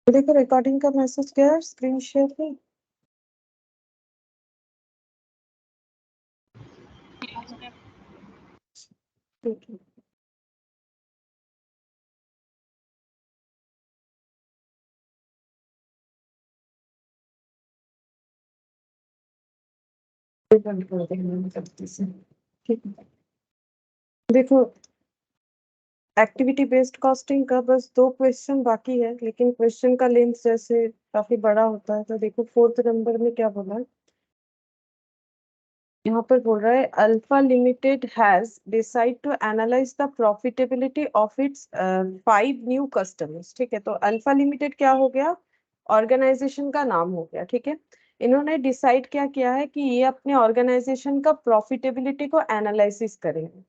देखो रिकॉर्डिंग का मैसेज गया, स्क्रीन शेयर की। ठीक है। बंद कर देंगे जल्दी से। ठीक है। देखो एक्टिविटी बेस्ड कॉस्टिंग का बस 2 क्वेश्चन बाकी है, लेकिन क्वेश्चन का लेंथ जैसे काफी बड़ा होता है, तो देखो 4th नंबर में क्या बोला है। यहाँ पर बोल रहा है Alpha Limited has decide to analyse the profitability of its 5 new customers. ठीक है, तो अल्फा लिमिटेड क्या हो गया, ऑर्गेनाइजेशन का नाम हो गया। ठीक है, इन्होंने डिसाइड क्या किया है कि ये अपने ऑर्गेनाइजेशन का प्रॉफिटेबिलिटी को एनालिसिस करेंगे।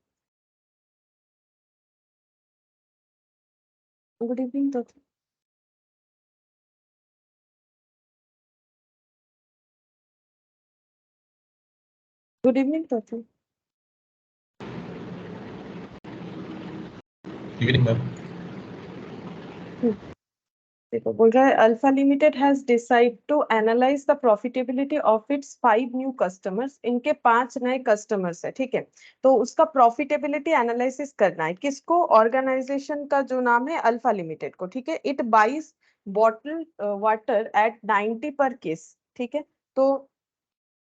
गुड इवनिंग तो गुड इवनिंग तो इवनिंग मैम। देखो बोल रहा है Alpha Limited has decide to analyse the profitability of its 5 new customers. इनके 5 नए कस्टमर्स है। ठीक है, तो उसका प्रॉफिटेबिलिटी एनालिसिस करना है किसको, ऑर्गेनाइजेशन का जो नाम है अल्फा लिमिटेड को। ठीक है, it buys bottle water at 90 per case. ठीक है, तो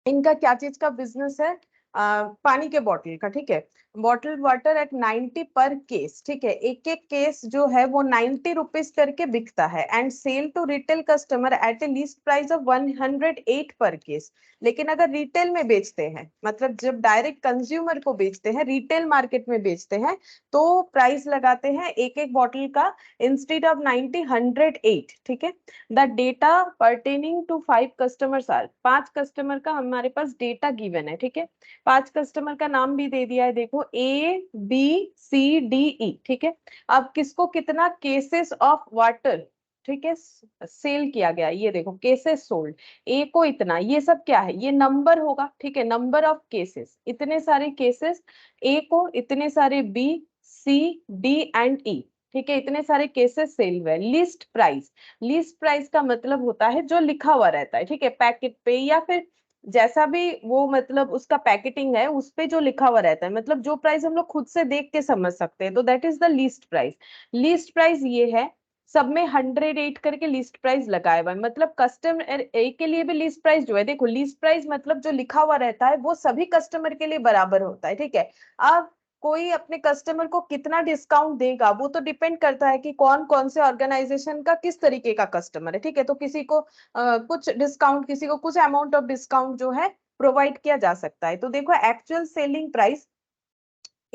इनका क्या चीज का बिजनेस है, पानी के बॉटल का। ठीक है, bottle water at 90 per case. ठीक है, एक एक केस जो है वो 90 रुपीज करके बिकता है and sell to retail customer at a least price of 108 per case. लेकिन अगर रिटेल में बेचते हैं, मतलब जब डायरेक्ट कंज्यूमर को बेचते हैं, रिटेल मार्केट में बेचते हैं, तो प्राइस लगाते हैं एक एक बॉटल का इंस्टेड ऑफ 90 108। ठीक है, the data pertaining to 5 customers are, 5 customer का हमारे पास डेटा गिवन है। ठीक है, 5 कस्टमर का नाम भी दे दिया है, देखो ABCDE। ठीक है, अब किसको कितना केसेस ऑफ वाटर, ठीक है, सेल किया गया, ये देखो केसेस सोल्ड। ए को इतना, ये सब क्या है, ये नंबर होगा। ठीक है, नंबर ऑफ केसेस, इतने सारे केसेस। ए को इतने सारे, B, C, D and E। ठीक है, इतने सारे केसेस सेल हुए। लिस्ट प्राइस, लीस्ट प्राइस का मतलब होता है जो लिखा हुआ रहता है। ठीक है, पैकेट पे या फिर जैसा भी वो मतलब उसका पैकेटिंग है उस पे जो लिखा हुआ रहता है, मतलब जो प्राइस हम लोग खुद से देख के समझ सकते हैं, तो that is the least price. Least price ये है, सब में 108 करके लीस्ट प्राइस लगाया हुआ है। मतलब कस्टमर ए के लिए भी लीस्ट प्राइस जो है, देखो लीस्ट प्राइस मतलब जो लिखा हुआ रहता है वो सभी कस्टमर के लिए बराबर होता है। ठीक है, अब कोई अपने कस्टमर को कितना डिस्काउंट देगा वो तो डिपेंड करता है कि कौन कौन से ऑर्गेनाइजेशन का किस तरीके का कस्टमर है। ठीक है, तो किसी को कुछ डिस्काउंट, किसी को कुछ अमाउंट ऑफ डिस्काउंट जो है प्रोवाइड किया जा सकता है। तो देखो एक्चुअल सेलिंग प्राइस,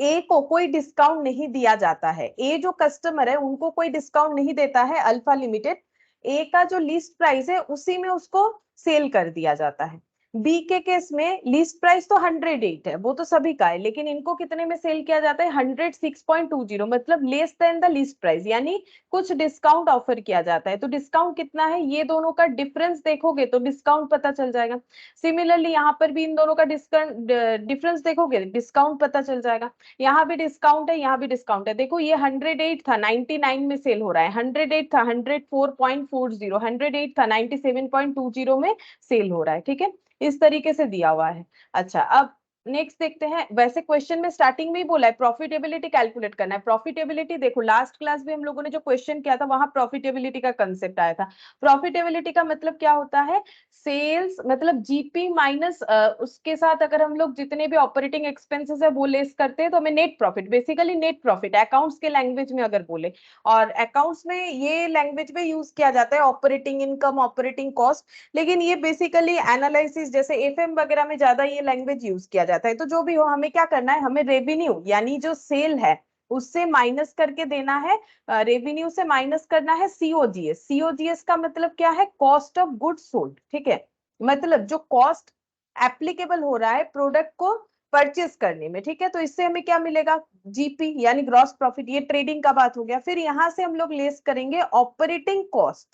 ए को कोई डिस्काउंट नहीं दिया जाता है, ए जो कस्टमर है उनको कोई डिस्काउंट नहीं देता है अल्फा लिमिटेड। ए का जो लिस्ट प्राइस है उसी में उसको सेल कर दिया जाता है। बी के केस में लिस्ट प्राइस तो 108 है, वो तो सभी का है, लेकिन इनको कितने में सेल किया जाता है, 106.20, मतलब less than the list price, यानी कुछ डिस्काउंट ऑफर किया जाता है। तो डिस्काउंट कितना है, ये दोनों का डिफरेंस देखोगे तो डिस्काउंट पता चल जाएगा। सिमिलरली यहाँ पर भी इन दोनों का डिस्काउंट डिफरेंस देखोगे, डिस्काउंट पता चल जाएगा। यहाँ भी डिस्काउंट है, यहाँ भी डिस्काउंट है। देखो ये 108 था, 99 में सेल हो रहा है, 108 था 104.40, 108 था 97.20 में सेल हो रहा है। ठीक है, इस तरीके से दिया हुआ है। अच्छा, अब नेक्स्ट देखते हैं। वैसे क्वेश्चन में स्टार्टिंग में ही बोला है प्रॉफिटेबिलिटी कैलकुलेट करना है। प्रॉफिटेबिलिटी देखो लास्ट क्लास में हम लोगों ने जो क्वेश्चन किया था वहां प्रॉफिटेबिलिटी का कंसेप्ट आया था। प्रॉफिटेबिलिटी का मतलब क्या होता है, सेल्स मतलब जीपी माइनस उसके साथ अगर हम लोग जितने भी ऑपरेटिंग एक्सपेंसेस है वो लेस करते हैं तो हमें net profit, basically net profit accounts के लैंग्वेज में अगर बोले, और अकाउंट्स में ये लैंग्वेज में यूज किया जाता है ऑपरेटिंग इनकम, ऑपरेटिंग कॉस्ट, लेकिन ये बेसिकली एनालिसिस जैसे एफएम वगैरह में ज्यादा ये लैंग्वेज यूज किया जाता है। तो जो भी हो, हमें क्या करना है, हमें रेवेन्यू यानी जो सेल है उससे माइनस करके देना है, रेवेन्यू से माइनस करना है सीओजीएस। सीओजीएस का मतलब क्या है, कॉस्ट ऑफ गुड्स सोल्ड। ठीक है, मतलब जो कॉस्ट एप्लीकेबल हो रहा है प्रोडक्ट को परचेस करने में। ठीक है, तो इससे हमें क्या मिलेगा, जीपी यानी ग्रॉस प्रॉफिट। ये ट्रेडिंग का बात हो गया। फिर यहां से हम लोग लेस करेंगे ऑपरेटिंग कॉस्ट।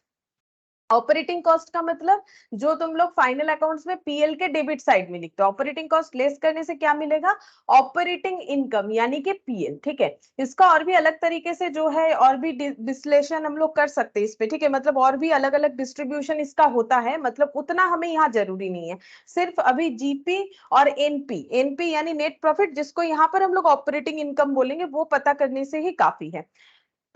ऑपरेटिंग कॉस्ट का मतलब जो तुम लोग फाइनल अकाउंट्स में पीएल के डेबिट साइड में लिखते हो, ऑपरेटिंग कॉस्ट लेस करने से क्या मिलेगा, ऑपरेटिंग इनकम यानी कि पीएल। ठीक है, इसका और भी अलग तरीके से जो है और भी विश्लेषण हम लोग कर सकते हैं इस पे। ठीक है, मतलब और भी अलग अलग डिस्ट्रीब्यूशन इसका होता है, मतलब उतना हमें यहाँ जरूरी नहीं है। सिर्फ अभी जीपी और एनपी, एनपी यानी नेट प्रॉफिट, जिसको यहाँ पर हम लोग ऑपरेटिंग इनकम बोलेंगे, वो पता करने से ही काफी है।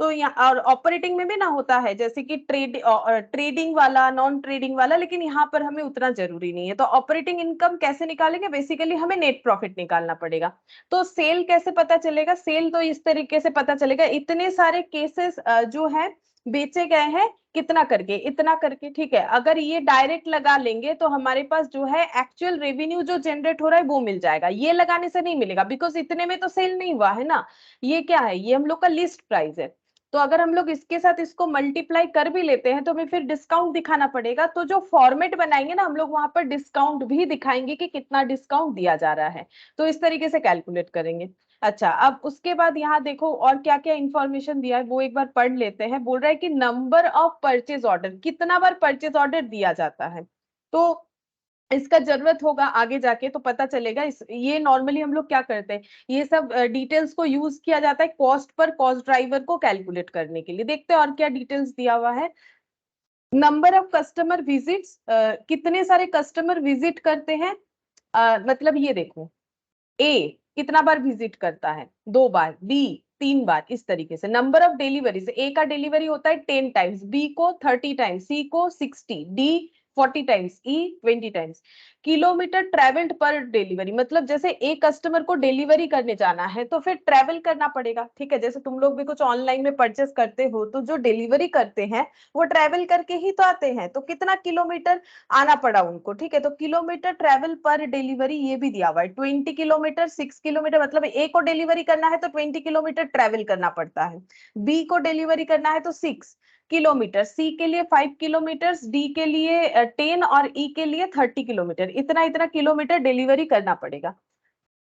तो यहाँ और ऑपरेटिंग में भी ना होता है जैसे कि ट्रेडिंग वाला, नॉन ट्रेडिंग वाला, लेकिन यहाँ पर हमें उतना जरूरी नहीं है। तो ऑपरेटिंग इनकम कैसे निकालेंगे, बेसिकली हमें नेट प्रॉफिट निकालना पड़ेगा। तो सेल कैसे पता चलेगा, सेल तो इस तरीके से पता चलेगा, इतने सारे केसेस जो है बेचे गए हैं, कितना करके, इतना करके। ठीक है, अगर ये डायरेक्ट लगा लेंगे तो हमारे पास जो है एक्चुअल रेवेन्यू जो जनरेट हो रहा है वो मिल जाएगा, ये लगाने से नहीं मिलेगा, बिकॉज इतने में तो सेल नहीं हुआ है ना। ये क्या है, ये हम लोग का लिस्ट प्राइस है। तो अगर हम लोग इसके साथ इसको मल्टीप्लाई कर भी लेते हैं तो हमें फिर डिस्काउंट दिखाना पड़ेगा। तो जो फॉर्मेट बनाएंगे ना हम लोग, वहां पर डिस्काउंट भी दिखाएंगे कि कितना डिस्काउंट दिया जा रहा है। तो इस तरीके से कैलकुलेट करेंगे। अच्छा, अब उसके बाद यहाँ देखो और क्या क्या इंफॉर्मेशन दिया है वो एक बार पढ़ लेते हैं। बोल रहा है कि नंबर ऑफ परचेज ऑर्डर, कितना बार परचेज ऑर्डर दिया जाता है। तो इसका जरूरत होगा आगे जाके तो पता चलेगा। इस ये नॉर्मली हम लोग क्या करते हैं, ये सब डिटेल्स को यूज किया जाता है कॉस्ट पर कॉस्ट ड्राइवर को कैलकुलेट करने के लिए। देखते हैं और क्या डिटेल्स दिया हुआ है। नंबर ऑफ कस्टमर विजिट्स, कितने सारे कस्टमर विजिट करते हैं। मतलब ये देखो, ए कितना बार विजिट करता है, 2 बार, बी 3 बार, इस तरीके से। नंबर ऑफ डिलीवरीज, ए का डिलीवरी होता है 10 टाइम्स, बी को 30 टाइम्स, सी को 60, डी 40 टाइम्स, ई 20 टाइम्स। किलोमीटर ट्रेवल्ड पर डिलीवरी, मतलब जैसे एक कस्टमर को डिलीवरी करने जाना है तो फिर ट्रेवल करना पड़ेगा। ठीक है, जैसे तुम लोग भी कुछ ऑनलाइन में परचेस करते हो तो जो डिलीवरी करते हैं वो ट्रेवल करके ही तो आते हैं, तो कितना किलोमीटर आना पड़ा उनको। ठीक है, तो किलोमीटर ट्रेवल पर डिलीवरी ये भी दिया हुआ है, 20 किलोमीटर, 6 किलोमीटर, मतलब ए को डिलीवरी करना है तो 20 किलोमीटर ट्रेवल करना पड़ता है। बी को डिलीवरी करना है तो 6 किलोमीटर, सी के लिए 5 किलोमीटर, डी के लिए 10 और ई के लिए 30 किलोमीटर, इतना इतना किलोमीटर डिलीवरी करना पड़ेगा।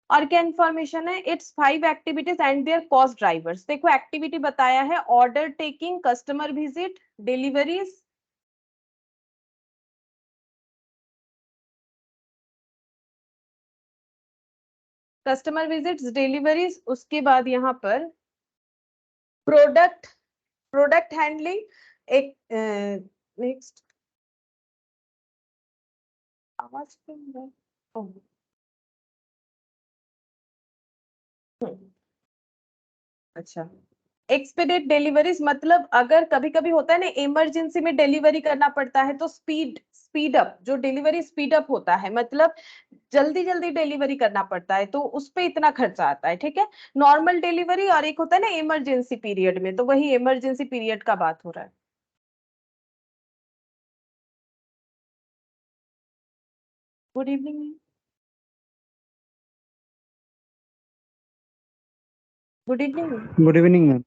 और क्या इंफॉर्मेशन है, it's 5 activities and their cost drivers. देखो एक्टिविटी बताया है, order taking, customer visit, deliveries, customer visits, deliveries, उसके बाद यहाँ पर प्रोडक्ट, प्रोडक्ट हैंडलिंग, एक नेक्स्ट, आवाज क्यों नहीं आ रहा है? ओह, अच्छा, एक्सपीडिट डिलीवरीज, मतलब अगर कभी कभी होता है ना इमरजेंसी में डिलीवरी करना पड़ता है तो स्पीड अप, जो डिलीवरी स्पीड अप होता है, मतलब जल्दी जल्दी डिलीवरी करना पड़ता है तो उस पे इतना खर्चा आता है। ठीक है, नॉर्मल डिलीवरी और एक होता है ना इमरजेंसी पीरियड में, तो वही इमरजेंसी पीरियड का बात हो रहा है। Good evening, good evening. Good evening ma'am.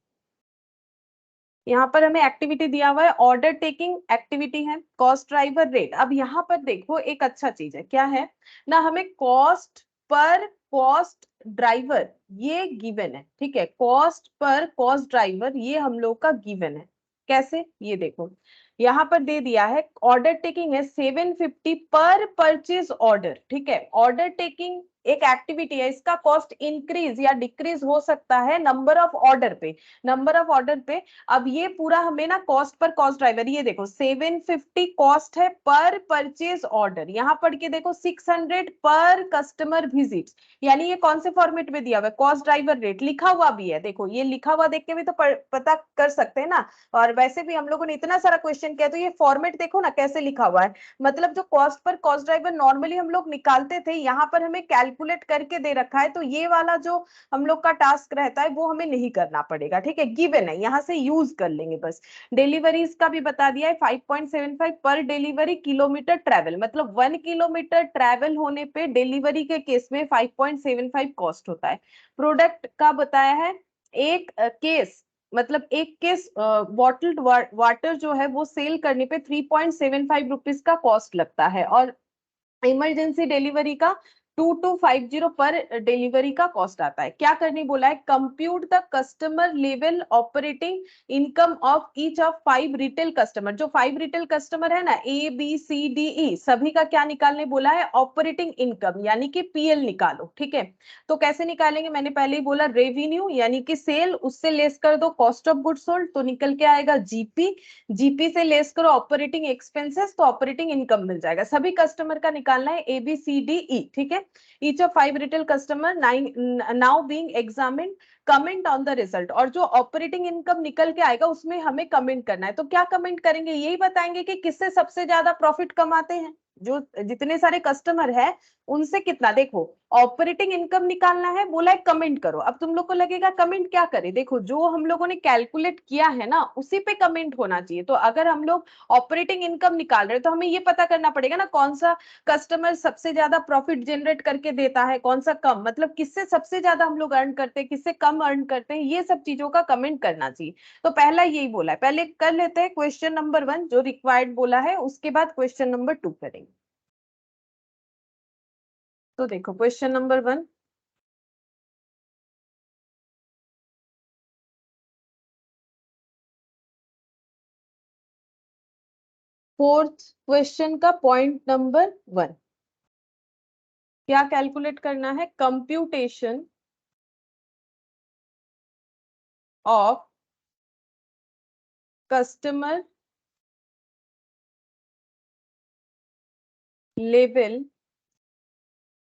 यहाँ पर हमें एक्टिविटी दिया हुआ है, ऑर्डर टेकिंग एक्टिविटी है, कॉस्ट ड्राइवर रेट। अब यहाँ पर देखो एक अच्छा चीज है, क्या है ना, हमें कॉस्ट पर कॉस्ट ड्राइवर ये गिवन है। ठीक है, कॉस्ट पर कॉस्ट ड्राइवर ये हम लोग का गिवन है। कैसे, ये देखो यहाँ पर दे दिया है, ऑर्डर टेकिंग है 750 पर परचेज ऑर्डर। ठीक है, ऑर्डर टेकिंग एक एक्टिविटी है, इसका कॉस्ट इंक्रीज या डिक्रीज हो सकता है नंबर ऑफ ऑर्डर पे, नंबर ऑफ ऑर्डर पे। अब ये पूरा हमें ना कॉस्ट पर कॉस्ट ड्राइवर, ये देखो 750 कॉस्ट है पर परचेज ऑर्डर, यहाँ पढ़ के देखो 600 पर कस्टमर विजिट, यानी ये कौन से फॉर्मेट में दिया हुआ है, कॉस्ट ड्राइवर रेट लिखा हुआ भी है। देखो ये लिखा हुआ देख के भी तो पता कर सकते हैं ना। और वैसे भी हम लोगों ने इतना सारा क्वेश्चन किया तो ये फॉर्मेट देखो ना कैसे लिखा हुआ है, मतलब जो cost per cost driver normally हम लोग निकालते थे, यहाँ पर हमें कैलकुलेट करके दे रखा है। तो ये वाला जो हम लोग का टास्क रहता है वो हमें नहीं करना पड़ेगा। ठीक है, गिवन है, यहाँ से यूज कर लेंगे बस। डिलीवरीज का भी बता दिया है, 5.75 पर डिलीवरी किलोमीटर ट्रेवल, मतलब 1 किलोमीटर ट्रेवल होने पे डिलीवरी के केस में 5.75 कॉस्ट होता है। प्रोडक्ट का बताया है, एक केस, मतलब एक केस बॉटल्ड वाटर जो है वो सेल करने पे 3.75 रुपीज का कॉस्ट लगता है। और इमरजेंसी डिलीवरी का 2250 पर डिलीवरी का कॉस्ट आता है। क्या करने बोला है? Compute the customer level operating income of each of 5 retail customer. जो 5 रिटेल कस्टमर है ना, ए बी सी डी ई, सभी का क्या निकालने बोला है? ऑपरेटिंग इनकम यानी कि पीएल निकालो। ठीक है, तो कैसे निकालेंगे? मैंने पहले ही बोला, रेवेन्यू यानी कि सेल, उससे लेस कर दो कॉस्ट ऑफ गुड सोल्ड, तो निकल के आएगा जीपी। जीपी से लेस करो ऑपरेटिंग एक्सपेंसेस, तो ऑपरेटिंग इनकम मिल जाएगा। सभी कस्टमर का निकालना है, ए बी सी डी ई। ठीक है, each of 5 retail customer now being examined, comment on the result. और जो ऑपरेटिंग इनकम निकल के आएगा उसमें हमें कमेंट करना है। तो क्या कमेंट करेंगे? यही बताएंगे कि किससे सबसे ज्यादा प्रॉफिट कमाते हैं, जो जितने सारे कस्टमर है उनसे कितना। देखो, ऑपरेटिंग इनकम निकालना है, बोला है कमेंट करो। अब तुम लोग को लगेगा कमेंट क्या करें? देखो, जो हम लोगों ने कैलकुलेट किया है ना उसी पे कमेंट होना चाहिए। तो अगर हम लोग ऑपरेटिंग इनकम निकाल रहे हैं तो हमें ये पता करना पड़ेगा ना कौन सा कस्टमर सबसे ज्यादा प्रॉफिट जनरेट करके देता है, कौन सा कम, मतलब किससे सबसे ज्यादा हम लोग अर्न करते हैं, किससे कम अर्न करते हैं, ये सब चीजों का कमेंट करना चाहिए। तो पहला यही बोला है। पहले कर लेते हैं क्वेश्चन नंबर 1 जो रिक्वायर्ड बोला है, उसके बाद क्वेश्चन नंबर 2 करेंगे। तो देखो क्वेश्चन नंबर 1, फोर्थ क्वेश्चन का पॉइंट नंबर 1, क्या कैलकुलेट करना है? Computation of customer level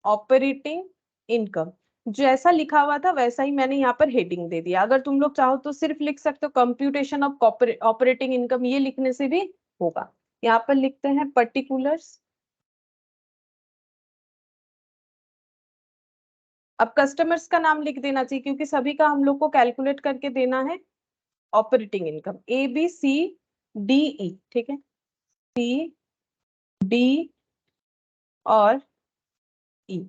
operating income. जैसा लिखा हुआ था वैसा ही मैंने यहाँ पर हेडिंग दे दिया। अगर तुम लोग चाहो तो सिर्फ लिख सकते हो कंप्यूटेशन ऑफ ऑपरेटिंग इनकम, ये लिखने से भी होगा। यहाँ पर लिखते हैं पर्टिकुलर्स। अब कस्टमर्स का नाम लिख देना चाहिए क्योंकि सभी का हम लोग को कैलकुलेट करके देना है operating income, A B C D E. ठीक है, सी डी और ई,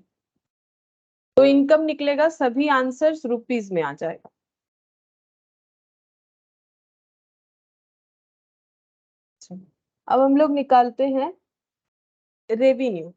तो इनकम निकलेगा, सभी आंसर्स रुपीज में आ जाएगा। अच्छा, अब हम लोग निकालते हैं रेवेन्यू।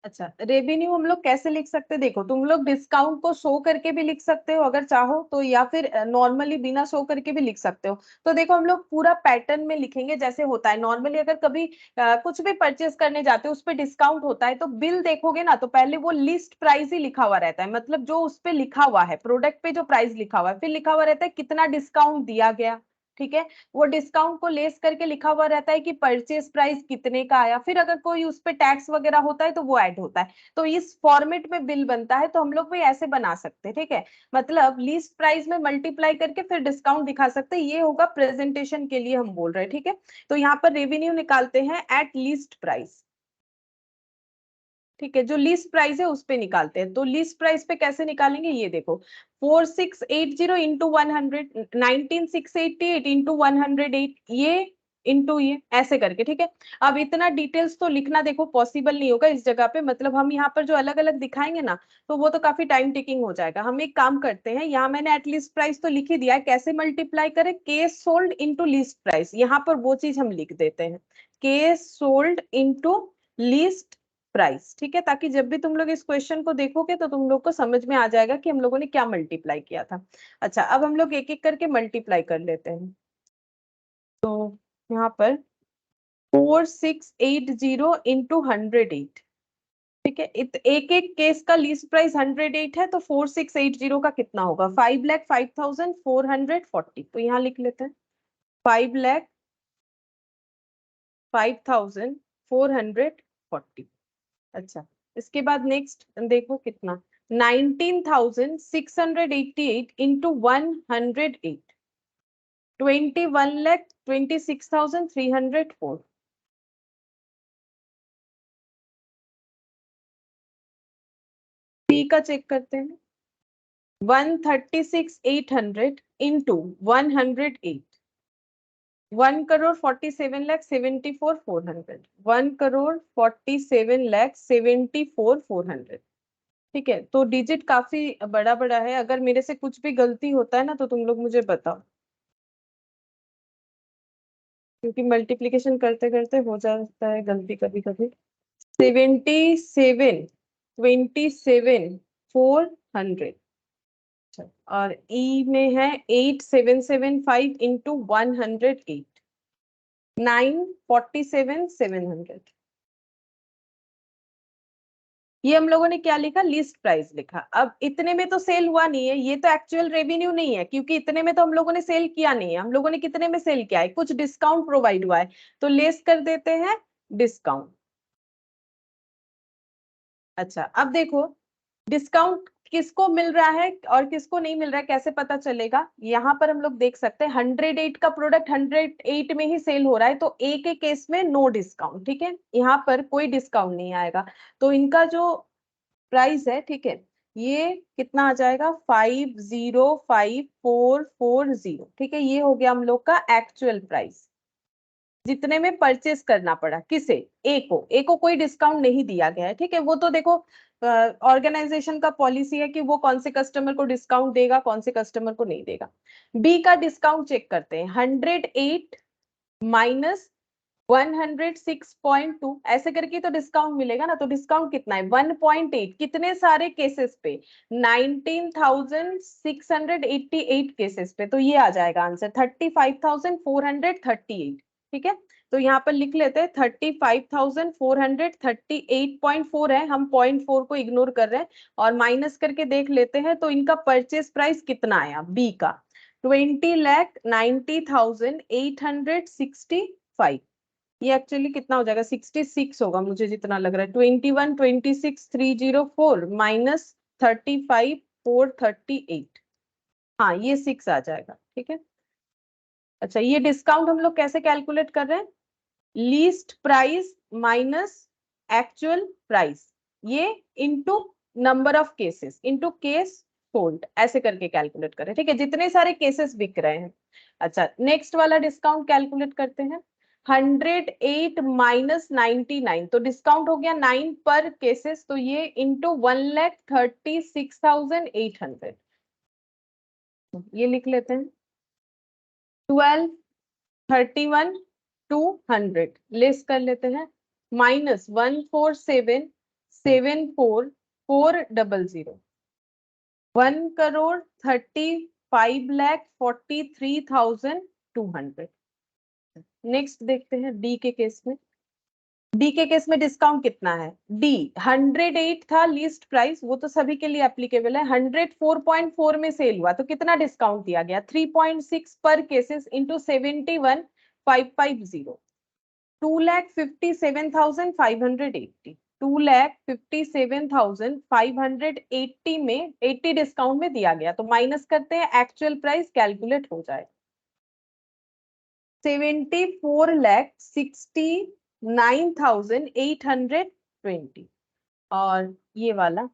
अच्छा, रेवेन्यू हम लोग कैसे लिख सकते हैं? देखो, तुम लोग डिस्काउंट को शो करके भी लिख सकते हो अगर चाहो तो, या फिर नॉर्मली बिना शो करके भी लिख सकते हो। तो देखो, हम लोग पूरा पैटर्न में लिखेंगे जैसे होता है नॉर्मली। अगर कभी कुछ भी परचेस करने जाते हो उस पर डिस्काउंट होता है, तो बिल देखोगे ना तो पहले वो लिस्ट प्राइस ही लिखा हुआ रहता है, मतलब जो उस पे लिखा हुआ है, प्रोडक्ट पे जो प्राइस लिखा हुआ है, फिर लिखा हुआ रहता है कितना डिस्काउंट दिया गया। ठीक है, वो डिस्काउंट को लेस करके लिखा हुआ रहता है कि परचेस प्राइस कितने का आया, फिर अगर कोई उस पे टैक्स वगैरह होता है तो वो ऐड होता है। तो इस फॉर्मेट में बिल बनता है, तो हम लोग भी ऐसे बना सकते हैं। ठीक है, मतलब लीस्ट प्राइस में मल्टीप्लाई करके फिर डिस्काउंट दिखा सकते हैं। ये होगा प्रेजेंटेशन के लिए हम बोल रहे हैं। ठीक है, तो यहाँ पर रेवेन्यू निकालते हैं एट लीस्ट प्राइस। ठीक है, जो लीस्ट प्राइस है उस पे निकालते हैं। तो लीस्ट प्राइस पे कैसे निकालेंगे ये देखो, 4680 इंटू 100, 19688 इंटू 108, ये इंटू ये, ऐसे करके। ठीक है, अब इतना डिटेल्स तो लिखना देखो पॉसिबल नहीं होगा इस जगह पे, मतलब हम यहाँ पर जो अलग अलग दिखाएंगे ना तो वो तो काफी टाइम टेकिंग हो जाएगा। हम एक काम करते हैं, यहाँ मैंने एटलीस्ट प्राइस तो लिख ही दिया है, कैसे मल्टीप्लाई करें? Case sold into least price, यहाँ पर वो चीज हम लिख देते हैं, case sold into least price. ठीक है, ताकि जब भी तुम लोग इस क्वेश्चन को देखोगे तो तुम लोग को समझ में आ जाएगा कि हम लोगों ने क्या मल्टीप्लाई किया था। अच्छा, अब हम लोग एक एक करके मल्टीप्लाई कर लेते हैं। तो यहाँ पर 4680 इंटू 108। ठीक है, एक एक केस का लीस्ट प्राइस 108 है, तो 4680 का कितना होगा? 5,05,440। तो यहाँ लिख लेते हैं 5,05,440। अच्छा, इसके बाद नेक्स्ट देखो कितना, 19,688 इंटू 108, 21,26,304। पी का चेक करते हैं, 136,800 इंटू 108, 1,47,74,400, 1,47,74,400। ठीक है, तो डिजिट काफी बड़ा बड़ा है, अगर मेरे से कुछ भी गलती होता है ना तो तुम लोग मुझे बताओ। क्योंकि मल्टीप्लीकेशन करते करते हो जाता है गलती कभी कभी। 77, 27, 400। और ई में है 8775 इंटू 108, 947,700। ये हम लोगों ने क्या लिखा, लिस्ट प्राइस लिखा। अब इतने में तो सेल हुआ नहीं है, ये तो एक्चुअल रेवेन्यू नहीं है, क्योंकि इतने में तो हम लोगों ने सेल किया नहीं है। हम लोगों ने कितने में सेल किया है, कुछ डिस्काउंट प्रोवाइड हुआ है, तो लेस कर देते हैं डिस्काउंट। अच्छा, अब देखो डिस्काउंट किसको मिल रहा है और किसको नहीं मिल रहा है, कैसे पता चलेगा। यहाँ पर हम लोग देख सकते हैं 108 का प्रोडक्ट 108 में ही सेल हो रहा है, तो ए के केस में नो डिस्काउंट, ठीक है, यहाँ पर कोई डिस्काउंट नहीं आएगा। तो इनका जो प्राइस है, ठीक है, ये कितना आ जाएगा, 505440, ठीक है, ये हो गया हम लोग का एक्चुअल प्राइस, जितने में परचेस करना पड़ा किसे, ए को कोई डिस्काउंट नहीं दिया गया है, ठीक है। वो तो देखो ऑर्गेनाइजेशन का पॉलिसी है कि वो कौन से कस्टमर को डिस्काउंट देगा, कौन से कस्टमर को नहीं देगा। बी का डिस्काउंट चेक करते हैं, 108 माइनस 106.2 ऐसे करके तो डिस्काउंट मिलेगा ना। तो डिस्काउंट कितना है, 1.8, कितने सारे केसेस पे, 19,688 केसेस पे, तो ये आ जाएगा आंसर 35,438, ठीक है। तो यहाँ पर लिख लेते हैं 35,438.4 है, हम 0.4 को इग्नोर कर रहे हैं और माइनस करके देख लेते हैं। तो इनका परचेस प्राइस कितना आया बी का, 20,90,865। ये एक्चुअली कितना हो जाएगा, 66 होगा मुझे जितना लग रहा है, 21,26,304 माइनस 35,438, हाँ ये 6 आ जाएगा, ठीक है। अच्छा, ये डिस्काउंट हम लोग कैसे कैलकुलेट कर रहे हैं, least price minus actual price, ये into number of cases into case sold, ऐसे करके कैलकुलेट करें, ठीक है, जितने सारे केसेस बिक रहे हैं। अच्छा, नेक्स्ट वाला डिस्काउंट कैलकुलेट करते हैं, 108 माइनस 99, तो डिस्काउंट हो गया 9 पर केसेस, तो ये इंटू 1,36,800, ये लिख लेते हैं। 12,31,200 लेस कर लेते हैं, माइनस 147,744,400, 1,35,43,200। नेक्स्ट देखते हैं डी के केस में। डी के केस में डिस्काउंट कितना है, डी 108 था लीस्ट प्राइस, वो तो सभी के लिए एप्लीकेबल है, 104.4 में सेल हुआ, तो कितना डिस्काउंट दिया गया, 3.6 पर केसेस इंटू 71,550, 2,57,580, 2,57,580 में 80 डिस्काउंट में दिया गया, तो माइनस करते हैं, एक्चुअल प्राइस कैलकुलेट हो जाए, 74,69,820। और ये वाला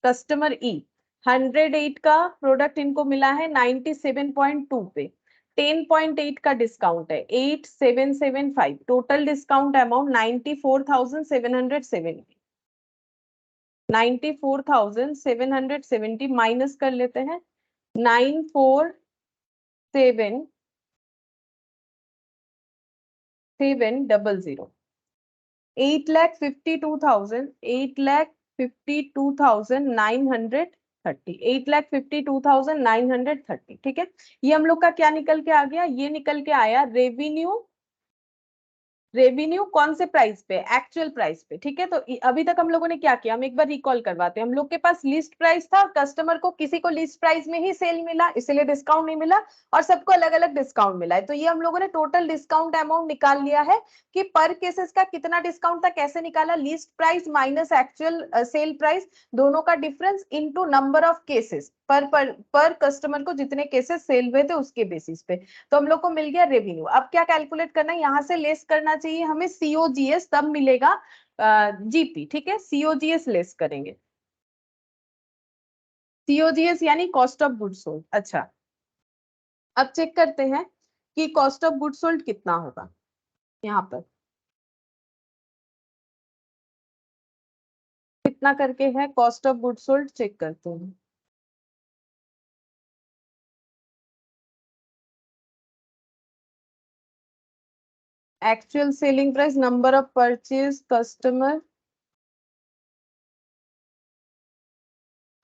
कस्टमर ई, 108 का प्रोडक्ट इनको मिला है 97.2 पे, 10.8 का डिस्काउंट है, 8775, टोटल डिस्काउंट अमाउंट 94,770, 94,770 माइनस कर लेते हैं 947,700, 8,52,930, 8,52,930, ठीक है। ये हम लोग का क्या निकल के आ गया, ये निकल के आया रेवेन्यू, रेवेन्यू कौन से प्राइस पे, एक्चुअल प्राइस पे, ठीक है। तो अभी तक हम लोगों ने क्या किया, हम एक बार रिकॉल करवाते हैं। हम लोग के पास लिस्ट प्राइस था, कस्टमर को किसी को लिस्ट प्राइस में ही सेल मिला, इसलिए डिस्काउंट नहीं मिला, और सबको अलग अलग डिस्काउंट मिला है। तो ये हम लोगों ने टोटल डिस्काउंट अमाउंट निकाल लिया है कि पर केसेस का कितना डिस्काउंट था, कैसे निकाला, list price minus actual sale price, दोनों का difference into number of cases, पर कस्टमर को जितने केसेस सेल हुए थे उसके बेसिस पे। तो हम लोग को मिल गया रेवेन्यू। अब क्या कैलकुलेट करना है, यहां से लेस करना चाहिए हमें सीओजीएस, तब मिलेगा जीपी, ठीक है, सीओजीएस लेस करेंगे, सीओजीएस यानी कॉस्ट ऑफ गुड्स सोल्ड। अच्छा, अब चेक करते हैं कि कॉस्ट ऑफ गुड्स सोल्ड कितना होगा, यहाँ पर कितना करके है cost of goods sold, check करते हैं। Actual selling price, number of purchase customer,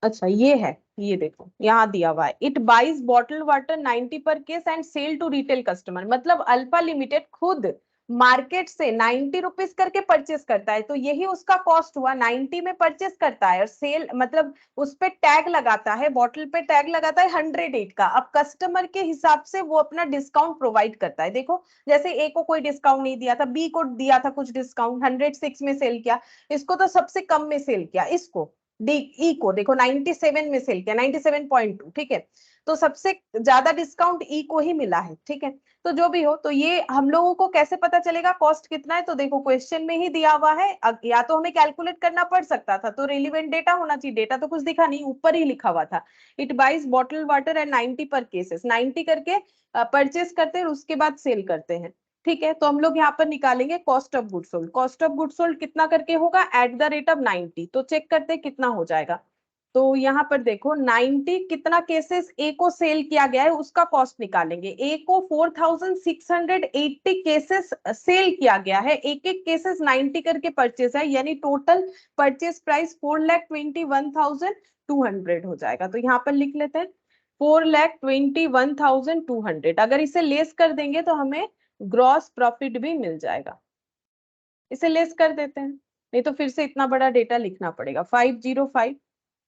अच्छा ये है, ये देखो यहाँ दिया हुआ है, it buys bottle water 90 per case and sell to retail customer, मतलब अल्फा लिमिटेड खुद मार्केट से 90 रुपीज करके परचेस करता है, तो यही उसका कॉस्ट हुआ, 90 में परचेस करता है और सेल मतलब उस पे टैग लगाता है, बॉटल पे टैग लगाता है 108 का। अब कस्टमर के हिसाब से वो अपना डिस्काउंट प्रोवाइड करता है, देखो जैसे ए को कोई डिस्काउंट नहीं दिया था, बी को दिया था कुछ डिस्काउंट, 106 में सेल किया, इसको तो सबसे कम में सेल किया, इसको डी ई को देखो 97 में सेल किया, 97.2, ठीक है, तो सबसे ज्यादा डिस्काउंट ई को ही मिला है, ठीक है। तो जो भी हो, तो ये हम लोगों को कैसे पता चलेगा कॉस्ट कितना है, तो देखो क्वेश्चन में ही दिया हुआ है, या तो हमें कैलकुलेट करना पड़ सकता था, तो रिलेवेंट डेटा होना चाहिए, डेटा तो कुछ दिखा नहीं, ऊपर ही लिखा हुआ था, it buys bottle water and 90 per cases, 90 करके परचेस करते हैं, उसके बाद सेल करते हैं, ठीक है। तो हम लोग यहाँ पर निकालेंगे cost of good sold, cost of good sold कितना करके होगा, एट द रेट ऑफ 90, तो चेक करते हैं कितना हो जाएगा। तो यहाँ पर देखो 90 कितना केसेस ए को सेल किया गया है उसका कॉस्ट निकालेंगे, ए को 4680 केसेस सेल किया गया है, एक एक केसेस 90 करके परचेस है, यानी टोटल परचेस प्राइस 4,21,200 हो जाएगा, तो यहाँ पर लिख लेते हैं 4,21,200, अगर इसे लेस कर देंगे तो हमें ग्रॉस प्रॉफिट भी मिल जाएगा, इसे लेस कर देते हैं, नहीं तो फिर से इतना बड़ा डेटा लिखना पड़ेगा, 505,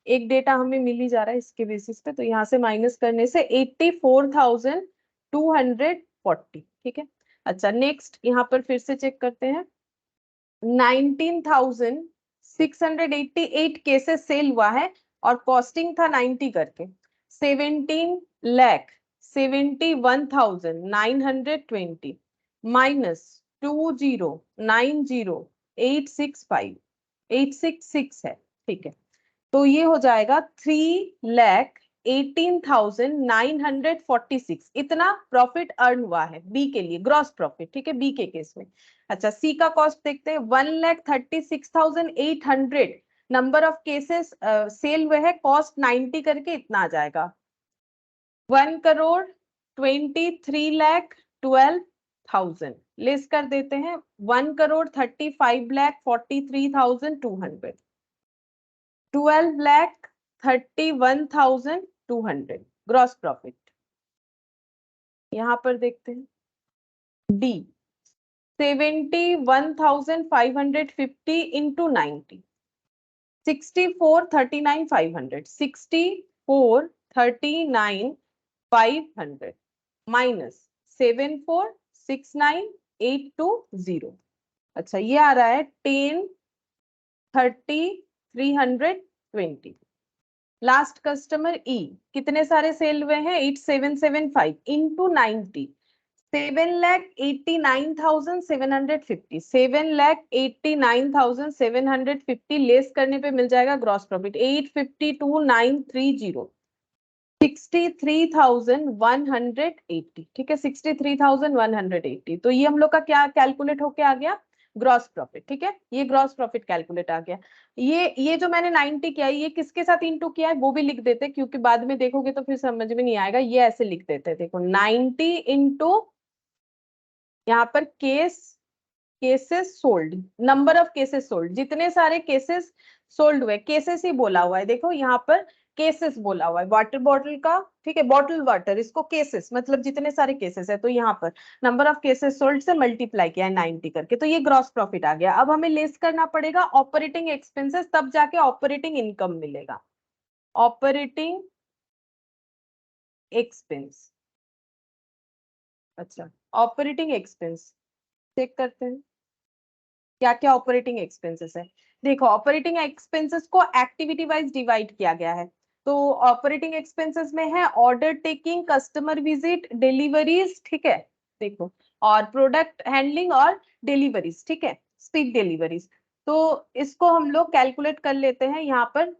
एक डेटा हमें मिल ही जा रहा है इसके बेसिस पे, तो यहाँ से माइनस करने से 84,240, ठीक है। अच्छा नेक्स्ट यहाँ पर फिर से चेक करते हैं, 19,688 केसेस सेल हुआ है और कॉस्टिंग था 90 करके, 17,71,920 माइनस 20,90,865, 866 है, ठीक है, तो ये हो जाएगा 3,18,946, इतना प्रॉफिट अर्न हुआ है बी के लिए, ग्रॉस प्रॉफिट, ठीक है, बी के केस में। अच्छा सी का कॉस्ट देखते हैं, 1,36,800 नंबर ऑफ केसेस सेल हुए हैं, कॉस्ट 90 करके इतना आ जाएगा, 1,23,12,000, लेस कर देते हैं 1,35,43,200, 12,31,200 ग्रॉस प्रॉफिट। यहां पर देखते हैं डी, 71,550 इंटू 90, 64,39,500, 64,39,500 माइनस 74,69,820, अच्छा ये आ रहा है 10,30,320। लास्ट कस्टमर ई, कितने सारे सेल हुए हैं, 8775 इंटू 90, 7,89,750, 7,89,750 लेस करने पे मिल जाएगा ग्रॉस प्रॉफिट 852,930, 63,180, ठीक है, 63,180, तो ये हम लोग का क्या कैलकुलेट होके आ गया, ग्रॉस प्रॉफिट, ठीक है, ये ग्रॉस प्रॉफिट कैलकुलेट आ गया। ये जो मैंने 90 किया है, ये किसके साथ इंटू किया है वो भी लिख देते, क्योंकि बाद में देखोगे तो फिर समझ में नहीं आएगा, ये ऐसे लिख देते हैं, देखो 90 इंटू यहाँ पर cases sold, number of cases sold, जितने सारे केसेस सोल्ड हुए, केसेस ही बोला हुआ है, देखो यहाँ पर केसेस बोला हुआ है, वाटर बॉटल का, ठीक है, बॉटल वाटर, इसको केसेस मतलब जितने सारे केसेस है, तो यहाँ पर नंबर ऑफ केसेस सोल्ड से मल्टीप्लाई किया है 90 करके, तो ये ग्रॉस प्रॉफिट आ गया। अब हमें लेस करना पड़ेगा ऑपरेटिंग एक्सपेंसेस, तब जाके ऑपरेटिंग इनकम मिलेगा, ऑपरेटिंग एक्सपेंस, अच्छा ऑपरेटिंग एक्सपेंस चेक करते हैं क्या क्या ऑपरेटिंग एक्सपेंसेस है। देखो ऑपरेटिंग एक्सपेंसेस को एक्टिविटी वाइज डिवाइड किया गया है, तो ऑपरेटिंग एक्सपेंसेस में है order taking, customer visit, deliveries, ठीक है, देखो, और प्रोडक्ट हैंडलिंग और डिलीवरीज, ठीक है, स्पीड डिलीवरीज, तो इसको हम लोग कैलकुलेट कर लेते हैं यहाँ पर,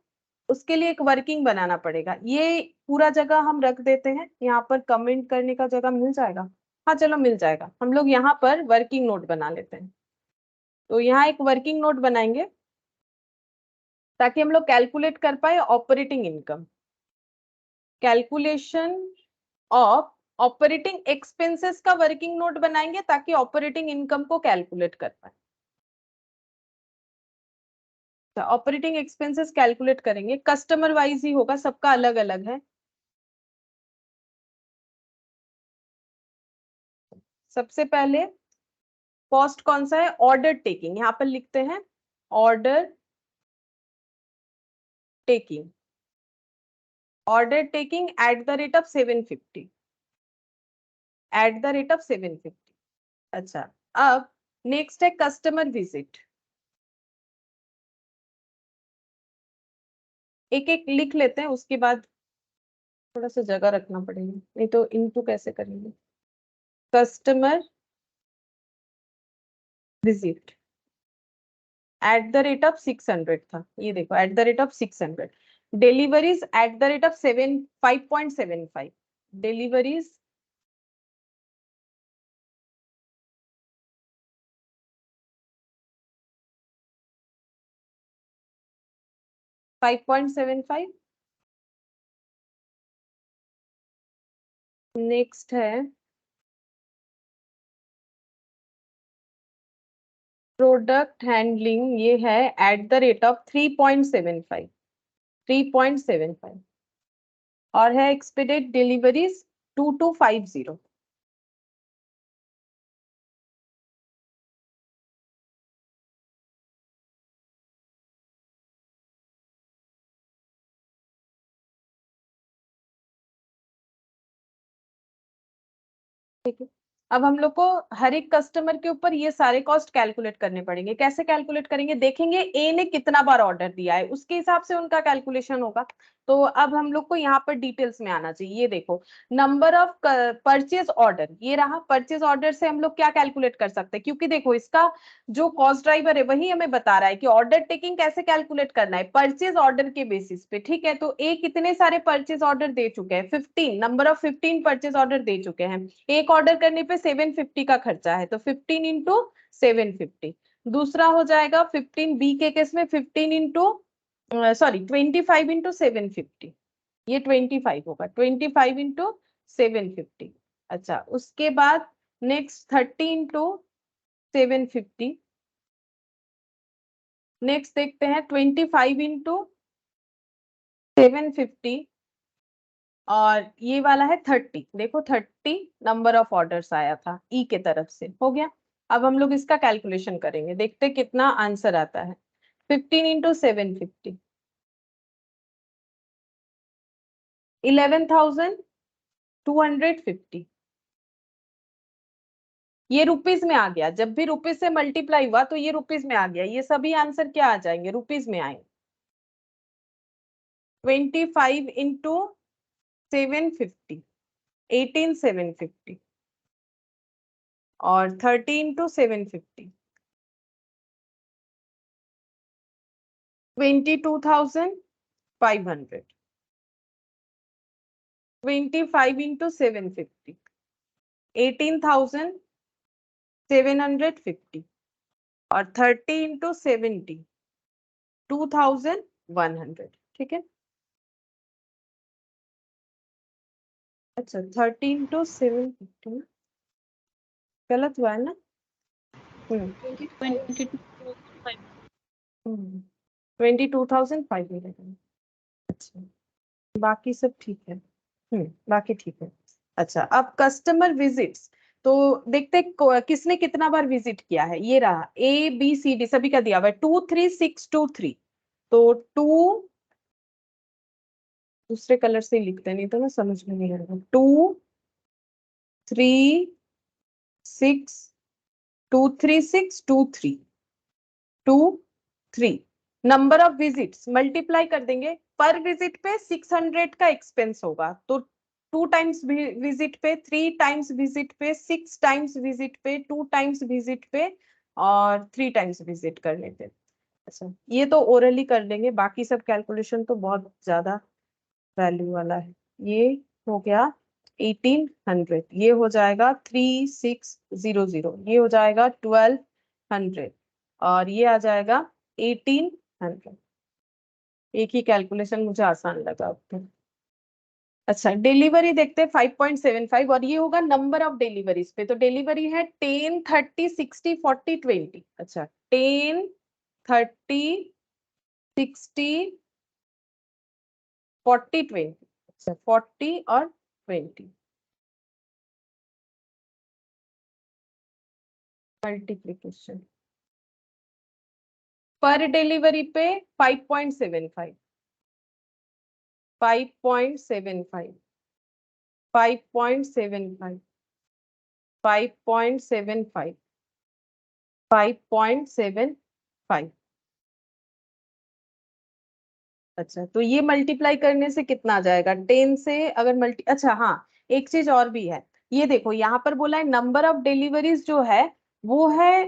उसके लिए एक वर्किंग बनाना पड़ेगा, ये पूरा जगह हम रख देते हैं, यहाँ पर कमेंट करने का जगह मिल जाएगा, हाँ चलो मिल जाएगा, हम लोग यहाँ पर वर्किंग नोट बना लेते हैं, तो यहाँ एक वर्किंग नोट बनाएंगे ताकि हम लोग कैलकुलेट कर पाए operating income, calculation of operating expenses का वर्किंग नोट बनाएंगे ताकि ऑपरेटिंग इनकम को कैलकुलेट कर पाए। ऑपरेटिंग एक्सपेंसेस कैलकुलेट करेंगे, कस्टमर वाइज ही होगा, सबका अलग अलग है। सबसे पहले कॉस्ट कौन सा है, ऑर्डर टेकिंग, यहां पर लिखते हैं order taking, order taking at the rate of 750, at the rate of 750। अच्छा, अब नेक्स्ट है कस्टमर विजिट, एक एक लिख लेते हैं, उसके बाद थोड़ा सा जगह रखना पड़ेगा, नहीं तो इनटू कैसे करेंगे। Customer visit at the rate of 600 था, ये देखो at the rate of 600। Deliveries at the rate of 5.75, deliveries 5.75। Next है प्रोडक्ट हैंडलिंग, ये है एट द रेट ऑफ 3.75, 3.75। और है एक्सपेडेड डिलीवरीज 2250। ठीक है, अब हम लोग को हर एक कस्टमर के ऊपर ये सारे कॉस्ट कैलकुलेट करने पड़ेंगे। कैसे कैलकुलेट करेंगे, देखेंगे ए ने कितना बार ऑर्डर दिया है, उसके हिसाब से उनका कैलकुलेशन होगा। तो अब हम लोग को यहाँ पर डिटेल्स में आना चाहिए। ये देखो नंबर ऑफ परचेज ऑर्डर, ये रहा परचेज ऑर्डर से हम लोग क्या कैलकुलेट कर सकते हैं, क्योंकि देखो इसका जो कॉस्ट ड्राइवर है वही हमें बता रहा है कि ऑर्डर टेकिंग कैसे कैलकुलेट करना है, परचेज ऑर्डर के बेसिस पे। ठीक है, तो ए कितने सारे परचेज ऑर्डर दे चुके हैं, 15, नंबर ऑफ 15 परचेज ऑर्डर दे चुके हैं। एक ऑर्डर करने पे 750 का खर्चा है, तो 15 इंटू 750। दूसरा हो जाएगा 15 बी के केस में 15 इंटू सॉरी 25 इंटू 750, ये 25 होगा, 25 इंटू 750। अच्छा, उसके बाद नेक्स्ट 30 इंटू 750। नेक्स्ट देखते हैं 25 इंटू 750। और ये वाला है 30, देखो 30 नंबर ऑफ ऑर्डर्स आया था ई के तरफ से, हो गया। अब हम लोग इसका कैलकुलेशन करेंगे, देखते कितना आंसर आता है। 15 इंटू 750, 11,250। ये रुपीज में आ गया, जब भी रुपीज से मल्टीप्लाई हुआ तो ये रुपीज में आ गया, ये सभी आंसर क्या आ जाएंगे, रुपीज में आएंगे। 25 इंटू 750, 18,750। और 30 इंटू 750, 22,500। 25 इंटू 750, 18,750। और 30 इंटू 70, 2,100। ठीक है, अच्छा 30 इंटू 750 गलत हुआ है ना। 22,500। अच्छा, बाकी सब ठीक है। बाकी ठीक है। अच्छा, अब कस्टमर विजिट्स, तो देखते किसने कितना बार विजिट किया है। ये रहा ए बी सी डी, सभी का दिया हुआ है 23623। तो टू, दूसरे कलर से ही लिखते हैं, नहीं तो ना समझ में नहीं आएगा। 236, 23623, 2 3। नंबर ऑफ विजिट्स मल्टीप्लाई कर देंगे, पर विजिट पे 600 का एक्सपेंस होगा, तो 2 टाइम्स विजिट पे, 3 टाइम्स विजिट पे, 6 टाइम्स विजिट पे, 2 टाइम्स विजिट पे, और 3 टाइम्स विजिट करने पे। अच्छा, ये तो ओरली कर लेंगे, बाकी सब कैलकुलेशन तो बहुत ज्यादा वैल्यू वाला है। ये हो गया 1800, ये हो जाएगा 3600, ये हो जाएगा 1200, और ये आ जाएगा 1800। एक ही कैलकुलेशन मुझे आसान लगा अब तो। अच्छा डिलीवरी देखते हैं 5.75 और ये होगा नंबर ऑफ डिलीवरीज पे। तो डिलीवरी है 10, 30, 60, 40, 20। अच्छा 10, 30, 60, 40, 20। अच्छा 40 और 20 मल्टीप्लीकेशन पर डिलीवरी पे 5.75, 5.75, 5.75, 5.75, 5.75। अच्छा तो ये मल्टीप्लाई करने से कितना आ जाएगा 10 से अगर मल्टी, अच्छा हाँ एक चीज और भी है। ये देखो यहाँ पर बोला है नंबर ऑफ डिलीवरीज जो है वो है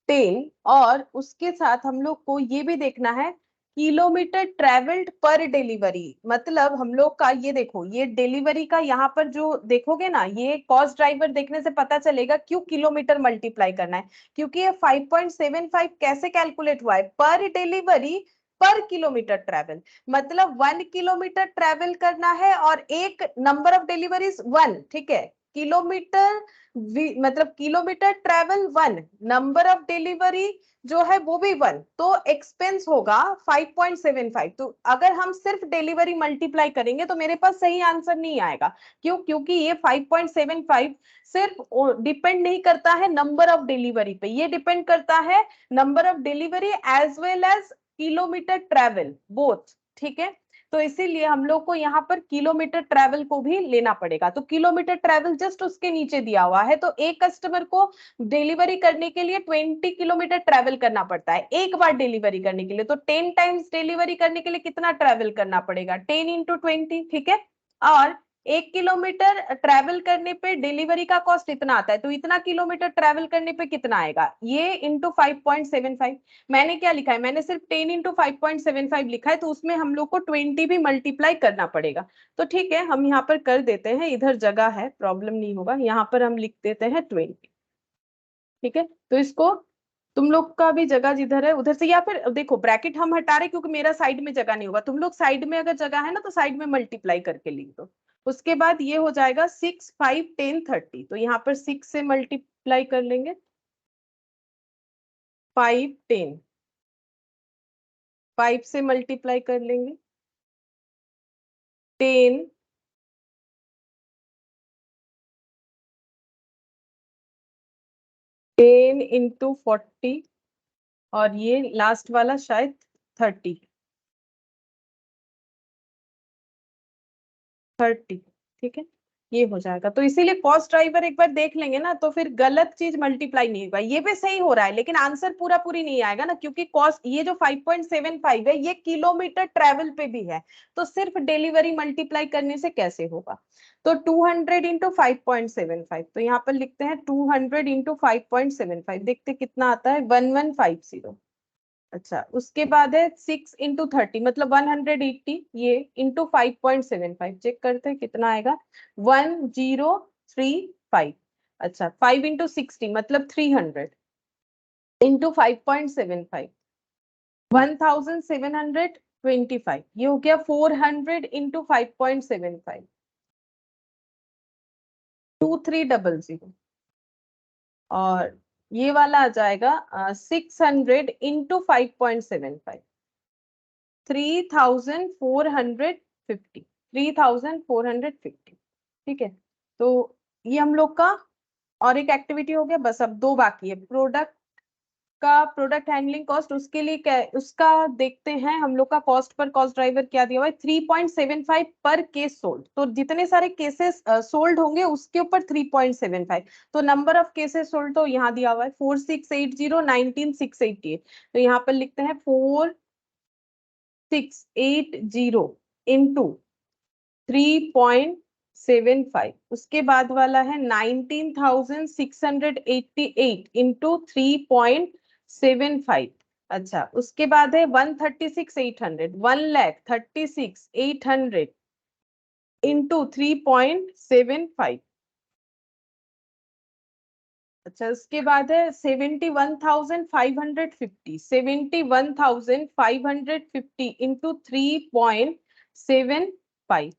10, और उसके साथ हम लोग को ये भी देखना है किलोमीटर ट्रेवल्ड पर डिलीवरी। मतलब हम लोग का ये देखो ये डिलीवरी का यहाँ पर जो देखोगे ना, ये कॉस्ट ड्राइवर देखने से पता चलेगा क्यों किलोमीटर मल्टीप्लाई करना है। क्योंकि ये 5.75 कैसे कैलकुलेट हुआ है, पर डिलीवरी पर किलोमीटर ट्रेवल। मतलब 1 किलोमीटर ट्रेवल करना है और एक नंबर ऑफ डिलीवरीज 1, ठीक है। किलोमीटर मतलब kilometre travel 1, number of delivery जो है वो भी 1, तो एक्सपेंस होगा 5.75। तो अगर हम सिर्फ डिलीवरी मल्टीप्लाई करेंगे तो मेरे पास सही आंसर नहीं आएगा। क्यों? क्योंकि ये 5.75 सिर्फ डिपेंड नहीं करता है नंबर ऑफ डिलीवरी पे, ये डिपेंड करता है number of delivery as well as kilometre travel both, ठीक है। तो इसीलिए हम लोग को यहाँ पर किलोमीटर ट्रेवल को भी लेना पड़ेगा। तो किलोमीटर ट्रेवल जस्ट उसके नीचे दिया हुआ है। तो एक कस्टमर को डिलीवरी करने के लिए 20 किलोमीटर ट्रेवल करना पड़ता है एक बार डिलीवरी करने के लिए। तो 10 टाइम्स डिलीवरी करने के लिए कितना ट्रेवल करना पड़ेगा, 10 × 20, ठीक है। और 1 किलोमीटर ट्रेवल करने पे डिलीवरी का कॉस्ट इतना आता है, तो इतना किलोमीटर ट्रेवल करने पे कितना आएगा, ये इंटू 5.75। मैंने क्या लिखा है, मैंने सिर्फ 10 × 5.75 लिखा है, तो उसमें हम लोग को 20 भी मल्टीप्लाई करना पड़ेगा। तो ठीक है हम यहाँ पर कर देते हैं, इधर जगह है प्रॉब्लम नहीं होगा, यहाँ पर हम लिख देते हैं 20, ठीक है। तो इसको तुम लोग का भी जगह जिधर है उधर से, या फिर देखो ब्रैकेट हम हटा रहे क्योंकि मेरा साइड में जगह नहीं होगा, तुम लोग साइड में अगर जगह है ना तो साइड में मल्टीप्लाई करके लिख दो। उसके बाद ये हो जाएगा 6, 5, 10, 30। तो यहाँ पर 6 से मल्टीप्लाई कर लेंगे, 5, 10, 5 से मल्टीप्लाई कर लेंगे 10, 10 × 40, और ये लास्ट वाला शायद 30, 30, ठीक है। ये हो जाएगा। तो इसीलिए कॉस्ट ड्राइवर एक बार देख लेंगे ना तो फिर गलत चीज मल्टीप्लाई नहीं होगा। ये भी सही हो रहा है लेकिन आंसर पूरा पूरी नहीं आएगा ना, क्योंकि कॉस्ट ये जो 5.75 है ये किलोमीटर ट्रेवल पे भी है, तो सिर्फ डिलीवरी मल्टीप्लाई करने से कैसे होगा। तो 200 × 5.75, तो यहाँ पर लिखते हैं 200 × 5.75, देखते कितना आता है 1150। अच्छा उसके बाद है 6 × 30, मतलब 180, ये इंटू 5.75, चेक करते हैं कितना आएगा 1035। अच्छा 5 × 60 मतलब 300 इंटू 5.75, 1725। ये हो गया 400 × 5.75, 2300। और ये वाला आ जाएगा 600 × 5.75, 3450, 3450, ठीक है। तो ये हम लोग का और एक एक्टिविटी हो गया, बस अब दो बाकी है। प्रोडक्ट का प्रोडक्ट हैंडलिंग कॉस्ट, उसके लिए क्या उसका देखते हैं। हम लोग का कॉस्ट पर कॉस्ट ड्राइवर क्या दिया हुआ है 3.75 पर केस सोल्ड। तो जितने सारे केसेस सोल्ड होंगे उसके ऊपर 3.75। तो नंबर ऑफ केसेस सोल्ड तो यहाँ दिया हुआ है 4680, 19688। तो यहाँ पर लिखते हैं 4680 इंटू 3.75। उसके बाद वाला है 19,688 इंटू 3.75। अच्छा उसके बाद है 136,800, 1,36,800 इंटू 3.75। अच्छा उसके बाद है 71,550, 71,550 इंटू 3.75।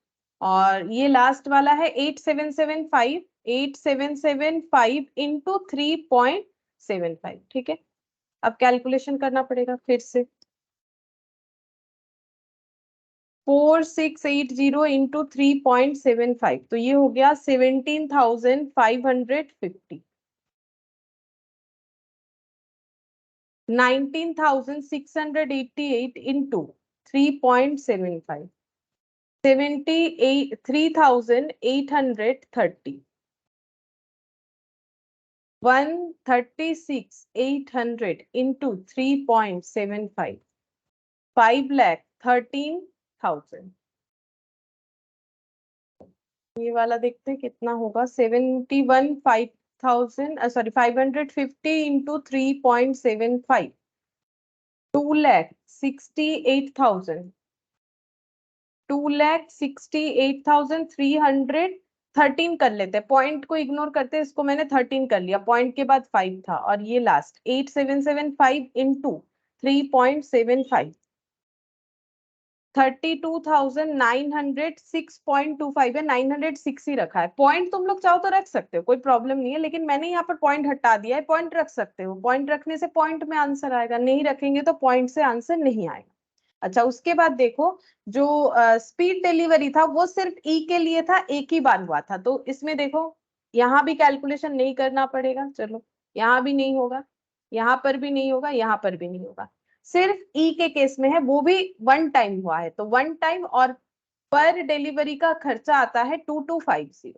और ये लास्ट वाला है 8775, 8775 इंटू 3.75, ठीक है। अब कैलकुलेशन करना पड़ेगा फिर से। 4680 इंटू 3.75, तो ये हो गया 17,550। 19,688 इंटू 3.75, 3,830। 136,800 इंटू 3.75, 5,13,000। ये वाला देखते हैं कितना होगा। 550 इंटू 3.75, 2,68,000। 2,68,313 कर लेते हैं, पॉइंट को इग्नोर करते हैं, इसको मैंने 13 कर लिया, पॉइंट के बाद 5 था, और ये लास्ट 8775 इंटू 3.75, 32,906.25 है। 906 ही रखा है, पॉइंट तुम लोग चाहो तो रख सकते हो, कोई प्रॉब्लम नहीं है, लेकिन मैंने यहाँ पर पॉइंट हटा दिया है। पॉइंट रख सकते हो, पॉइंट रखने से पॉइंट में आंसर आएगा, नहीं रखेंगे तो पॉइंट से आंसर नहीं आएगा। अच्छा, उसके बाद देखो, जो स्पीड डिलीवरी था वो सिर्फ ई के लिए था, एक ही बार हुआ था, तो इसमें देखो यहाँ भी कैलकुलेशन नहीं करना पड़ेगा। चलो, यहाँ भी नहीं होगा, यहाँ पर भी नहीं होगा, यहाँ पर भी नहीं होगा, सिर्फ ई के केस में है, वो भी वन टाइम हुआ है, तो वन टाइम और पर डिलीवरी का खर्चा आता है 2250।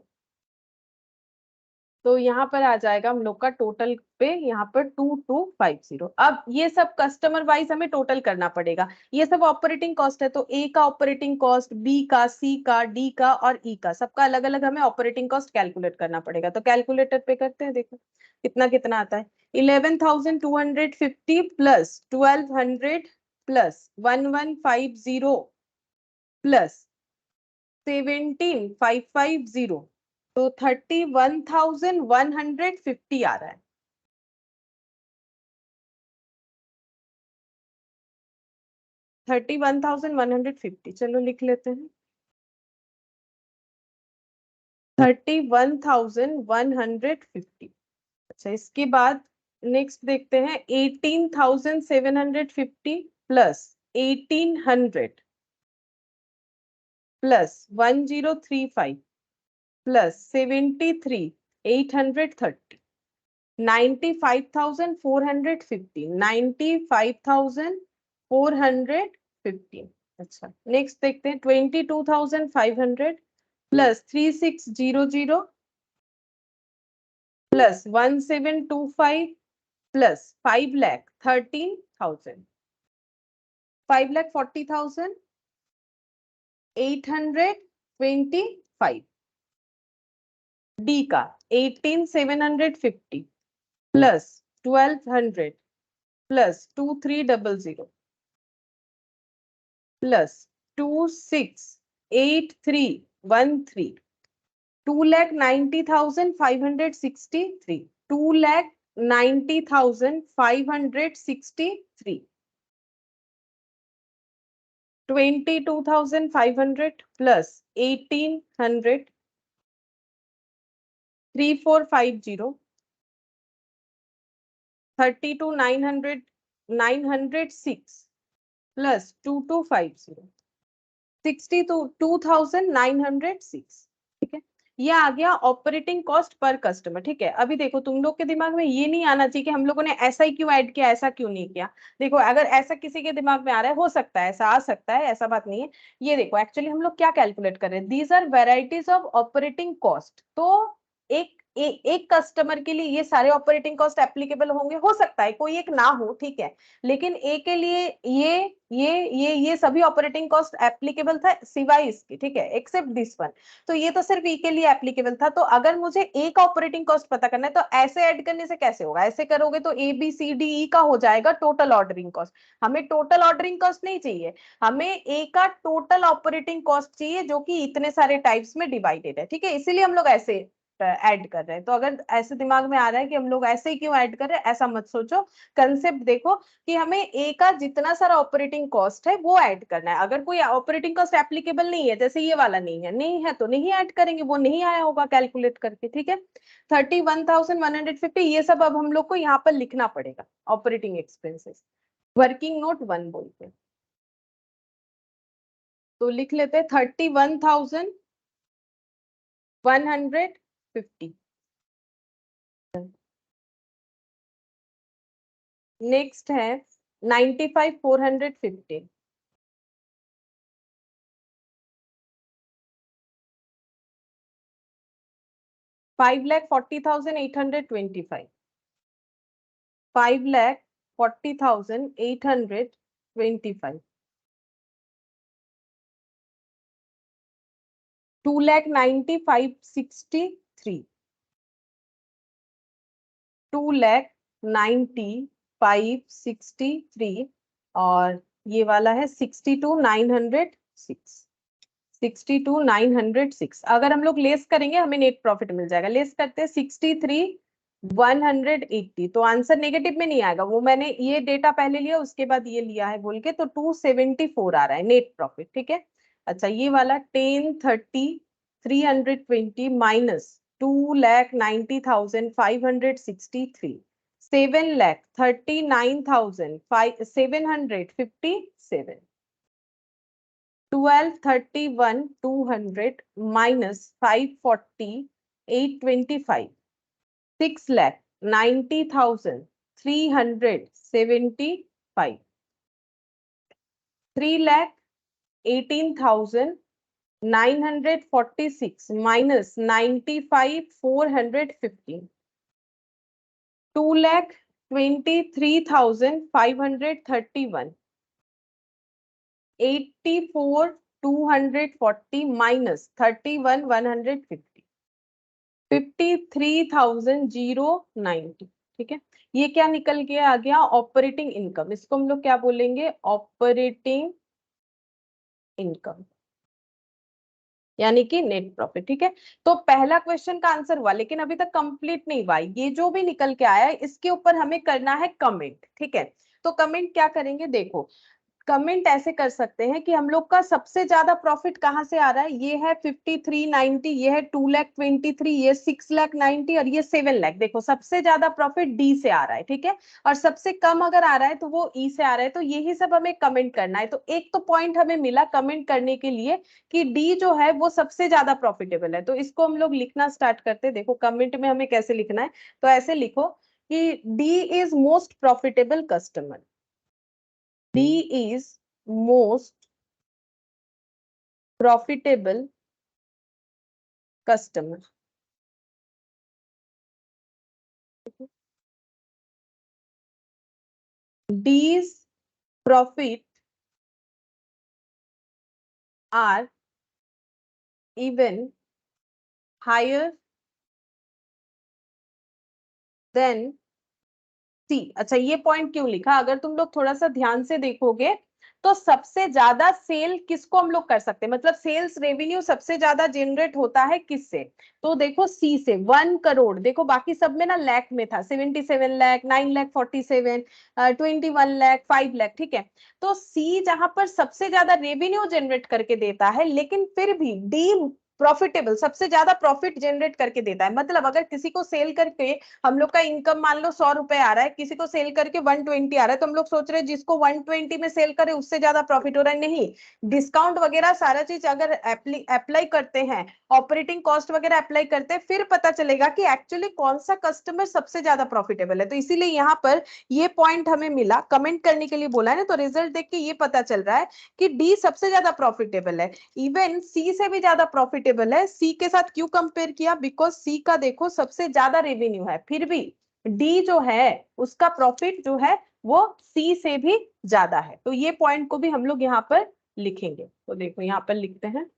तो यहाँ पर आ जाएगा हम लोग का टोटल पे, यहाँ पर 2250। अब ये सब कस्टमर वाइज हमें टोटल करना पड़ेगा। ये सब ऑपरेटिंग कॉस्ट है, तो ए का ऑपरेटिंग कॉस्ट, बी का, सी का, डी का और ई का, सबका अलग अलग हमें ऑपरेटिंग कॉस्ट कैलकुलेट करना पड़ेगा। तो कैलकुलेटर पे करते हैं, देखो कितना कितना आता है। 11,250 प्लस 1,200 प्लस 1,150 प्लस 17,550, तो 31,150 आ रहा है। 31,150, चलो लिख लेते हैं, 31,150। अच्छा, इसके बाद नेक्स्ट देखते हैं 18,750 प्लस 1,800 प्लस 1,035 प्लस 73,830, 95,450, 95,450। अच्छा, नेक्स्ट देखते हैं 22,500 प्लस 3,600 प्लस 1,725 प्लस 5,13,000, 5,40,825। डी का 18,750 plus 1,200 plus 2,300 plus 2,683,13, 2,90,563, 2,90,563, 22,500 plus 1,800, 3,450, 32,900, 906 plus 2,250, 62,906। ठीक है, ये आ गया ऑपरेटिंग कॉस्ट पर कस्टमर। ठीक है, अभी देखो तुम लोग के दिमाग में ये नहीं आना चाहिए कि हम लोगों ने ऐसा ही क्यों ऐड किया, ऐसा क्यों नहीं किया। देखो, अगर ऐसा किसी के दिमाग में आ रहा है, हो सकता है ऐसा आ सकता है, ऐसा बात नहीं है। ये देखो, एक्चुअली हम लोग क्या कैलकुलेट कर रहे हैं, these are varieties of operating cost. तो एक कस्टमर के लिए ये सारे ऑपरेटिंग कॉस्ट एप्लीकेबल होंगे, हो सकता है कोई एक ना हो, ठीक है, लेकिन ए के लिए ये सभी ऑपरेटिंग कॉस्ट एप्लीकेबल था सिवाय इसके, ठीक है, एक्सेप्ट दिस वन। तो ये तो सिर्फ ई के लिए एप्लीकेबल था। तो अगर मुझे ए का ऑपरेटिंग कॉस्ट पता करना है, तो ऐसे ऐड करने से कैसे होगा, ऐसे करोगे तो ए बी सी डी ई का हो जाएगा टोटल ऑर्डरिंग कॉस्ट। हमें टोटल ऑर्डरिंग कॉस्ट नहीं चाहिए, हमें ए का टोटल ऑपरेटिंग कॉस्ट चाहिए, जो कि इतने सारे टाइप्स में डिवाइडेड है। ठीक है, इसीलिए हम लोग ऐसे ऐड कर रहे हैं। तो अगर ऐसे दिमाग में आ रहा है कि हम लोग ऐसे ही क्यों ऐड कर रहे हैं, ऐसा मत सोचो। कंसेप्ट देखो कि हमें ए का जितना सारा ऑपरेटिंग कॉस्ट है वो ऐड करना है। अगर कोई ऑपरेटिंग कॉस्ट एप्लीकेबल नहीं है, जैसे ये वाला नहीं है तो नहीं ऐड करेंगे, वो नहीं आया होगा कैलकुलेट करके, ठीक है। 31,150 ये सब अब हम लोग को यहाँ पर लिखना पड़ेगा, ऑपरेटिंग एक्सपेंसेस। वर्किंग नोट 1 बोलते, तो लिख लेते 31,150। नेक्स्ट है 95,450। 5,40,825। 5,40,825। 2,90,563। 2,90,563। और ये वाला है 62,906। 62,906 अगर हम लोग लेस करेंगे हमें नेट प्रॉफिट मिल जाएगा। लेस करते हैं 63,180, तो आंसर नेगेटिव में नहीं आएगा। वो मैंने ये डेटा पहले लिया उसके बाद ये लिया है बोल के, तो 274 आ रहा है नेट प्रॉफिट, ठीक है। अच्छा ये वाला 10,30,320 माइनस 2,90,563, 7,39,757। 12,31,200 minus 540,825, 6,90,375, 3,18,946 minus 95,415, 2,23,531, 84,240 minus 31,150, 53,090, ठीक है। ये क्या निकल के आ गया, ऑपरेटिंग इनकम। इसको हम लोग क्या बोलेंगे, ऑपरेटिंग इनकम, यानी कि नेट प्रॉफिट, ठीक है। तो पहला क्वेश्चन का आंसर हुआ, लेकिन अभी तक कंप्लीट नहीं हुआ। ये जो भी निकल के आया है इसके ऊपर हमें करना है कमेंट, ठीक है। तो कमेंट क्या करेंगे, देखो कमेंट ऐसे कर सकते हैं कि हम लोग का सबसे ज्यादा प्रॉफिट कहाँ से आ रहा है, ये है 5390, ये है 2,23,000, ये 6,90,000 और ये 7,00,000। देखो सबसे ज्यादा प्रॉफिट डी से आ रहा है, ठीक है। और सबसे कम अगर आ रहा है तो वो ई से आ रहा है। तो यही सब हमें कमेंट करना है। तो एक तो पॉइंट हमें मिला कमेंट करने के लिए कि डी जो है वो सबसे ज्यादा प्रॉफिटेबल है। तो इसको हम लोग लिखना स्टार्ट करते हैं। देखो कमेंट में हमें कैसे लिखना है, तो ऐसे लिखो कि D is most profitable customer. D is most profitable customer. D's profit are even higher than सी। अच्छा ये पॉइंट क्यों लिखा, अगर तुम लोग थोड़ा सा ध्यान से देखोगे तो सबसे ज्यादा सेल किसको हम लोग कर सकते हैं, मतलब सेल्स रेवेन्यू सबसे ज्यादा जनरेट होता है किससे। तो देखो सी से 1 करोड़, देखो बाकी सब में ना लैख में था, 77 लाख, 9,47,000, 21 लाख, 5 लाख, ठीक है। तो सी जहां पर सबसे ज्यादा रेवेन्यू जनरेट करके देता है, लेकिन फिर भी डी प्रॉफिटेबल सबसे ज्यादा प्रॉफिट जनरेट करके देता है। मतलब अगर किसी को सेल करके हम लोग का इनकम मान लो 100 रुपए आ रहा है, किसी को सेल करके 120 आ रहा है, तो हम लोग सोच रहे हैं जिसको 120 में सेल करे उससे ज्यादा प्रॉफिट हो रहा है। नहीं, डिस्काउंट वगैरह सारा चीज अगर अप्लाई करते हैं, ऑपरेटिंग कॉस्ट वगैरह अप्लाई करते हैं, फिर पता चलेगा कि एक्चुअली कौन सा कस्टमर सबसे ज्यादा प्रॉफिटेबल है। तो इसीलिए यहाँ पर ये पॉइंट हमें मिला, कमेंट करने के लिए बोला है ना। तो रिजल्ट देख के ये पता चल रहा है कि डी सबसे ज्यादा प्रॉफिटेबल है, इवन सी से भी ज्यादा प्रॉफिटेबल है। सी के साथ क्यों कंपेयर किया, बिकॉज सी का देखो सबसे ज्यादा रेवेन्यू है, फिर भी डी जो है उसका प्रॉफिट जो है वो सी से भी ज्यादा है। तो ये पॉइंट को भी हम लोग यहाँ पर लिखेंगे। तो देखो यहाँ पर लिखते हैं,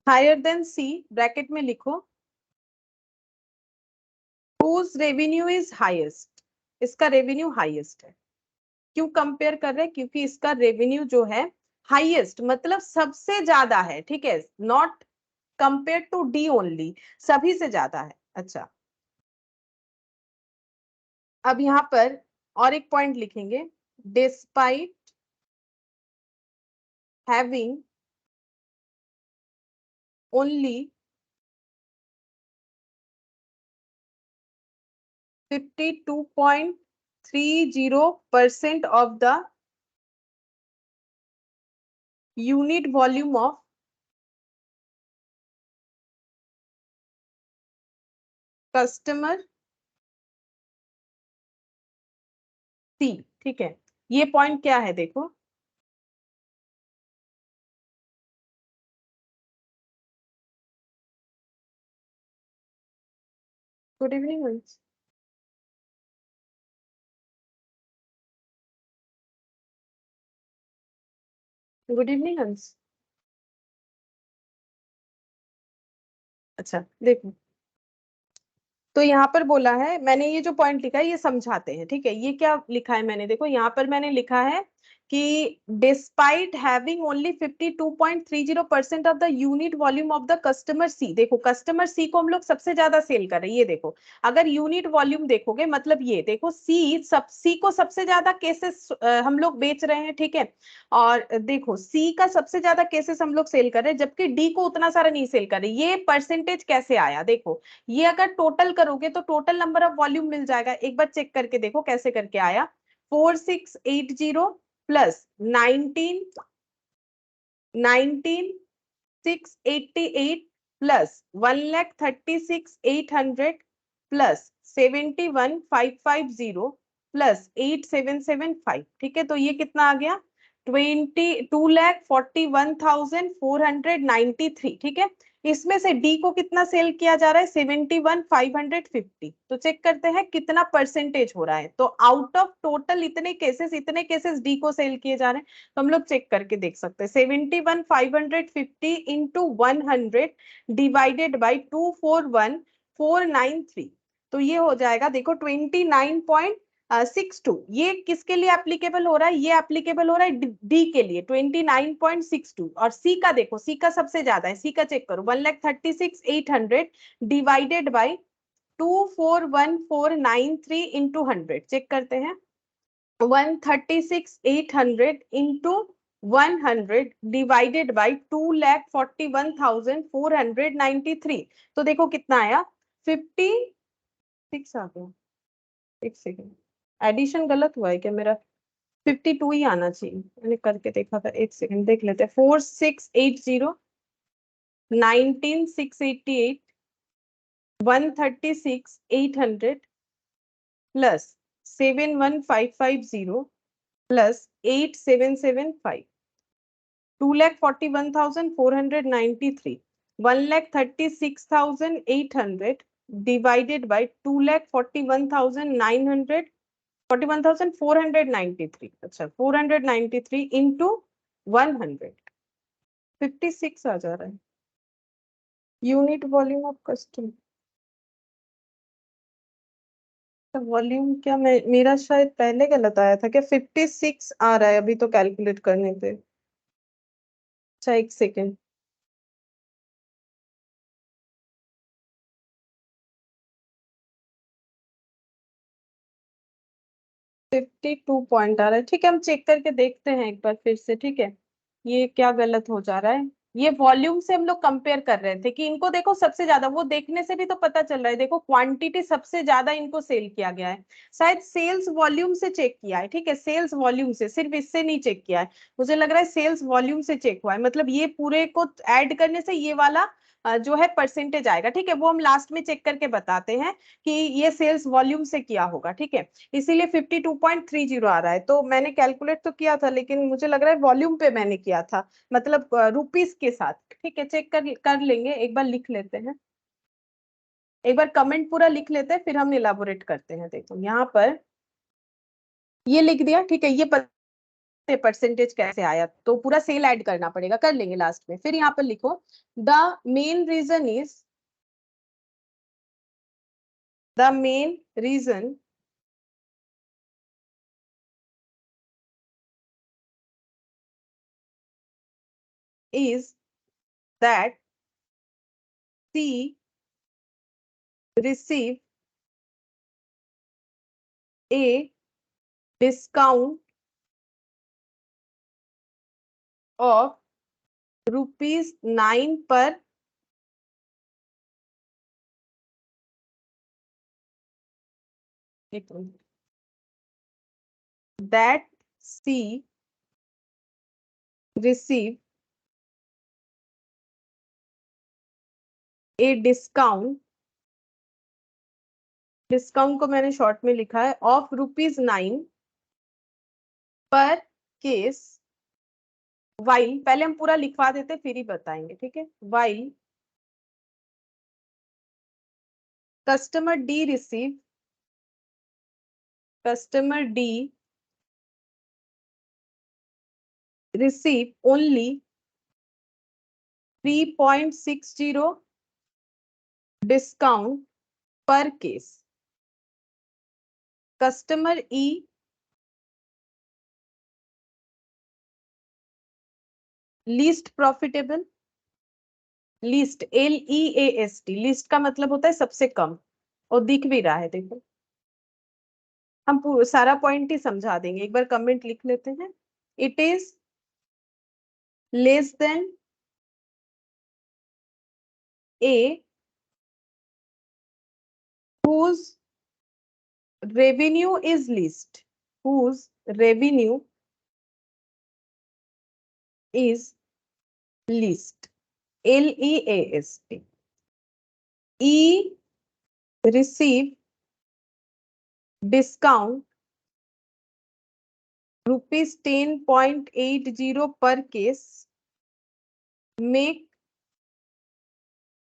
हायर देन सी ब्रैकेट में लिखो whose revenue is highest, इसका रेवेन्यू हाईएस्ट है। क्यों कंपेयर कर रहे हैं? क्योंकि इसका रेवेन्यू जो है हाईएस्ट मतलब सबसे ज्यादा है, ठीक है, not compare to D only, सभी से ज्यादा है। अच्छा, अब यहां पर और एक पॉइंट लिखेंगे, despite having only 52.30% of the unit volume of customer C, ठीक है। ये पॉइंट क्या है देखो, गुड इवनिंग, गुड इवनिंग हंस। अच्छा देखो, तो यहाँ पर बोला है, मैंने ये जो पॉइंट लिखा है ये समझाते हैं, ठीक है। ये क्या लिखा है मैंने, देखो यहाँ पर मैंने लिखा है कि despite having only 52.30% of the unit volume of the customer C, देखो कस्टमर सी को हम लोग सबसे ज्यादा सेल कर रहे हैं, ये देखो अगर यूनिट वॉल्यूम देखोगे मतलब ये देखो सी को सबसे ज्यादा केसेस हम लोग बेच रहे हैं, ठीक है। और देखो सी का सबसे ज्यादा केसेस हम लोग सेल कर रहे हैं, जबकि डी को उतना सारा नहीं सेल कर रहे। ये परसेंटेज कैसे आया देखो, ये अगर टोटल करोगे तो टोटल नंबर ऑफ वॉल्यूम मिल जाएगा, एक बार चेक करके देखो कैसे करके आया। 4680 प्लस 19,688 प्लस 1,36,800 प्लस 71,550 प्लस 8,775, ठीक है। तो ये कितना आ गया, 22,41,493, ठीक है। इसमें से डी को कितना सेल किया जा रहा है, 71,550। तो चेक करते हैं कितना परसेंटेज हो रहा है। तो आउट ऑफ टोटल इतने केसेस डी को सेल किए जा रहे हैं, तो हम लोग चेक करके देख सकते हैं 71,550 इंटू 100 डिवाइडेड बाई 241,493, तो ये हो जाएगा देखो 29.62। ये किसके लिए एप्लीकेबल हो रहा है, ये एप्लीकेबल हो रहा है डी के लिए 29.62। और सी का देखो, सी का सबसे ज्यादा है, सी का चेक करो 1,36,800 डिवाइडेड बाई 241,493 इंटू 100, चेक करते हैं 136,800 into 100 divided by 2,41,493, तो देखो कितना आया 56 आ गया। एक सेकेंड, एडिशन गलत हुआ है क्या मेरा, 52 ही आना चाहिए, मैंने करके देखा था। एक सेकेंड देख लेते हैं, 4680 19,688 136,800 प्लस 71,550 प्लस 8,775, 2,41,493, 1,36,800 divided by 2,41,900, 41,493, अच्छा 493 into 100, 56 आ जा रहा है unit volume of customer. Volume क्या, मेरा शायद पहले गलत आया था क्या, 56 आ रहा है अभी तो कैलकुलेट करने पे। अच्छा एक सेकेंड, 52 पॉइंट आ रहा है, ठीक है। हम चेक करके देखते हैं एक बार फिर से, ठीक है। ये क्या गलत हो जा रहा है, ये वॉल्यूम से हम लोग कंपेयर कर रहे थे कि इनको देखो सबसे ज्यादा, वो देखने से भी तो पता चल रहा है, देखो क्वांटिटी सबसे ज्यादा इनको सेल किया गया है। शायद सेल्स वॉल्यूम से चेक किया है, ठीक है, सेल्स वॉल्यूम से, सिर्फ इससे नहीं चेक किया है। मुझे लग रहा है सेल्स वॉल्यूम से चेक हुआ है, मतलब ये पूरे को ऐड करने से ये वाला जो है परसेंटेज आएगा, ठीक है। वो हम लास्ट में चेक करके बताते हैं कि ये सेल्स वॉल्यूम से किया होगा, ठीक है। इसीलिए 52.30 आ रहा है। तो मैंने कैलकुलेट तो किया था, लेकिन मुझे लग रहा है वॉल्यूम पे मैंने किया था, मतलब रुपीस के साथ, ठीक है। चेक कर लेंगे, एक बार लिख लेते हैं, एक बार कमेंट पूरा लिख लेते हैं, फिर हम इलाबोरेट करते हैं। देखो यहाँ पर ये लिख दिया, ठीक है। ये परसेंटेज कैसे आया, तो पूरा सेल ऐड करना पड़ेगा, कर लेंगे लास्ट में। फिर यहाँ पर लिखो the main reason is The main reason is that C receive a discount of ₹9 per that C receive a discount, discount को मैंने शॉर्ट में लिखा है, ऑफ ₹9 पर केस, वाइल, पहले हम पूरा लिखवा देते फिर ही बताएंगे, ठीक है। While customer D receive only 3.60 discount per case. Customer E least profitable, least LEAST, least का मतलब होता है सबसे कम, और दिख भी रहा है, देखो हम सारा पॉइंट ही समझा देंगे, एक बार कमेंट लिख लेते हैं। It is less than A whose revenue is least, whose revenue is least, LEAST. E receive discount ₹10.80 per case, make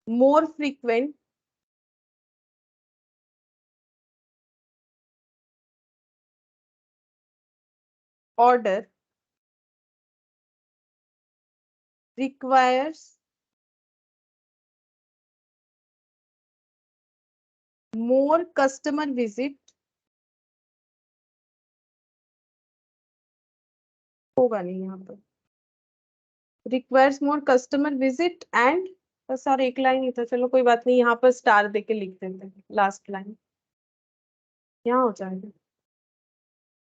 more frequent order, requires more customer visit, होगा नहीं यहाँ पर, requires more customer visit and, बस और एक line ही था, चलो कोई बात नहीं, यहाँ पर स्टार देके लिख देते हैं, लास्ट लाइन यहाँ हो जाएगा,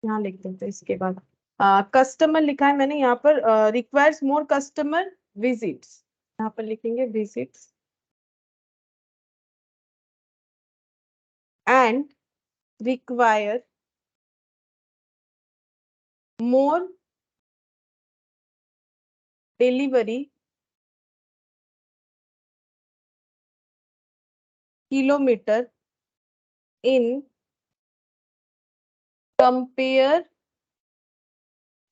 यहाँ लिख देते हैं इसके बाद। कस्टमर लिखा है मैंने यहाँ पर, रिक्वायर्स मोर कस्टमर विजिट्स, यहाँ पर लिखेंगे visits and require more delivery kilometre in compare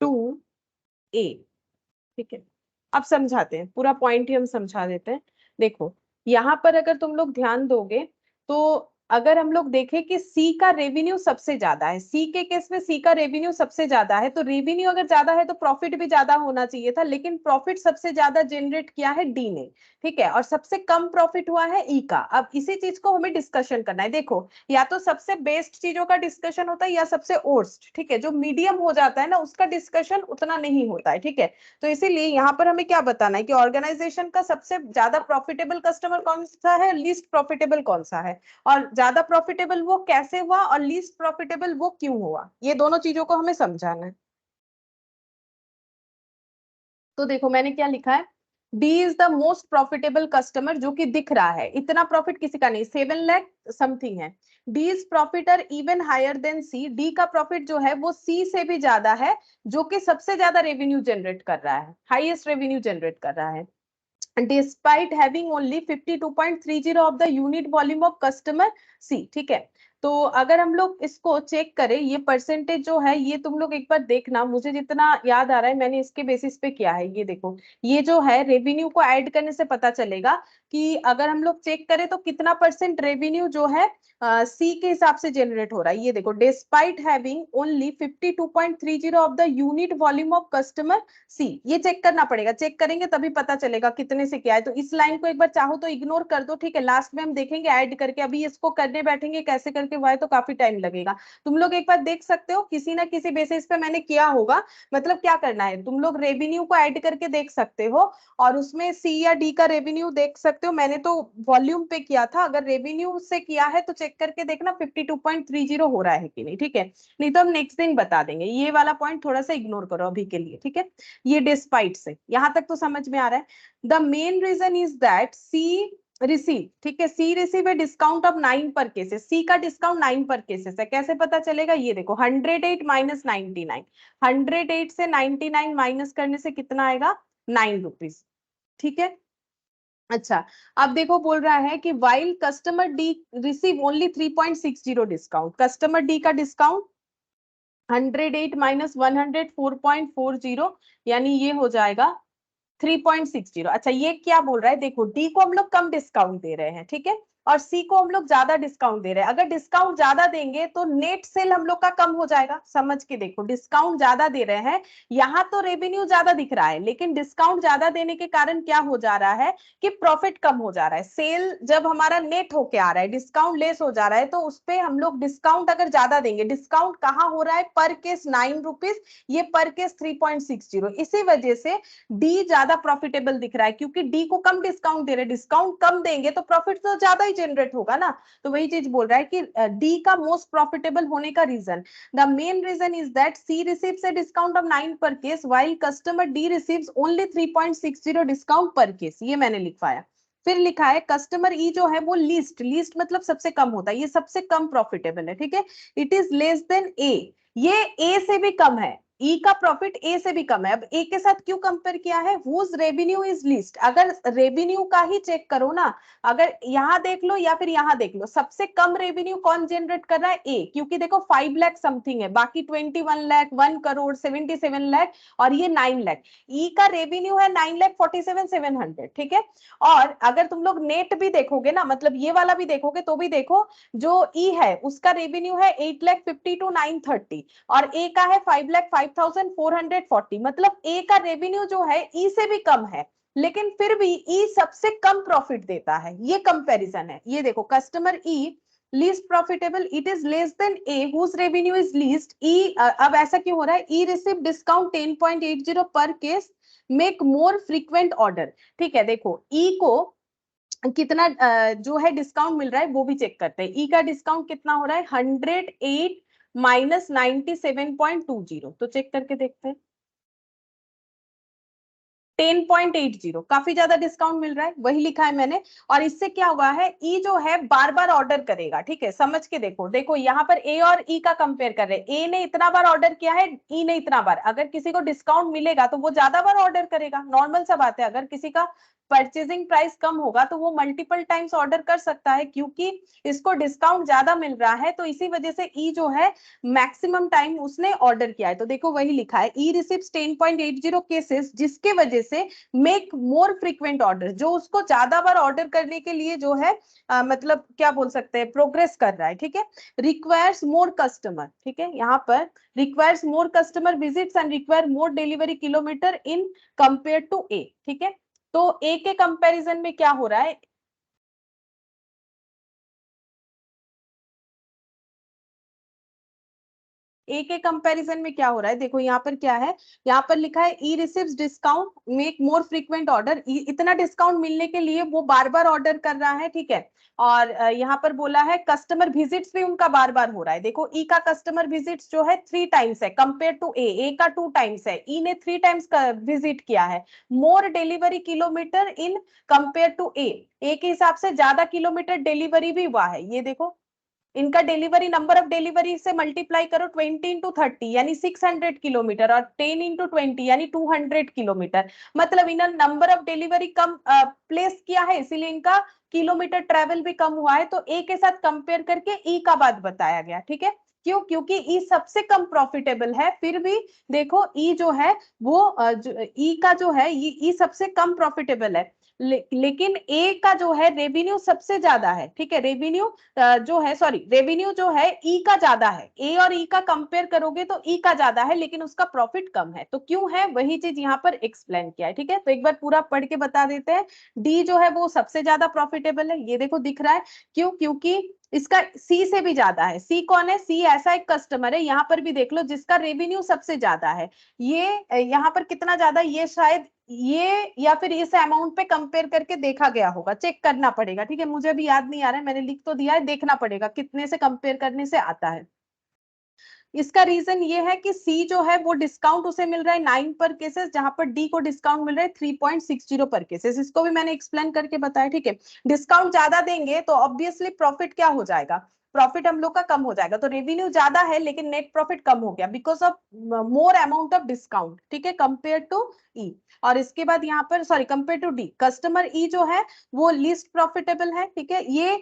to A, ठीक है। अब समझाते हैं, पूरा पॉइंट ही हम समझा देते हैं। देखो यहाँ पर अगर तुम लोग ध्यान दोगे तो अगर हम लोग देखें कि सी का रेवेन्यू सबसे ज्यादा है, सी के केस में सी का रेवेन्यू सबसे ज्यादा है, तो रेवेन्यू अगर ज्यादा है तो प्रॉफिट भी ज्यादा होना चाहिए था, लेकिन प्रॉफिट सबसे ज्यादा जनरेट किया है डी ने, ठीक है, और सबसे कम प्रॉफिट हुआ है ई का। अब इसी चीज को हमें डिस्कशन करना है। देखो या तो सबसे बेस्ट चीजों का डिस्कशन होता है या सबसे वर्स्ट, ठीक है, जो मीडियम हो जाता है ना उसका डिस्कशन उतना नहीं होता है, ठीक है। तो इसीलिए यहाँ पर हमें क्या बताना है कि ऑर्गेनाइजेशन का सबसे ज्यादा प्रॉफिटेबल कस्टमर कौन सा है, लीस्ट प्रॉफिटेबल कौन सा है, और ज्यादा प्रॉफिटेबल वो कैसे हुआ और लीस्ट प्रॉफिटेबल वो क्यों हुआ, ये दोनों चीजों को हमें समझाना है। तो देखो मैंने क्या लिखा है, D is the most profitable customer, जो कि दिख रहा है, इतना प्रॉफिट किसी का नहीं, 7 लाख समथिंग है। D is profit are even higher than C, D का प्रॉफिट जो है वो सी से भी ज्यादा है, जो कि सबसे ज्यादा रेवेन्यू जनरेट कर रहा है, हाईएस्ट रेवेन्यू जनरेट कर रहा है, despite having only 52.30 of the unit volume of customer C, ठीक है। तो अगर हम लोग इसको चेक करें, ये परसेंटेज जो है ये तुम लोग एक बार देखना, मुझे जितना याद आ रहा है मैंने इसके बेसिस पे किया है। ये देखो, ये जो है रेवेन्यू को ऐड करने से पता चलेगा कि अगर हम लोग चेक करें तो कितना परसेंट रेवेन्यू जो है सी के हिसाब से जनरेट हो रहा है। ये देखो, despite having only 52.30 of the unit volume of customer C, ये चेक करना पड़ेगा, चेक करेंगे तभी पता चलेगा कितने से क्या है। तो इस लाइन को एक बार चाहो तो इग्नोर कर दो, ठीक है, लास्ट में हम देखेंगे ऐड करके, अभी इसको करने बैठेंगे कैसे करके वाई तो काफी टाइम लगेगा। तुम लोग एक बार देख सकते हो, किसी ना किसी बेसिस पे मैंने किया होगा। मतलब क्या करना है, तुम लोग रेवेन्यू को ऐड करके देख सकते हो और उसमें सी या डी का रेवेन्यू देख सकते हो। मैंने तो वॉल्यूम पे किया था, अगर रेवेन्यू से किया है तो चेक करके देखना 52.30 हो रहा है कि नहीं, ठीक है, नहीं तो हम नेक्स्ट दिन बता देंगे। ये वाला पॉइंट थोड़ा सा इग्नोर करो अभी के लिए, ठीक है। ये डिस्पाइट से यहां तक तो समझ में आ रहा है। The main reason is that C receive, ठीक है, C receive a discount of 9 per cases, सी का डिस्काउंट 9 पर केसेस है। कैसे पता चलेगा, ये देखो 108 माइनस 99, 108 से 99 माइनस करने से कितना आएगा, 9 रुपीज, ठीक है। अच्छा, अब देखो बोल रहा है कि while customer D receive only 3.60 discount, customer D का डिस्काउंट 108 माइनस 104.40, यानी ये हो जाएगा 3.60। अच्छा, ये क्या बोल रहा है, देखो डी को हम लोग कम डिस्काउंट दे रहे हैं, ठीक है, और सी को हम लोग ज्यादा डिस्काउंट दे रहे हैं। अगर डिस्काउंट ज्यादा देंगे तो नेट सेल हम लोग का कम हो जाएगा। समझ के देखो, डिस्काउंट ज्यादा दे रहे हैं, यहाँ तो रेवेन्यू ज्यादा दिख रहा है, लेकिन डिस्काउंट ज्यादा देने के कारण क्या हो जा रहा है कि प्रॉफिट कम हो जा रहा है। सेल जब हमारा नेट होके आ रहा है, डिस्काउंट लेस हो जा रहा है, तो उस पे हम लोग डिस्काउंट अगर ज्यादा देंगे, डिस्काउंट कहाँ हो रहा है, पर केस 9 रुपीज, ये पर केस 3.60, इसी वजह से डी ज्यादा प्रॉफिटेबल दिख रहा है, क्योंकि डी को कम डिस्काउंट दे रहे हैं, डिस्काउंट कम देंगे तो प्रॉफिट तो ज्यादा ही जनरेट होगा ना। तो वही चीज बोल रहा है कि डी का मोस्ट प्रॉफिटेबल होने का reason, the main reason is that C receives a discount of 9 per case while customer D receives only 3.60 discount per case, ये मैंने लिखवाया। फिर लिखा है कस्टमर ई जो है वो लीस्ट, लीस्ट मतलब सबसे कम होता है, ये सबसे कम प्रॉफिटेबल है, ठीक है, इट इज लेस देन ए, ये ए से भी कम है, ई का प्रॉफिट ए से भी कम है। अब ए के साथ क्यों कंपेयर किया है, हुज रेवेन्यू इज लीस्ट, अगर रेवेन्यू का ही चेक करो ना, अगर यहां देख लो या फिर यहां देख लो, सबसे कम रेवेन्यू कौन जनरेट कर रहा है, ए, क्योंकि देखो 5 लाख समथिंग है, बाकी 21 लाख, 1 करोड़ 77 लाख और ये 9 लाख। ई का रेवेन्यू है 9 लाख 47,700, ठीक है। और अगर तुम लोग नेट भी देखोगे ना, मतलब ये वाला भी देखोगे तो भी देखो, जो ई है उसका रेवेन्यू है 8,52,930 और ए का है 5,05,440, मतलब ए का रेवेन्यू जो है ई से भी कम है, लेकिन फिर भी ई सबसे कम प्रॉफिट देता है। ये कंपैरिजन है, ये देखो customer E least profitable, it is less than A whose revenue is least, E अब ऐसा क्यों हो रहा है, ई रिसीव डिस्काउंट 10.80 पर case, make more frequent order, ठीक है। देखो ई को कितना जो है डिस्काउंट मिल रहा है वो भी चेक करते हैं, ई का डिस्काउंट कितना हो रहा है, 108 माइनस 97.20, तो चेक करके देखते हैं। 10.80, काफी ज्यादा डिस्काउंट मिल रहा है, वही लिखा है मैंने। और इससे क्या हुआ है, ई जो है बार बार ऑर्डर करेगा, ठीक है, समझ के देखो, देखो यहाँ पर ए और ई का कंपेयर कर रहे हैं, ए ने इतना बार ऑर्डर किया है, ई ने इतना बार, अगर किसी को डिस्काउंट मिलेगा तो वो ज्यादा बार ऑर्डर करेगा, नॉर्मल सा बात है। अगर किसी का परचेजिंग प्राइस कम होगा तो वो मल्टीपल टाइम्स ऑर्डर कर सकता है, क्योंकि इसको डिस्काउंट ज्यादा मिल रहा है, तो इसी वजह से ई जो है मैक्सिमम टाइम उसने ऑर्डर किया है। तो देखो वही लिखा है, ई रिसीव्स 10.80 केसेस, जिसके वजह से मेक मोर फ्रीक्वेंट ऑर्डर, जो उसको ज्यादा बार ऑर्डर करने के लिए जो है मतलब क्या बोल सकते हैं, प्रोग्रेस कर रहा है, ठीक है। रिक्वायर्स मोर कस्टमर, ठीक है, यहाँ पर requires more customer visits and require more delivery kilometre in compare to A, ठीक है। तो ए के कंपैरिजन में क्या हो रहा है, ए के कंपैरिजन में क्या हो रहा है, देखो यहाँ पर क्या है, यहाँ पर लिखा है E receives discount make more frequent order, इतना डिस्काउंट मिलने के लिए वो बार बार ऑर्डर कर रहा है, ठीक है। और यहाँ पर बोला है कस्टमर विजिट्स भी उनका बार बार हो रहा है, देखो ई का कस्टमर विजिट्स जो है 3 टाइम्स है कंपेयर टू ए, ए का 2 टाइम्स है, ई ने 3 टाइम्स विजिट किया है। More delivery kilometre in compare to A, A के हिसाब से ज्यादा किलोमीटर डिलीवरी भी हुआ है, ये देखो इनका डिलीवरी, नंबर ऑफ डिलीवरी से मल्टीप्लाई करो 20 इंटू 30 यानी 600 किलोमीटर, और 10 इंटू 20 यानी 200 किलोमीटर। मतलब इन्होंने number of delivery come place किया है, इसीलिए इनका किलोमीटर ट्रेवल भी कम हुआ है। तो ए के साथ कंपेयर करके ई का बात बताया गया, ठीक है। क्यों? क्योंकि ई सबसे कम प्रॉफिटेबल है। फिर भी देखो ई जो है वो ई का जो है ई सबसे कम प्रॉफिटेबल है, लेकिन ए का जो है रेवेन्यू सबसे ज्यादा है, ठीक है। रेवेन्यू जो है, सॉरी, रेवेन्यू जो है ई का ज्यादा है। ए और ई का कंपेयर करोगे तो ई का ज्यादा है, लेकिन उसका प्रॉफिट कम है। तो क्यों है, वही चीज यहाँ पर एक्सप्लेन किया है, ठीक है। तो एक बार पूरा पढ़ के बता देते हैं। डी जो है वो सबसे ज्यादा प्रॉफिटेबल है, ये देखो दिख रहा है। क्यों? क्योंकि इसका सी से भी ज्यादा है। सी कौन है? सी ऐसा एक कस्टमर है, यहाँ पर भी देख लो, जिसका रेवेन्यू सबसे ज्यादा है। ये यहाँ पर कितना ज्यादा, ये शायद ये या फिर इस अमाउंट पे कंपेयर करके देखा गया होगा, चेक करना पड़ेगा, ठीक है। मुझे अभी याद नहीं आ रहा है, मैंने लिख तो दिया है, देखना पड़ेगा कितने से कंपेयर करने से आता है। इसका रीजन ये है कि सी जो है वो डिस्काउंट उसे मिल रहा है 9 पर केसेस, जहां पर डी को डिस्काउंट मिल रहा है 3.60 पर केसेस। इसको भी मैंने एक्सप्लेन करके बताया, ठीक है। डिस्काउंट ज्यादा देंगे तो ऑब्वियसली प्रॉफिट क्या हो जाएगा, प्रॉफिट हम लोग का कम हो जाएगा। तो रेवेन्यू ज्यादा है लेकिन नेट प्रॉफिट कम हो गया because of more amount of discount, ठीक है, कंपेयर टू ई। और इसके बाद यहाँ पर, sorry, compare to D, customer E जो है वो लीस्ट प्रॉफिटेबल है, ठीक है। ये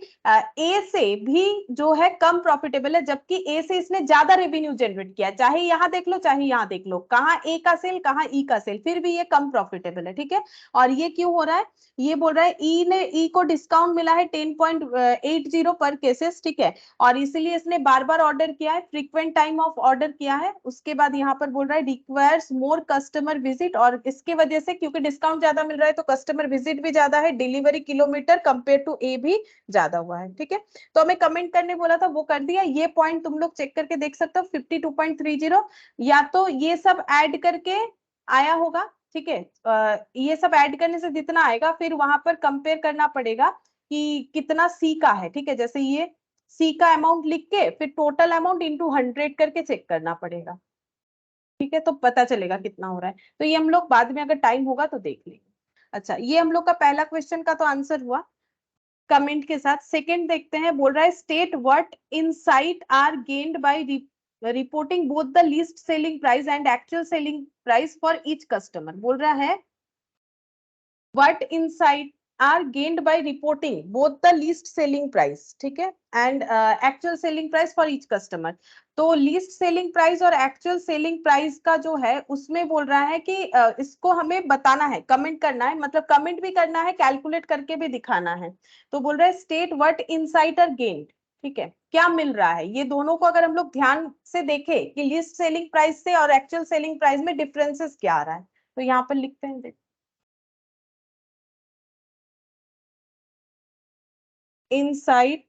ए से भी जो है कम प्रॉफिटेबल है, जबकि ए से इसने ज्यादा रेवेन्यू जनरेट किया। चाहे यहाँ देख लो चाहे यहाँ देख लो, कहाँ ए का सेल कहाँ ई का सेल, फिर भी ये कम प्रॉफिटेबल है, ठीक है। और ये क्यों हो रहा है? ये बोल रहा है ई को डिस्काउंट मिला है 10.80 पर केसेस, ठीक है। और इसीलिए इसने बार बार ऑर्डर किया है, फ्रीक्वेंट टाइम ऑफ ऑर्डर किया है। उसके बाद यहाँ पर बोल रहा है रिक्वायर्स मोर कस्टमर विजिट, और इसके वजह से क्योंकि डिस्काउंट ज्यादा मिल रहा है तो कस्टमर विजिट भी ज्यादा है, डिलीवरी किलोमीटर कंपेयर टू ए भी ज्यादा हुआ है, ठीक है। तो हमें कमेंट करने बोला था, वो कर दिया। ये पॉइंट तुम लोग चेक करके देख सकते हो 52.30, या तो ये सब ऐड करके आया होगा, ठीक है। ये सब ऐड करने से जितना आएगा फिर वहां पर कंपेयर करना पड़ेगा कि कितना सी का है, ठीक है। जैसे ये सी का अमाउंट लिख के फिर टोटल अमाउंट इंटू 100 करके चेक करना पड़ेगा, ठीक है। तो पता चलेगा कितना हो रहा है। तो ये हम लोग बाद में अगर टाइम होगा तो देख लेंगे। अच्छा, ये हम लोग का पहला क्वेश्चन का तो आंसर हुआ कमेंट के साथ। सेकंड देखते हैं, बोल रहा है state what insight are gained by reporting both the least selling price and actual selling price for each customer. बोल रहा है what insight are gained by reporting both the least selling price, ठीक है, and actual selling price for each customer। तो least selling price और actual selling price का जो है उसमें बोल रहा है कि इसको हमें बताना है, कमेंट करना है, मतलब कमेंट भी करना है, कैलकुलेट करके भी दिखाना है। तो बोल रहा है state what insight are gained, ठीक है, क्या मिल रहा है। ये दोनों को अगर हम लोग ध्यान से देखें कि लिस्ट सेलिंग प्राइस से और एक्चुअल सेलिंग प्राइस में डिफरेंसेस क्या आ रहा है, तो यहाँ पर लिखते हैं insight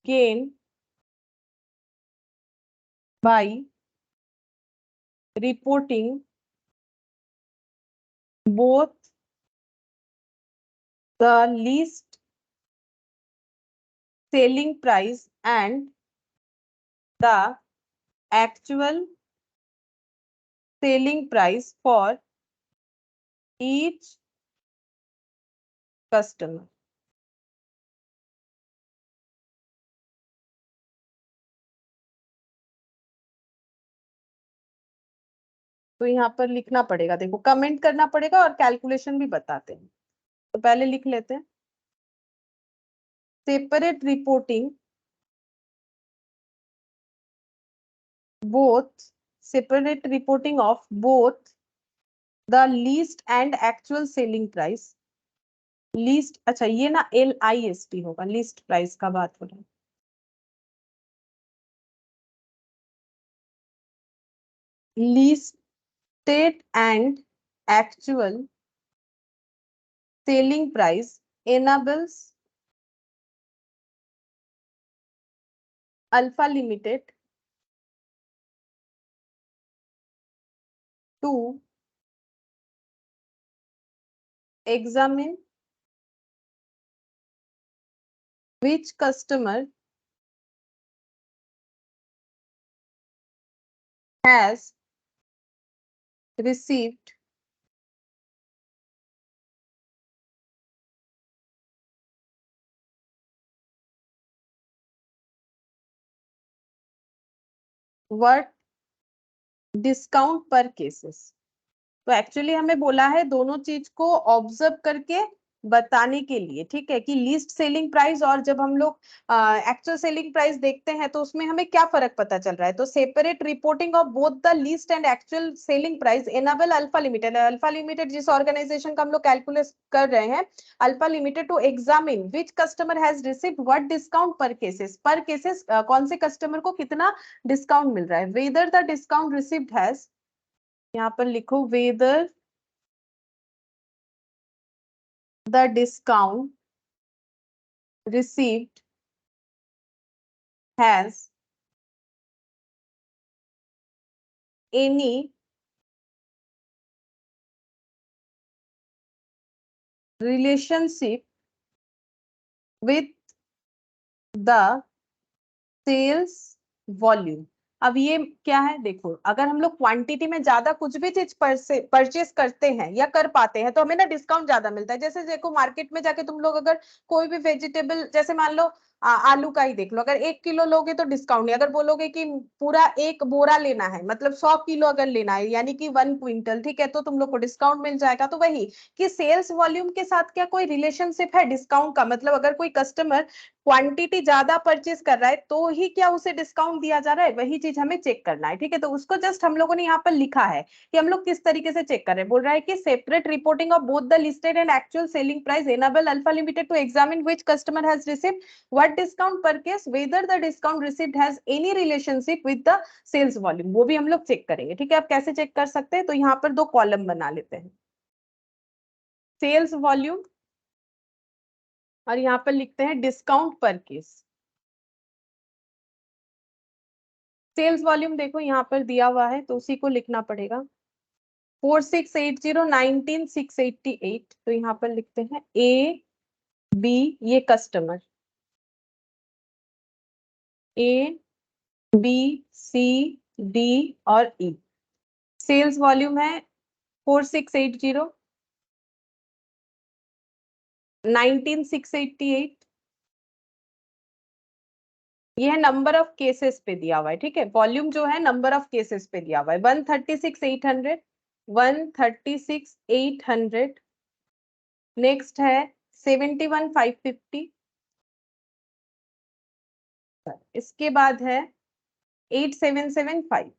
gain by reporting both the least selling price and the actual selling price for each customer। तो यहाँ पर लिखना पड़ेगा, देखो कमेंट करना पड़ेगा और कैलकुलेशन भी बताते हैं। तो पहले लिख लेते हैं separate reporting both separate reporting of both the least and actual selling price। Least, अच्छा ये ना LIST होगा, लिस्ट प्राइस का बात हो रहा है। listed and actual selling price enables Alpha Limited to examine which customer has received what discount per cases. तो एक्चुअली हमें बोला है दोनों चीज को ऑब्जर्व करके बताने के लिए, ठीक है, कि लीस्ट सेलिंग प्राइस और जब हम लोग एक्चुअल सेलिंग प्राइस देखते हैं तो उसमें हमें क्या फर्क पता चल रहा है। तो separate reporting of both the least and actual selling price enable Alpha Limited, Alpha Limited जिस ऑर्गेनाइजेशन का हम लोग कैलकुलेट कर रहे हैं, Alpha Limited, to examine which customer has received what discount per cases कौन से कस्टमर को कितना डिस्काउंट मिल रहा है, whether the discount received has, यहाँ पर लिखो whether the discount received has any relationship with the sales volume. अब ये क्या है, देखो अगर हम लोग क्वांटिटी में ज्यादा कुछ भी चीज परचेस करते हैं या कर पाते हैं तो हमें ना डिस्काउंट ज्यादा मिलता है। जैसे देखो मार्केट में जाके तुम लोग अगर कोई भी वेजिटेबल, जैसे मान लो आलू का ही देख लो, अगर 1 किलो लोगे तो डिस्काउंट नहीं, अगर बोलोगे कि पूरा 1 बोरा लेना है, मतलब 100 किलो अगर लेना है यानी कि 1 क्विंटल, ठीक है, तो तुम लोग को डिस्काउंट मिल जाएगा। तो वही कि सेल्स वॉल्यूम के साथ क्या कोई रिलेशनशिप है डिस्काउंट का, मतलब अगर कोई कस्टमर क्वांटिटी ज्यादा परचेज कर रहा है तो ही क्या उसे डिस्काउंट दिया जा रहा है, वही चीज हमें चेक करना है, ठीक है। तो उसको जस्ट हम लोगों ने यहाँ पर लिखा है कि हम लोग किस तरीके से चेक कर रहे हैं। बोल रहा है कि separate reporting of both the listed and actual selling price enable Alpha Limited to examine which customer has received what discount per case, whether the discount received has any relationship with the sales volume, वो भी हम लोग check करेंगे, ठीक है। आप कैसे check कर सकते हैं, तो यहाँ पर 2 कॉलम बना लेते हैं, सेल्स वॉल्यूम और यहाँ पर लिखते हैं discount per case. Sales volume देखो यहाँ पर दिया हुआ है तो उसी को लिखना पड़ेगा, 4680 19 688। तो यहाँ पर लिखते हैं ए बी, ये customer A B C D और ई। सेल्स वॉल्यूम है 4680 19 688। ये है नंबर ऑफ केसेस पे दिया हुआ है, ठीक है। वॉल्यूम जो है नंबर ऑफ केसेस पे दिया हुआ है, 136,800, 136,800। नेक्स्ट है 71,550। इसके बाद है 8,775।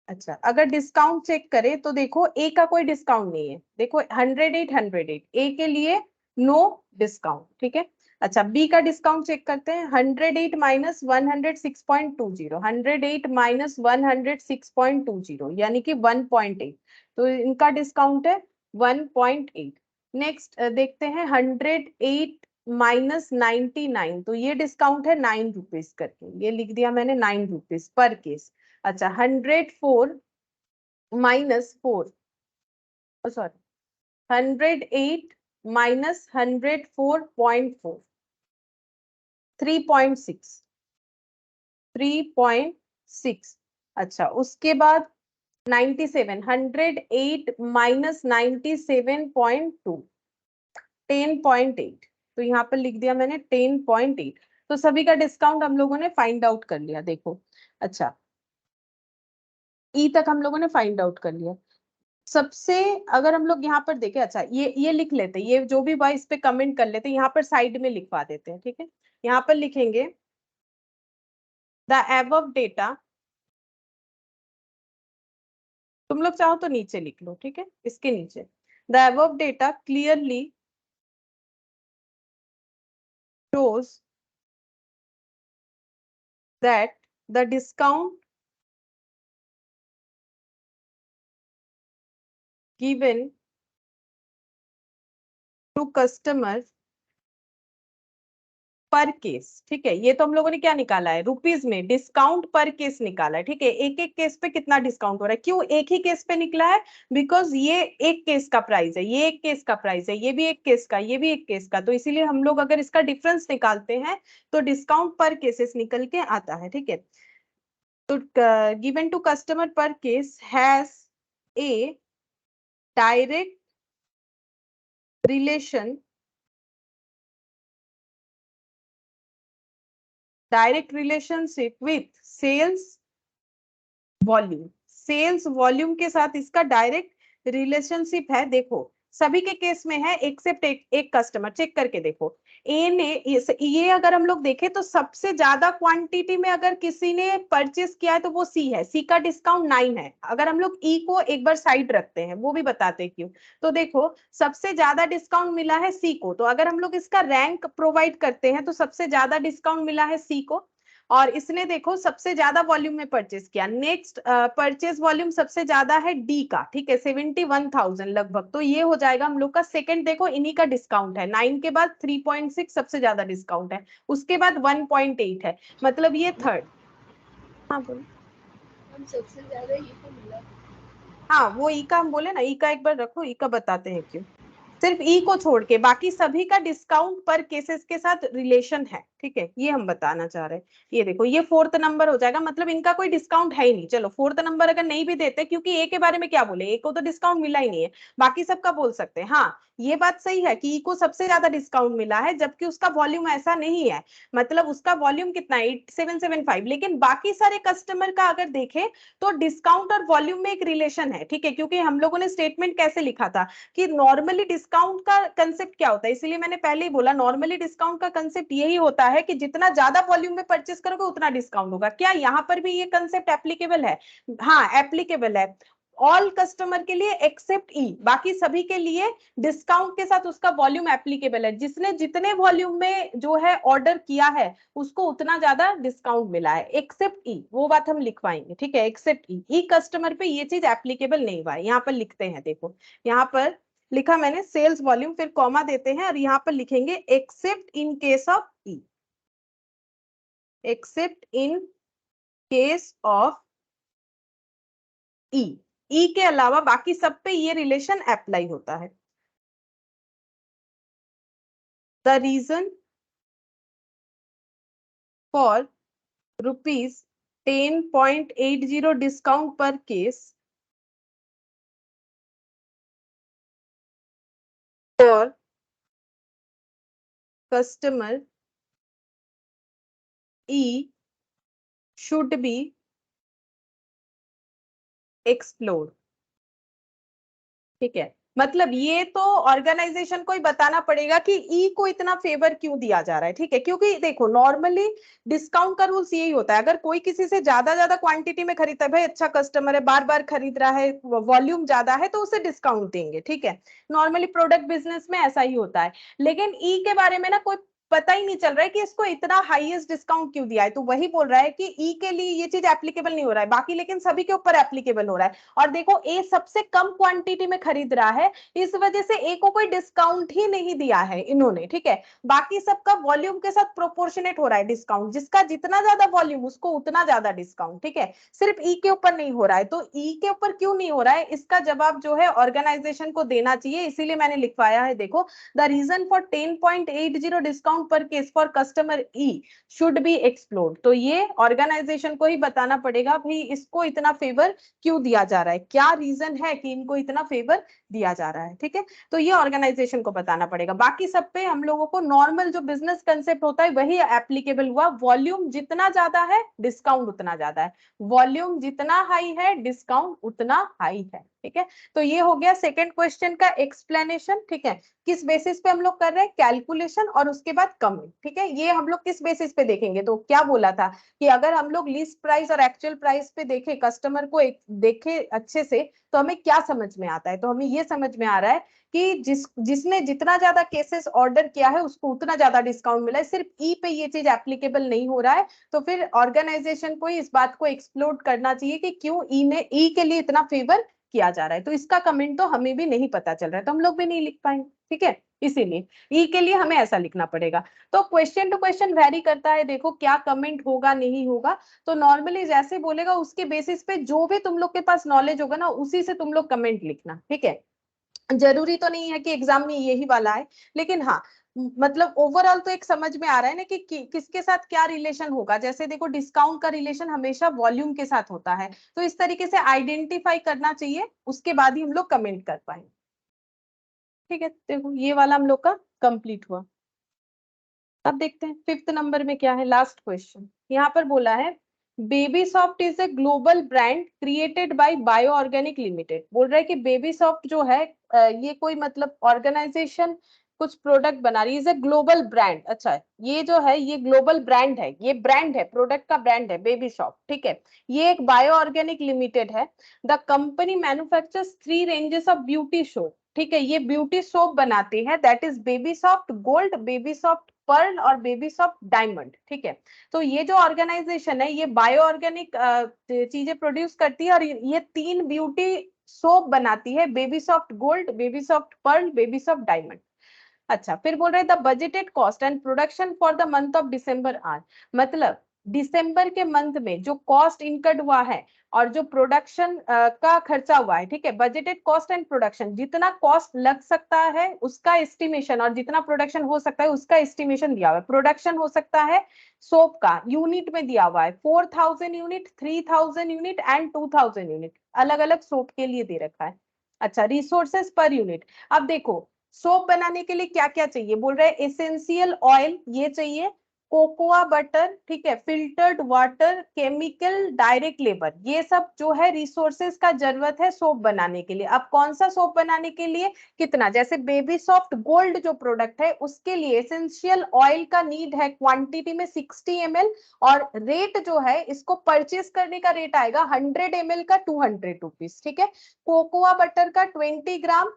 अच्छा, अगर डिस्काउंट चेक करें तो देखो ए का कोई डिस्काउंट नहीं है, देखो 108 ए के लिए नो डिस्काउंट, ठीक है। अच्छा, बी का डिस्काउंट चेक करते हैं, 108 माइनस 106.20, 108 माइनस 106.20 यानी कि 1.8, तो इनका डिस्काउंट है 1.8। नेक्स्ट देखते हैं 108 माइनस 99, तो ये डिस्काउंट है 9 रुपीज करके, ये लिख दिया मैंने 9 रुपीज पर केस। अच्छा, 104 माइनस 4, सॉरी 108 माइनस 104.4, 3.6, 3.6। अच्छा, उसके बाद 97, 108 माइनस 97.2, 10.8। तो यहाँ पर लिख दिया मैंने 10.8। तो सभी का डिस्काउंट हम लोगों ने फाइंड आउट कर लिया, देखो। अच्छा, ई तक हम लोगों ने फाइंड आउट कर लिया। सबसे, अगर हम लोग यहाँ पर देखें, अच्छा ये लिख लेते हैं, ये जो भी बॉय इस पे कमेंट कर लेते हैं यहाँ पर साइड में लिखवा देते हैं, ठीक है। यहाँ पर लिखेंगे द एबव डेटा, तुम लोग चाहो तो नीचे लिख लो, ठीक है, इसके नीचे, the above data clearly shows that the discount given to customer पर केस, ठीक है। ये तो हम लोगों ने क्या निकाला है, रुपीज में डिस्काउंट पर केस निकाला है, ठीक है। एक एक केस पे कितना डिस्काउंट हो रहा है, क्यों एक ही केस पे निकला है, बिकॉज ये एक केस का प्राइस है, ये एक केस का प्राइस है, ये भी एक केस का, ये भी एक केस का, तो इसीलिए हम लोग अगर इसका डिफरेंस निकालते हैं तो डिस्काउंट पर केसेस निकल के आता है, ठीक है। तो given to customer per case has a direct relation, direct relationship with sales volume, sales volume के साथ इसका डायरेक्ट रिलेशनशिप है। देखो सभी के केस में है एक्सेप्ट एक कस्टमर, चेक करके देखो। ए ने ये अगर हम लोग देखें तो सबसे ज्यादा क्वांटिटी में अगर किसी ने परचेस किया है तो वो सी है, सी का डिस्काउंट 9 है। अगर हम लोग ई को एक बार साइड रखते हैं, वो भी बताते हैं क्यों। तो देखो सबसे ज्यादा डिस्काउंट मिला है सी को, तो अगर हम लोग इसका रैंक प्रोवाइड करते हैं तो सबसे ज्यादा डिस्काउंट मिला है सी को। और इसने देखो सबसे ज्यादा वॉल्यूम में परचेस किया। नेक्स्ट परचेस वॉल्यूम सबसे ज्यादा है डी का, ठीक है 71,000 लगभग। तो ये हो जाएगा हम लोग का सेकंड। देखो इन्हीं का डिस्काउंट है 9 के बाद 3.6 सबसे ज्यादा डिस्काउंट है, उसके बाद 1.8 है, मतलब ये थर्ड। हाँ बोलो। हम सबसे ज्यादा ये तो मिला। हाँ वो ई का हम बोले ना, ई का एक बार रखो, ई का बताते हैं क्यों। सिर्फ ई को छोड़ के बाकी सभी का डिस्काउंट पर केसेस के साथ रिलेशन है, ठीक है ये हम बताना चाह रहे हैं। ये देखो ये फोर्थ नंबर हो जाएगा, मतलब इनका कोई डिस्काउंट है ही नहीं। चलो फोर्थ नंबर अगर नहीं भी देते, क्योंकि ए के बारे में क्या बोले, ए को तो डिस्काउंट मिला ही नहीं है, बाकी सबका बोल सकते हैं। हाँ ये बात सही है कि ई को सबसे ज्यादा डिस्काउंट मिला है, जबकि उसका वॉल्यूम ऐसा नहीं है। मतलब उसका वॉल्यूम कितना है 8775, लेकिन बाकी सारे कस्टमर का अगर देखें तो डिस्काउंट और वॉल्यूम में एक रिलेशन है, ठीक है। क्योंकि हम लोगों ने स्टेटमेंट कैसे लिखा था कि नॉर्मली डिस्काउंट का कंसेप्ट क्या होता है, इसीलिए मैंने पहले ही बोला नॉर्मली डिस्काउंट का कंसेप्ट यही होता है कि जितना ज्यादा वॉल्यूम में परचेस करोगे उतना डिस्काउंट होगा। क्या यहाँ पर भी ये कंसेप्ट एप्लीकेबल है? हाँ एप्लीकेबल है, ऑल कस्टमर के लिए एक्सेप्ट ई, बाकी सभी के लिए डिस्काउंट के साथ उसका वॉल्यूम एप्लीकेबल है। जिसने जितने वॉल्यूम में जो है ऑर्डर किया है उसको उतना ज्यादा डिस्काउंट मिला है, एक्सेप्ट ई, वो बात हम लिखवाएंगे, ठीक है। एक्सेप्ट ई, ई कस्टमर पे ये चीज एप्लीकेबल नहीं हुआ है, यहाँ पर लिखते हैं। देखो यहाँ पर लिखा मैंने सेल्स वॉल्यूम, फिर कॉमा देते हैं और यहाँ पर लिखेंगे except in case of E, except in case of E, E के अलावा बाकी सब पे ये रिलेशन अप्लाई होता है। The reason for ₹10.80 discount per case for customer E should be explored, ठीक है। मतलब ये तो ऑर्गेनाइजेशन को ही बताना पड़ेगा कि ई को इतना फेवर क्यों दिया जा रहा है, ठीक है। क्योंकि देखो नॉर्मली डिस्काउंट का रूल्स यही होता है, अगर कोई किसी से ज्यादा ज्यादा क्वांटिटी में खरीदता है, भाई अच्छा कस्टमर है बार बार खरीद रहा है, वॉल्यूम ज्यादा है, तो उसे डिस्काउंट देंगे, ठीक है। नॉर्मली प्रोडक्ट बिजनेस में ऐसा ही होता है। लेकिन ई के बारे में ना कोई पता ही नहीं चल रहा है कि इसको इतना हाईएस्ट डिस्काउंट क्यों दिया है, तो वही बोल रहा है कि ई के लिए ये चीज एप्लीकेबल नहीं हो रहा है, बाकी लेकिन सभी के ऊपर एप्लीकेबल हो रहा है। और देखो ए सबसे कम क्वांटिटी में खरीद रहा है, इस वजह से ए को कोई डिस्काउंट ही नहीं दिया है इन्होंने, ठीक है। बाकी सबका वॉल्यूम के साथ प्रोपोर्शनेट हो रहा है डिस्काउंट, जिसका जितना ज्यादा वॉल्यूम उसको उतना ज्यादा डिस्काउंट, ठीक है। सिर्फ ई के ऊपर नहीं हो रहा है, तो ई के ऊपर क्यों नहीं हो रहा है इसका जवाब जो है ऑर्गेनाइजेशन को देना चाहिए, इसीलिए मैंने लिखवाया है। देखो the reason for 10.80 discount per case for customer E should be explored, तो ये ऑर्गेनाइजेशन को ही बताना पड़ेगा भाई इसको इतना फेवर क्यों दिया जा रहा है, क्या रीजन है कि इनको इतना फेवर दिया जा रहा है, ठीक है। तो ये ऑर्गेनाइजेशन को बताना पड़ेगा, बाकी सब पे हम लोगों को नॉर्मल जो बिजनेस कंसेप्ट होता है वही एप्लीकेबल हुआ। वॉल्यूम जितना ज्यादा है डिस्काउंट उतना ज्यादा है, वॉल्यूम जितना हाई है डिस्काउंट उतना हाई है, ठीक है। तो ये हो गया सेकंड क्वेश्चन का एक्सप्लेनेशन, ठीक है। किस बेसिस पे हम लोग कर रहे हैं, कैलकुलेशन और उसके बाद कमिंग, ठीक है। ये हम लोग किस बेसिस पे देखेंगे, तो क्या बोला था कि अगर हम लोग लिस्ट प्राइस और एक्चुअल प्राइस पे देखें, कस्टमर को देखे अच्छे से, तो हमें क्या समझ में आता है, तो हमें ये समझ में आ रहा है कि जिसने जितना ज्यादा केसेस ऑर्डर किया है उसको उतना ज्यादा डिस्काउंट मिला है। सिर्फ ई पे ये चीज एप्लीकेबल नहीं हो रहा है, तो फिर ऑर्गेनाइजेशन को इस बात को एक्सप्लोर करना चाहिए कि क्यों ई के लिए इतना फेवर किया जा रहा है। तो इसका कमेंट तो हमें भी नहीं पता चल रहा है, तो हम लोग भी नहीं लिख पाएंगे, ठीक है। इसीलिए ई के लिए हमें ऐसा लिखना पड़ेगा। तो क्वेश्चन टू क्वेश्चन वेरी करता है, देखो क्या कमेंट होगा नहीं होगा। तो नॉर्मली जैसे बोलेगा उसके बेसिस पे जो भी तुम लोग के पास नॉलेज होगा ना उसी से तुम लोग कमेंट लिखना, ठीक है। जरूरी तो नहीं है कि एग्जाम में यही वाला है, लेकिन हाँ मतलब ओवरऑल तो एक समझ में आ रहा है ना कि किसके साथ क्या रिलेशन होगा। जैसे देखो डिस्काउंट का रिलेशन हमेशा वॉल्यूम के साथ होता है, तो इस तरीके से आइडेंटिफाई करना चाहिए, उसके बाद ही हम लोग कमेंट कर पाएंगे, ठीक है। देखो ये वाला हम लोग का कंप्लीट हुआ। अब देखते हैं फिफ्थ नंबर में क्या है, लास्ट क्वेश्चन। यहाँ पर बोला है Baby soft is a global brand created by bio Organic limited. बोल रहा है कि बेबी सॉफ्ट जो है ये कोई मतलब ऑर्गेनाइजेशन कुछ प्रोडक्ट बना रही है, इज ए ग्लोबल ब्रांड। अच्छा, ये जो है ये ग्लोबल ब्रांड है, ये ब्रांड है, प्रोडक्ट का ब्रांड है बेबी सॉफ्ट, ठीक है। ये एक बायो ऑर्गेनिक लिमिटेड है। The company manufactures 3 ranges of beauty soap, ठीक है। ये ब्यूटी सोप बनाती है, that is Baby Soft Gold, Baby Soft Pearl और बेबी सॉफ्ट डायमंड, ठीक है। तो ये जो ऑर्गेनाइजेशन है ये बायो ऑर्गेनिक चीजें प्रोड्यूस करती है और ये 3 ब्यूटी सोप बनाती है, Baby Soft Gold, Baby Soft Pearl, Baby Soft Diamond. अच्छा, फिर बोल रहे the budgeted cost and production for the month of December are, मतलब दिसंबर के मंथ में जो कॉस्ट इनकर्ड हुआ है और जो प्रोडक्शन का खर्चा हुआ है, ठीक है। बजटेड कॉस्ट एंड प्रोडक्शन, जितना कॉस्ट लग सकता है उसका एस्टिमेशन और जितना प्रोडक्शन हो सकता है उसका एस्टिमेशन दिया हुआ है। प्रोडक्शन हो सकता है सोप का यूनिट में दिया हुआ है, 4000 यूनिट, 3000 यूनिट एंड 2000 यूनिट, अलग अलग सोप के लिए दे रखा है। अच्छा, रिसोर्सेस पर यूनिट, अब देखो सोप बनाने के लिए क्या क्या चाहिए, बोल रहे हैं एसेंशियल ऑयल ये चाहिए, कोकोआ बटर, ठीक है, filtered water, chemical, direct labour, ये सब जो है रिसोर्सेस का जरूरत है सोप बनाने के लिए। अब कौन सा सोप बनाने के लिए कितना, जैसे बेबी सॉफ्ट गोल्ड जो प्रोडक्ट है उसके लिए एसेंशियल ऑयल का नीड है क्वांटिटी में 60 ml, और रेट जो है इसको परचेस करने का रेट आएगा 100 ml का 200 रुपीज, ठीक है। कोकोआ बटर का 20 ग्राम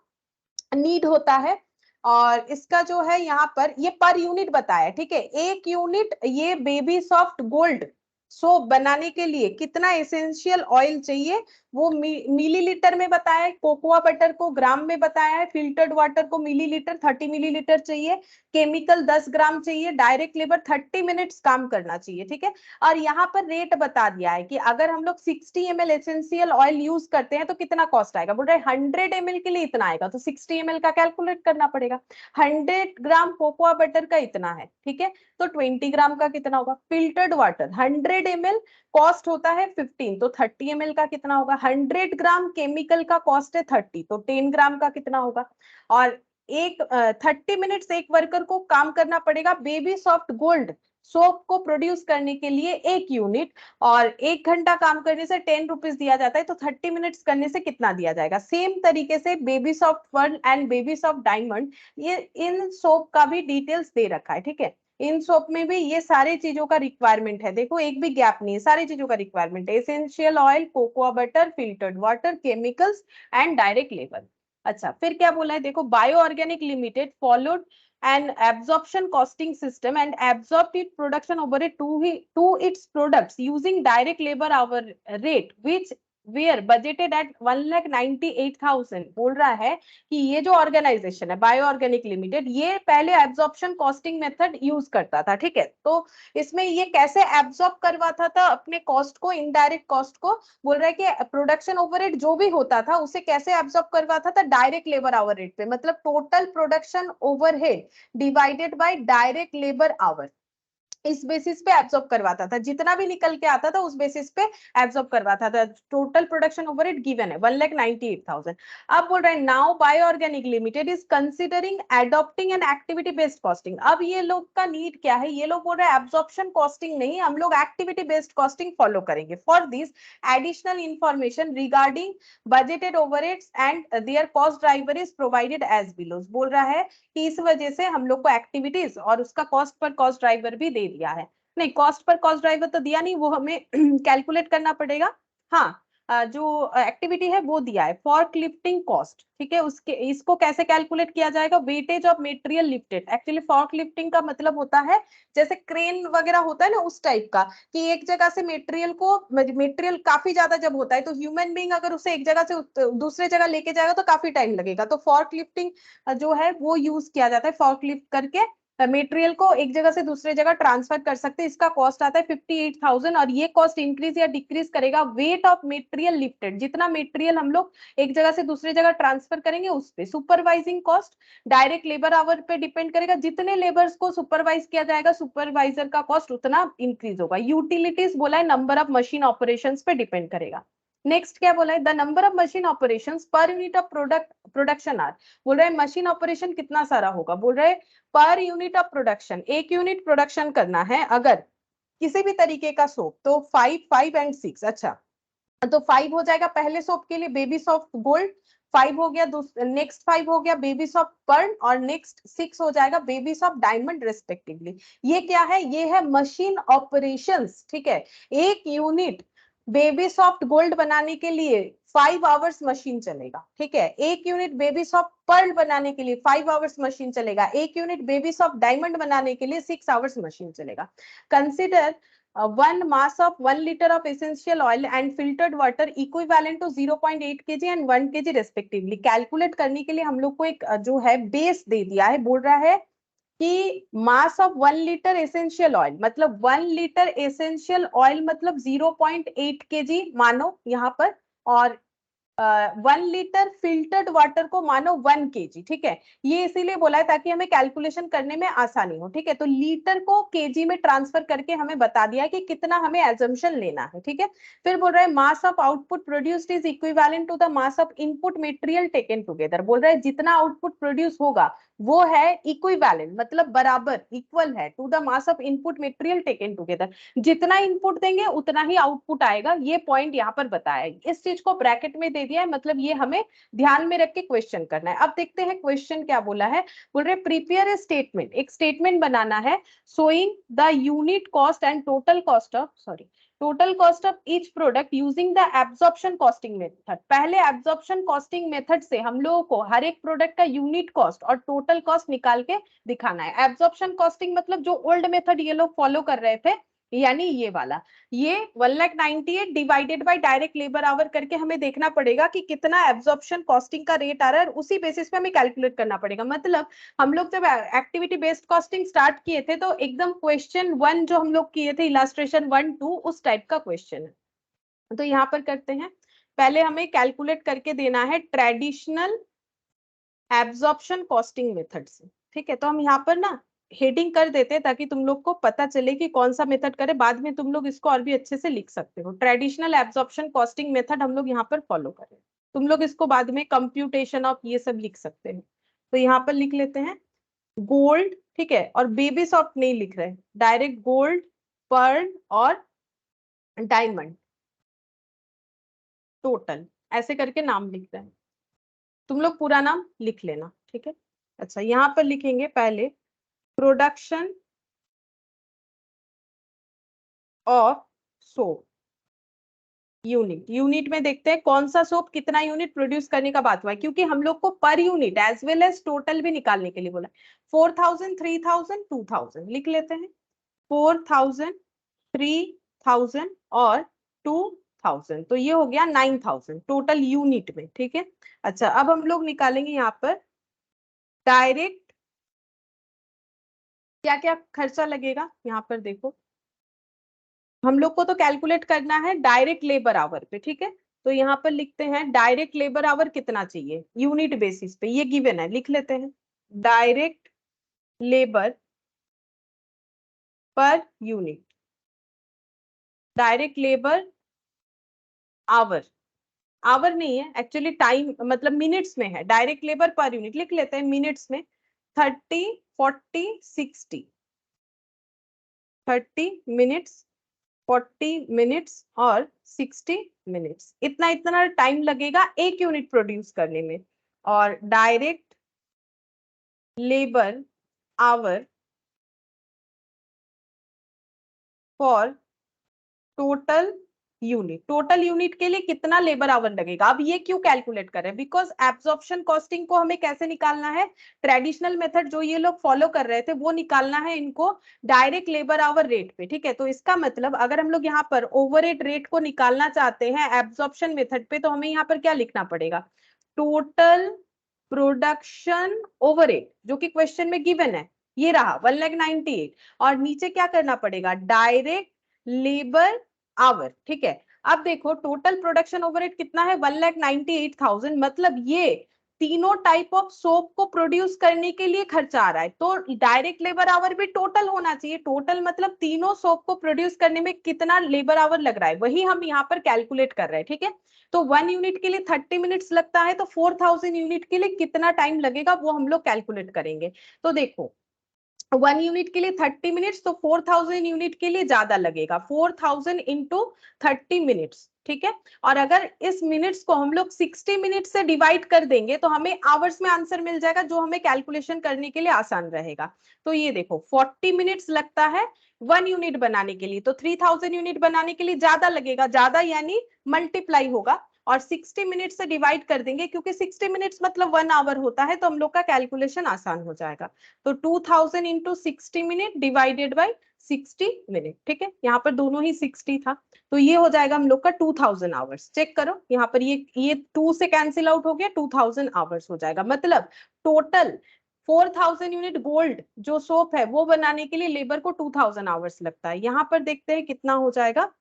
नीड होता है, और इसका जो है यहाँ पर ये पर यूनिट बताया, ठीक है। एक यूनिट ये बेबी सॉफ्ट गोल्ड सोप बनाने के लिए कितना एसेंशियल ऑयल चाहिए वो मिलीलीटर में बताया है, कोकोआ बटर को ग्राम में बताया है, फिल्टर्ड वाटर को मिलीलीटर 30 मिलीलीटर चाहिए, केमिकल 10 ग्राम चाहिए, डायरेक्ट लेबर 30 मिनट्स काम करना चाहिए, ठीक है। और यहाँ पर रेट बता दिया है कि अगर हम लोग 60 ml एसेंशियल ऑयल यूज करते हैं तो कितना कॉस्ट आएगा, बोल रहे 100 ml के लिए इतना आएगा, तो 60 ml का कैलकुलेट करना पड़ेगा। 100 ग्राम कोकोआ बटर का इतना है, ठीक है, तो 20 ग्राम का कितना होगा। फिल्टर्ड वाटर 100 ml कॉस्ट होता है 15, तो 30 ml का कितना होगा। 100 ग्राम केमिकल का कॉस्ट है 30, तो 10 ग्राम का कितना होगा। और एक 30 मिनट्स एक वर्कर को काम करना पड़ेगा बेबी सॉफ्ट गोल्ड सोप को प्रोड्यूस करने के लिए 1 यूनिट, और 1 घंटा काम करने से 10 रुपीज दिया जाता है, तो 30 मिनट्स करने से कितना दिया जाएगा। सेम तरीके से baby Soft Perl and baby Soft diamond, ये इन सोप का भी डिटेल्स दे रखा है, ठीक है। इन सोप में भी ये सारी चीजों का रिक्वायरमेंट है, देखो एक भी गैप नहीं है, सारी चीजों का रिक्वायरमेंट है, essential oil, cocoa butter, filtered water, chemicals and direct labour. अच्छा, फिर क्या बोला है, देखो bio Organic limited followed an absorption costing system and absorbed its production overhead to its products using direct labor hour rate which were budgeted at 1,98,000। बोल रहा है कि ये जो ऑर्गेनाइजेशन है बायो ऑर्गेनिक लिमिटेड ये पहले एब्जॉर्प्शन कॉस्टिंग मेथड यूज करता था, ठीक है। तो इसमें ये कैसे एब्जॉर्ब करवाता था अपने कॉस्ट को, इनडायरेक्ट कॉस्ट को, बोल रहा है कि प्रोडक्शन ओवरहेड जो भी होता था उसे कैसे एब्जॉर्ब करवाता था, डायरेक्ट लेबर आवर रेट पे, मतलब total production overhead divided by direct labour our, इस बेसिस पे एब्सॉर्ब करवाता था, जितना भी निकल के आता था उस बेसिस पे एब्सॉर्ब करवाता था। टोटल प्रोडक्शन ओवरहेड गिवन है 1,98,000। अब बोल रहे हैं now bio Organic limited is considering adopting an activity based costing. अब ये लोग का नीड क्या है, ये लोग बोल रहे हैं एब्सॉर्प्शन कॉस्टिंग नहीं, हम लोग एक्टिविटी बेस्ड कॉस्टिंग फॉलो करेंगे। For this additional information regarding budgeted overheads and their cost driver is provided as below. बोल रहा है कि इस वजह से हम लोग को एक्टिविटीज और उसका कॉस्ट पर कॉस्ट ड्राइवर भी दे दिया है। नहीं, कॉस्ट पर कॉस्ट ड्राइवर तो दिया नहीं, वो हमें कैलकुलेट करना पड़ेगा। हाँ, जो एक्टिविटी है वो दिया है फॉर्क लिफ्टिंग कॉस्ट, ठीक है। उसके इसको कैसे कैलकुलेट किया जाएगा, weightage of material lifted. Actually fork lifting का मतलब होता है जैसे क्रेन वगैरह होता है ना उस टाइप का, कि एक जगह से मटेरियल काफी ज्यादा जब होता है तो ह्यूमन बीइंग अगर उसे एक जगह से दूसरे जगह लेके जाएगा तो काफी टाइम लगेगा, तो फॉर्क लिफ्टिंग जो है वो यूज किया जाता है, फॉर्क लिफ्ट करके मटेरियल को एक जगह से दूसरे जगह ट्रांसफर कर सकते हैं। इसका कॉस्ट आता है 58,000, और ये कॉस्ट इंक्रीज या डिक्रीज करेगा वेट ऑफ मटेरियल लिफ्टेड, जितना मटेरियल हम लोग एक जगह से दूसरे जगह ट्रांसफर करेंगे उस पे। Supervising cost direct labour our पे डिपेंड करेगा, जितने लेबर्स को सुपरवाइज किया जाएगा सुपरवाइजर का कॉस्ट उतना इंक्रीज होगा। यूटिलिटीज बोला है नंबर ऑफ मशीन ऑपरेशन पे डिपेंड करेगा। नेक्स्ट क्या बोला है, the number of machine operation per unit of production are. बोल रहे हैं मशीन ऑपरेशन कितना सारा होगा, बोल रहे हैं पर यूनिट ऑफ प्रोडक्शन, एक यूनिट प्रोडक्शन करना है अगर किसी भी तरीके का सोप, तो 5, 5 एंड 6। अच्छा, तो 5 हो जाएगा पहले सोप के लिए बेबी सॉफ्ट गोल्ड, 5 हो गया, नेक्स्ट 5 हो गया बेबी सॉफ्ट पर्ल, और नेक्स्ट 6 हो जाएगा बेबी सॉफ्ट डायमंड रेस्पेक्टिवली। ये क्या है? ये है मशीन ऑपरेशंस, ठीक है। एक यूनिट बेबी सॉफ्ट गोल्ड बनाने के लिए 5 आवर्स मशीन चलेगा, ठीक है। एक यूनिट बेबी सॉफ्ट पर्ल बनाने के लिए 5 आवर्स मशीन चलेगा। एक यूनिट बेबी सॉफ्ट डायमंड बनाने के लिए 6 आवर्स मशीन चलेगा। Consider 1 mass of 1 liter of essential oil and filtered water equivalent to 0.8 kg and 1 kg respectively। Calculate करने के लिए हम लोग को एक जो है बेस दे दिया है, बोल रहा है कि mass of 1 litre essential oil, मतलब 1 लीटर एसेंशियल ऑयल मतलब 0.8 kg मानो यहाँ पर, और 1 लीटर फिल्टर्ड वाटर को मानो 1 kg, ठीक है। ये इसीलिए बोला है ताकि हमें कैलकुलेशन करने में आसानी हो, ठीक है। तो लीटर को केजी में ट्रांसफर करके हमें बता दिया है कि कितना हमें एजम्पशन लेना है, ठीक है। फिर बोल रहा है mass of output produced is equivalent to the mass of input material taken together. बोल रहा है जितना आउटपुट प्रोड्यूस होगा वो है इक्विवेलेंट, मतलब बराबर, इक्वल है to the mass of input material taken together. जितना इनपुट देंगे उतना ही आउटपुट आएगा, ये पॉइंट यहाँ पर बताया है। इस चीज को ब्रैकेट में दे दिया है, मतलब ये हमें ध्यान में रख के क्वेश्चन करना है। अब देखते हैं क्वेश्चन क्या बोला है। बोल रहे प्रिपेयर ए स्टेटमेंट, एक स्टेटमेंट बनाना है showing the unit cost and total cost of each product using the absorption costing method. पहले एब्जॉर्प्शन कॉस्टिंग मेथड से हम लोगों को हर एक प्रोडक्ट का यूनिट कॉस्ट और टोटल कॉस्ट निकाल के दिखाना है। एब्जॉर्प्शन कॉस्टिंग मतलब जो ओल्ड मेथड ये लोग फॉलो कर रहे थे, यानी ये वाला, ये 1,98,000 divided by direct labour our करके हमें देखना पड़ेगा कि कितना एब्जॉर्प्शन कॉस्टिंग का रेट आ रहा है, और उसी बेसिस पे हमें कैलकुलेट करना पड़ेगा। मतलब हम लोग जब एक्टिविटी बेस्ड कॉस्टिंग स्टार्ट किए थे तो एकदम क्वेश्चन 1 जो हम लोग किए थे, इलास्ट्रेशन 1, 2, उस टाइप का क्वेश्चन है। तो यहाँ पर करते हैं, पहले हमें कैलकुलेट करके देना है ट्रेडिशनल एब्जॉर्प्शन कॉस्टिंग मेथड से, ठीक है। तो हम यहाँ पर ना हेडिंग कर देते हैं ताकि तुम लोग को पता चले कि कौन सा मेथड करे, बाद में तुम लोग इसको और भी अच्छे से लिख सकते हो। ट्रेडिशनल एब्जॉर्प्शन कॉस्टिंग मेथड हम लोग यहाँ पर फॉलो करें, तुम लोग इसको बाद में कंप्यूटेशन ऑफ ये सब लिख सकते हैं। तो यहाँ पर लिख लेते हैं गोल्ड, ठीक है, और बेबी सॉफ्ट नहीं लिख रहे, डायरेक्ट गोल्ड, पर्ल और डायमंड टोटल ऐसे करके नाम लिख रहे हैं। तुम लोग पूरा नाम लिख लेना, ठीक है। अच्छा, यहाँ पर लिखेंगे पहले production of soap unit. Unit में देखते हैं कौन सा सोप कितना यूनिट प्रोड्यूस करने का बात हुआ है, क्योंकि हम लोग को per unit as well as total भी निकालने के लिए बोला। 4,000, 3,000, 2,000 लिख लेते हैं। 4,000, 3,000 और 2,000, तो ये हो गया 9,000 टोटल यूनिट में, ठीक है। अच्छा, अब हम लोग निकालेंगे यहाँ पर डायरेक्ट क्या क्या खर्चा लगेगा। यहाँ पर देखो, हम लोग को तो कैलकुलेट करना है डायरेक्ट लेबर आवर पे, ठीक है। तो यहाँ पर लिखते हैं डायरेक्ट लेबर आवर कितना चाहिए यूनिट बेसिस पे, ये गिवन है, लिख लेते हैं direct labour per unit, direct labour hour, hour नहीं है एक्चुअली, टाइम मतलब मिनट्स में है, डायरेक्ट लेबर पर यूनिट लिख लेते हैं मिनट्स में। 30, 40, 60, 30 मिनट्स, 40 मिनट्स और 60 मिनट्स, इतना इतना टाइम लगेगा एक यूनिट प्रोड्यूस करने में। और direct labour hour for total unit, total unit के लिए कितना लेबर आवर लगेगा। अब ये क्यों कैलकुलेट कर रहे हैं, बिकॉज एब्जॉर्प्शन कॉस्टिंग को हमें कैसे निकालना है, ट्रेडिशनल मेथड जो ये लोग फॉलो कर रहे थे वो निकालना है इनको डायरेक्ट लेबर आवर रेट पे, ठीक है। तो इसका मतलब अगर हम लोग यहाँ पर ओवरहेड रेट को निकालना चाहते हैं एब्जॉर्प्शन मेथड पे, तो हमें यहाँ पर क्या लिखना पड़ेगा, टोटल प्रोडक्शन ओवरहेड, जो कि क्वेश्चन में गिवन है, ये रहा 1,98,000, और नीचे क्या करना पड़ेगा डायरेक्ट लेबर आवर, ठीक है। अब देखो टोटल प्रोडक्शन ओवरहेड कितना है 1,98,000, मतलब ये तीनों टाइप ऑफ सोप को प्रोड्यूस करने के लिए खर्चा आ रहा है, तो डायरेक्ट लेबर आवर भी टोटल होना चाहिए। टोटल मतलब तीनों सोप को प्रोड्यूस करने में कितना लेबर आवर लग रहा है, वही हम यहाँ पर कैलकुलेट कर रहे हैं, ठीक है। तो 1 यूनिट के लिए 30 मिनट्स लगता है, तो 4,000 यूनिट के लिए कितना टाइम लगेगा वो हम लोग कैलकुलेट करेंगे। तो देखो 1 यूनिट के लिए 30 मिनट्स, तो 4000 यूनिट के लिए ज्यादा लगेगा, 4000 इंटू 30 मिनट्स, ठीक है। और अगर इस मिनट्स को हम लोग 60 मिनट से डिवाइड कर देंगे तो हमें आवर्स में आंसर मिल जाएगा, जो हमें कैलकुलेशन करने के लिए आसान रहेगा। तो ये देखो 40 मिनट्स लगता है 1 यूनिट बनाने के लिए, तो 3000 यूनिट बनाने के लिए ज्यादा लगेगा, ज्यादा यानी मल्टीप्लाई होगा, और 60 मिनट से डिवाइड कर देंगे, क्योंकि 60 मिनट्स मतलब 1 आवर होता है, तो हम लोग का कैलकुलेशन आसान हो जाएगा। तो 2000 into 60 minute divided by 60 minute, ठीक है, यहाँ पर दोनों ही 60 था, तो ये हो जाएगा हम लोग का 2000 आवर्स। चेक करो यहाँ पर, ये 2 से कैंसिल आउट हो गया, 2000 आवर्स हो जाएगा। मतलब टोटल 4000 यूनिट गोल्ड जो सोप है वो बनाने के लिए लेबर को 2000 आवर्स लगता है। यहाँ पर देखते हैं कितना हो जाएगा,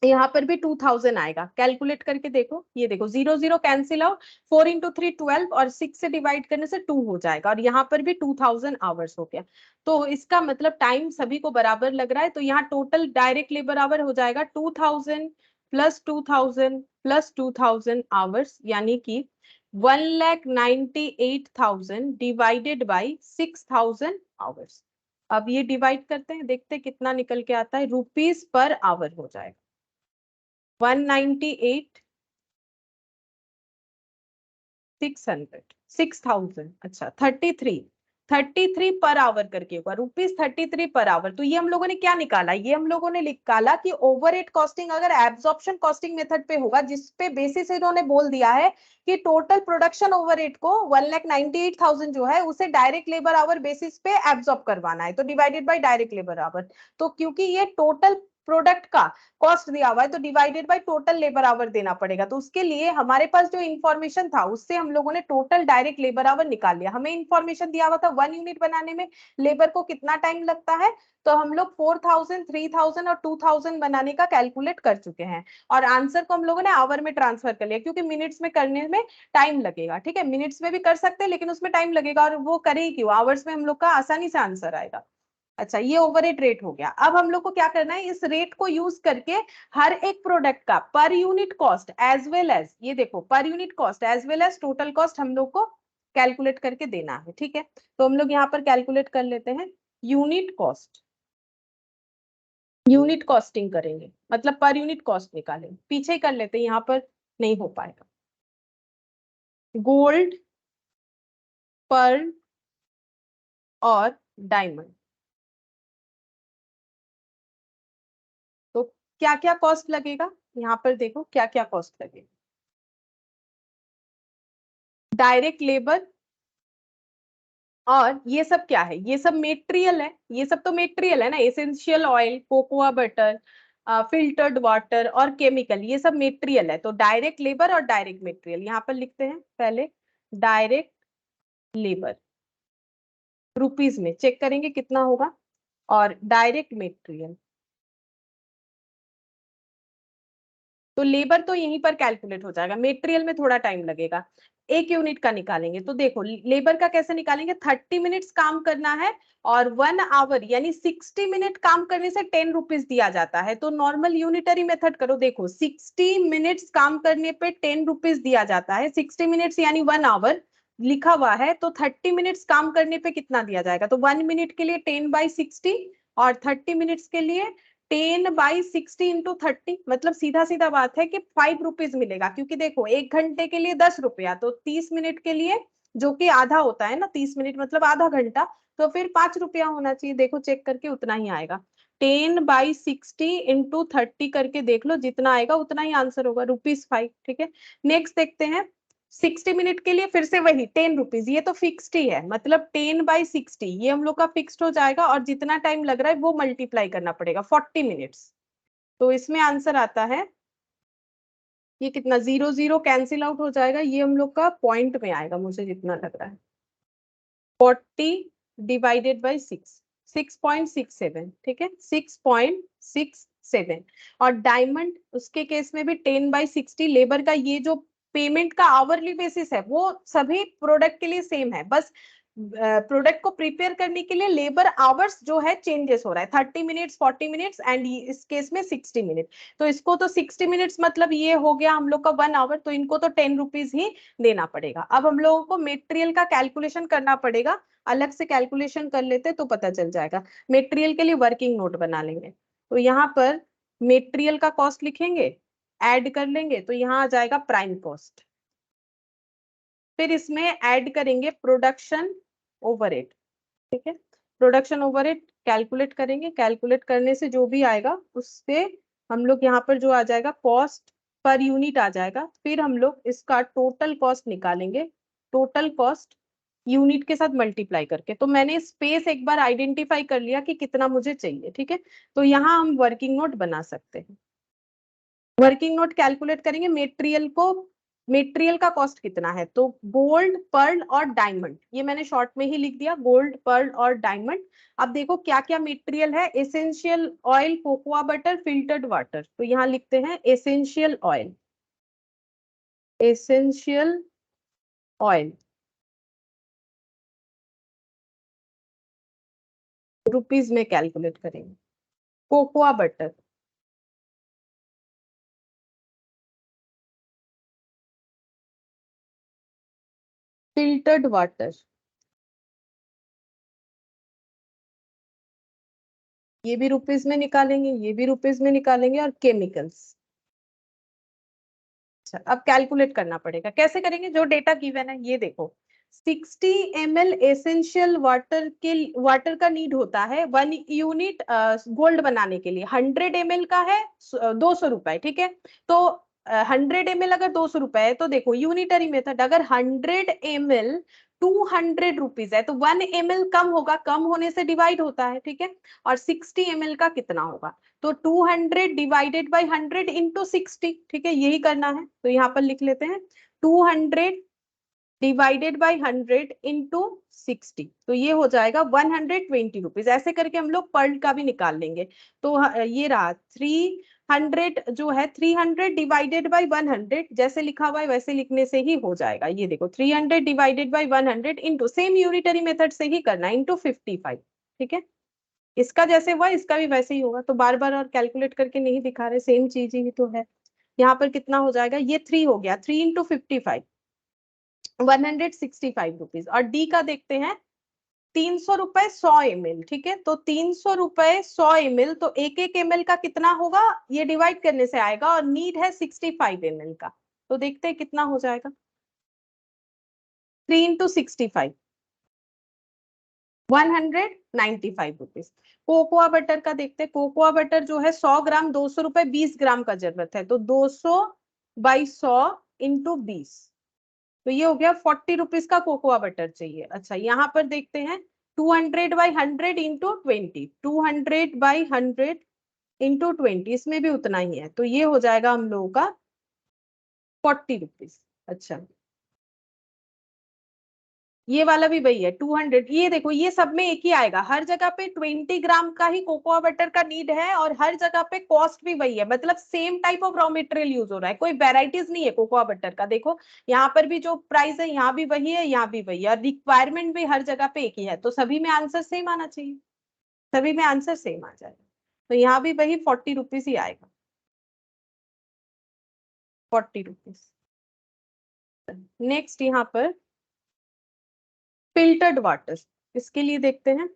यहाँ पर भी 2000 आएगा, कैलकुलेट करके देखो, ये देखो 0 0 कैंसिल आउट, 4 इंटू 3 12, और 6 से डिवाइड करने से 2 हो जाएगा, और यहाँ पर भी 2000 आवर्स हो गया। तो इसका मतलब टाइम सभी को बराबर लग रहा है, तो यहाँ टोटल डायरेक्ट लेबर आवर हो जाएगा 2000 प्लस 2000 प्लस 2000 आवर्स, यानी कि 1,98,000 डिवाइडेड बाई 6000 आवर्स। अब ये डिवाइड करते हैं, देखते हैं कितना निकल के आता है, रुपीज पर आवर हो जाएगा 198 600 6000, अच्छा 33 पर आवर करके होगा, रुपीज 33 पर आवर। तो ये हम लोगों ने क्या निकाला, ये हम लोगों ने निकाला कि ओवरहेड कॉस्टिंग अगर एब्जॉर्प्शन कॉस्टिंग मेथड पे होगा, जिसपे बेसिस इन्होंने बोल दिया है कि टोटल प्रोडक्शन ओवरहेड को 1,98,000 जो है उसे डायरेक्ट लेबर आवर बेसिस पे एब्जॉर्ब करवाना है, तो divided by direct labour our. तो क्योंकि ये टोटल प्रोडक्ट का कॉस्ट दिया हुआ है, तो divided by total labour our देना पड़ेगा। तो उसके लिए हमारे पास जो इंफॉर्मेशन था उससे हम लोगों ने टोटल डायरेक्ट लेबर आवर निकाल लिया। हमें इंफॉर्मेशन दिया हुआ था 1 यूनिट बनाने में लेबर को कितना टाइम लगता है, तो हम लोग 4000 3000 और 2000 बनाने का कैलकुलेट कर चुके हैं, और आंसर को हम लोगों ने आवर में ट्रांसफर कर लिया, क्योंकि मिनट्स में करने में टाइम लगेगा, ठीक है, मिनट्स में भी कर सकते हैं लेकिन उसमें टाइम लगेगा, और वो करे ही क्यों, आवर्स में हम लोग का आसानी से आंसर आएगा। अच्छा, ये ओवरहेड रेट हो गया। अब हम लोग को क्या करना है, इस रेट को यूज करके हर एक प्रोडक्ट का per unit cost as well as, ये देखो per unit cost as well as total cost हम लोग को कैलकुलेट करके देना है, ठीक है। तो हम लोग यहाँ पर कैलकुलेट कर लेते हैं यूनिट कॉस्ट, यूनिट कॉस्टिंग करेंगे, मतलब पर यूनिट कॉस्ट निकालेंगे, पीछे ही कर लेते हैं, यहाँ पर नहीं हो पाएगा। गोल्ड, पर्ल और डायमंड, तो क्या क्या कॉस्ट लगेगा, यहाँ पर देखो क्या क्या कॉस्ट लगेगा। डायरेक्ट लेबर, और ये सब क्या है, ये सब मेटेरियल है, ये सब तो मेटेरियल है ना, essential oil, cocoa butter, filtered water और केमिकल, ये सब मेटेरियल है। तो डायरेक्ट लेबर और डायरेक्ट मेटेरियल यहाँ पर लिखते हैं पहले, डायरेक्ट लेबर रुपीज में चेक करेंगे कितना होगा, और डायरेक्ट मेटेरियल, तो लेबर तो यहीं पर कैलकुलेट हो जाएगा, मेटेरियल में थोड़ा टाइम लगेगा। एक यूनिट का निकालेंगे, तो देखो लेबर का कैसे निकालेंगे, 30 मिनट्स काम करना है, और 1 आवर यानी 60 मिनट काम करने से 10 रुपीज दिया जाता है। तो नॉर्मल यूनिटरी मेथड करो, देखो 60 मिनट्स काम करने पे 10 रुपीज दिया जाता है, 60 मिनट्स यानी 1 आवर लिखा हुआ है, तो 30 मिनट्स काम करने पे कितना दिया जाएगा, तो 1 मिनट के लिए 10/60, और 30 मिनट्स के लिए 10/60 इंटू 30, मतलब सीधा सीधा बात है कि 5 रुपीज मिलेगा, क्योंकि देखो 1 घंटे के लिए 10 रुपया, तो 30 मिनट के लिए जो कि आधा होता है ना, 30 मिनट मतलब आधा घंटा, तो फिर 5 रुपया होना चाहिए, देखो चेक करके उतना ही आएगा, 10/60 इंटू 30 करके देख लो, जितना आएगा उतना ही आंसर होगा, ₹5, ठीक है। नेक्स्ट देखते हैं, 60 मिनट के लिए फिर से वही 10 रुपीज, ये तो फिक्स्ड ही है, मतलब 10/60 ये हम लोग का फिक्स्ड हो जाएगा, और जितना टाइम लग रहा है वो मल्टीप्लाई करना पड़ेगा 40 मिनट्स। तो इसमें आंसर आता है, ये कितना, 0 0 कैंसिल आउट हो जाएगा, ये हम लोग का पॉइंट में आएगा मुझे जितना लग रहा है, 40 डिवाइडेड बाई 6.67, ठीक है, 6.67। और डायमंड उसके केस में भी 10/60, लेबर का ये जो पेमेंट का आवरली बेसिस है वो सभी प्रोडक्ट के लिए सेम है, बस प्रोडक्ट को प्रिपेयर करने के लिए लेबर आवर्स जो है चेंजेस हो रहा है, 30 मिनट्स 40 मिनट्स एंड इस केस में 60 मिनट। तो इसको तो 60 मिनट्स मतलब ये हो गया हम लोग का 1 आवर, तो इनको तो 10 रुपीज ही देना पड़ेगा। अब हम लोगों को मेटेरियल का कैलकुलेशन करना पड़ेगा, अलग से कैलकुलेशन कर लेते तो पता चल जाएगा। मेटेरियल के लिए वर्किंग नोट बना लेंगे, तो यहाँ पर मेटेरियल का कॉस्ट लिखेंगे, ऐड कर लेंगे, तो यहाँ आ जाएगा प्राइम कॉस्ट। फिर इसमें ऐड करेंगे प्रोडक्शन ओवरहेड, ठीक है। प्रोडक्शन ओवरहेड कैलकुलेट करेंगे, कैलकुलेट करने से जो भी आएगा उससे हम लोग यहाँ पर जो आ जाएगा कॉस्ट पर यूनिट आ जाएगा। फिर हम लोग इसका टोटल कॉस्ट निकालेंगे, टोटल कॉस्ट यूनिट के साथ मल्टीप्लाई करके। तो मैंने स्पेस एक बार आइडेंटिफाई कर लिया कि कितना मुझे चाहिए, ठीक है। तो यहाँ हम वर्किंग नोट बना सकते हैं। वर्किंग नोट कैलकुलेट करेंगे मेटेरियल को, मेटेरियल का कॉस्ट कितना है, तो गोल्ड पर्ल और डायमंड, ये मैंने शॉर्ट में ही लिख दिया, गोल्ड पर्ल और डायमंड। अब देखो क्या क्या मटेरियल है, essential oil, cocoa butter, filtered water. तो यहाँ लिखते हैं essential oil, essential oil rupees में कैलकुलेट करेंगे। कोकोआ बटर, फिल्टर्ड वाटर, ये भी रुपीज में निकालेंगे, ये भी रुपीज में निकालेंगे, और केमिकल्स। अच्छा, अब कैलकुलेट करना पड़ेगा, कैसे करेंगे, जो डेटा गिवन है ये देखो, 60 ml एसेंशियल वाटर के, वाटर का नीड होता है 1 यूनिट गोल्ड बनाने के लिए। 100 ml का है 200 रुपए, ठीक है। तो 100 ml अगर 200 रुपए है, तो देखो यूनिटरी मेथड, अगर 100 ml 200 रुपीज है, तो 1 ml कम होगा, कम होने से डिवाइड होता है, ठीक है। और 60 ml का कितना होगा, तो 200 डिवाइडेड बाई 100 इंटू 60, ठीक है, यही करना है। तो यहाँ पर लिख लेते हैं 200 डिवाइडेड बाई 100 इंटू 60, तो ये हो जाएगा 120 रुपीज। ऐसे करके हम लोग पर्ल का भी निकाल लेंगे। तो ये रहा 300 जो है, 300 डिवाइडेड बाई 100, जैसे लिखा हुआ है वैसे लिखने से ही हो जाएगा। ये देखो 300 divided by 100 into, same unitary method से ही करना है, इंटू 55, ठीक है। इसका जैसे हुआ इसका भी वैसे ही होगा, तो बार बार और कैलकुलेट करके नहीं दिखा रहे, सेम चीज ही तो है। यहाँ पर कितना हो जाएगा, ये 3 हो गया, 3 इंटू 55, 165 रुपीज। और डी का देखते हैं, 300 रुपए 100 ml, ठीक है। तो 300 रुपए 100 ml, तो एक एक ml का कितना होगा, ये डिवाइड करने से आएगा, और नीड है 65 ml का। तो देखते हैं कितना हो जाएगा, 3 इंटू 65, 195 रुपीज। कोकोआ बटर का देखते हैं, कोकोआ बटर जो है 100 ग्राम 200 रुपए, 20 ग्राम का जरूरत है, तो 200 बाई 100 इंटू 20, तो ये हो गया 40 रुपीज का कोकोआ बटर चाहिए। अच्छा, यहाँ पर देखते हैं 200 बाई 100 इंटू 20, 200 बाई 100 इंटू 20, इसमें भी उतना ही है, तो ये हो जाएगा हम लोगों का 40 रुपीज। अच्छा, ये वाला भी वही है 200, ये देखो ये सब में एक ही आएगा, हर जगह पे 20 ग्राम का ही कोकोआ बटर का नीड है, और हर जगह पे कॉस्ट भी वही है, मतलब same type of raw material use हो रहा है, कोई वेराइटीज नहीं है कोकोआ बटर का। देखो यहाँ पर भी जो प्राइस है, यहाँ भी वही है, यहाँ भी वही है, और रिक्वायरमेंट भी हर जगह पे एक ही है, तो सभी में आंसर सेम आना चाहिए, सभी में आंसर सेम आ जाएगा। तो यहाँ भी वही 40 रुपीज ही आएगा, 40 रुपीज। नेक्स्ट यहाँ पर फिल्टर्ड वाटर, इसके लिए देखते हैं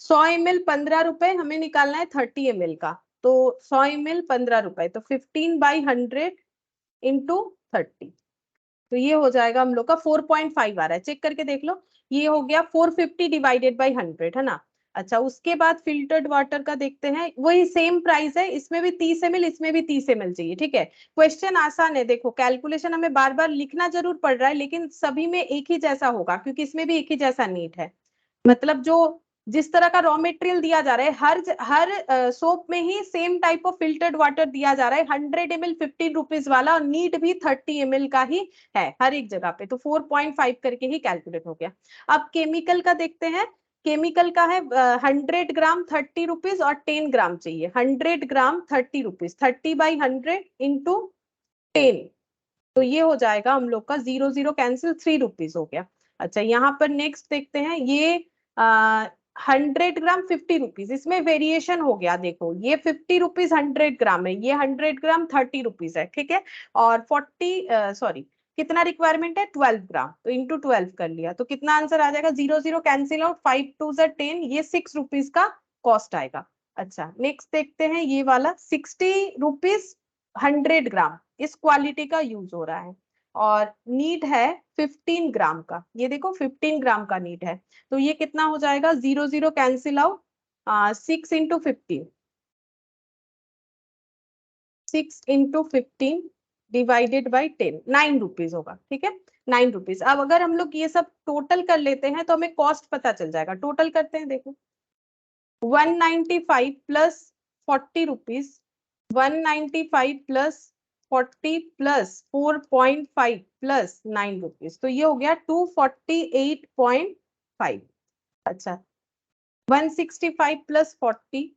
100 ml 15 रुपए, हमें निकालना है 30 ml का, तो 100 ml 15 रुपए, तो 15 बाई 100 इंटू 30, तो ये हो जाएगा हम लोग का 4.5 आ रहा है, चेक करके देख लो। ये हो गया 450 डिवाइडेड बाई 100, है ना। अच्छा, उसके बाद फिल्टर्ड वाटर का देखते हैं, वही सेम प्राइस है, इसमें भी 30 ml, इसमें भी 30 ml चाहिए, ठीक है। क्वेश्चन आसान है, देखो कैलकुलेशन हमें बार बार लिखना जरूर पड़ रहा है, लेकिन सभी में एक ही जैसा होगा, क्योंकि इसमें भी एक ही जैसा नीट है। मतलब जो जिस तरह का रॉ मटेरियल दिया जा रहा है, हर सोप में ही same type of filtered water दिया जा रहा है, 100 ml 15 रुपीज वाला, और नीड भी 30 ml का ही है हर एक जगह पे, तो 4.5 करके ही कैलकुलेट हो गया। अब केमिकल का देखते हैं, केमिकल का है 100 ग्राम 30 रुपीज, और 10 ग्राम चाहिए, 100 ग्राम 30 रुपीज, 30 बाई 100 इंटू 10, तो ये हो जाएगा हम लोग का 0 0 कैंसिल, 3 रुपीज हो गया। अच्छा यहाँ पर नेक्स्ट देखते हैं, ये 100 ग्राम 50 रुपीज, इसमें वेरिएशन हो गया। देखो ये 50 रुपीज 100 ग्राम है, ये 100 ग्राम 30 रुपीज है, ठीक है। और 40 कितना रिक्वायरमेंट है, 12 ग्राम, तो इंटू 12 कर लिया, तो कितना आंसर आ जाएगा, 0 0 कैंसिल आउट, 5 2 10, ये 6 रुपीज का कॉस्ट आएगा। अच्छा नेक्स्ट देखते हैं, ये वाला 60 रुपीज 100 ग्राम, इस क्वालिटी का यूज हो रहा है, और नीड है 15 ग्राम का, ये देखो 15 ग्राम का नीड है, तो ये कितना हो जाएगा, 0 0 cancel out, 6 × 15, 6 × 15 divided by 10, 9 rupees होगा, ठीक है, 9 रुपीज। अब अगर हम लोग ये सब टोटल कर लेते हैं तो हमें कॉस्ट पता चल जाएगा, टोटल करते हैं, देखो 195 plus 40 rupees, 195 plus 40 plus 4.5 plus 9 rupees, तो ये हो गया 248.5। अच्छा 165 प्लस 40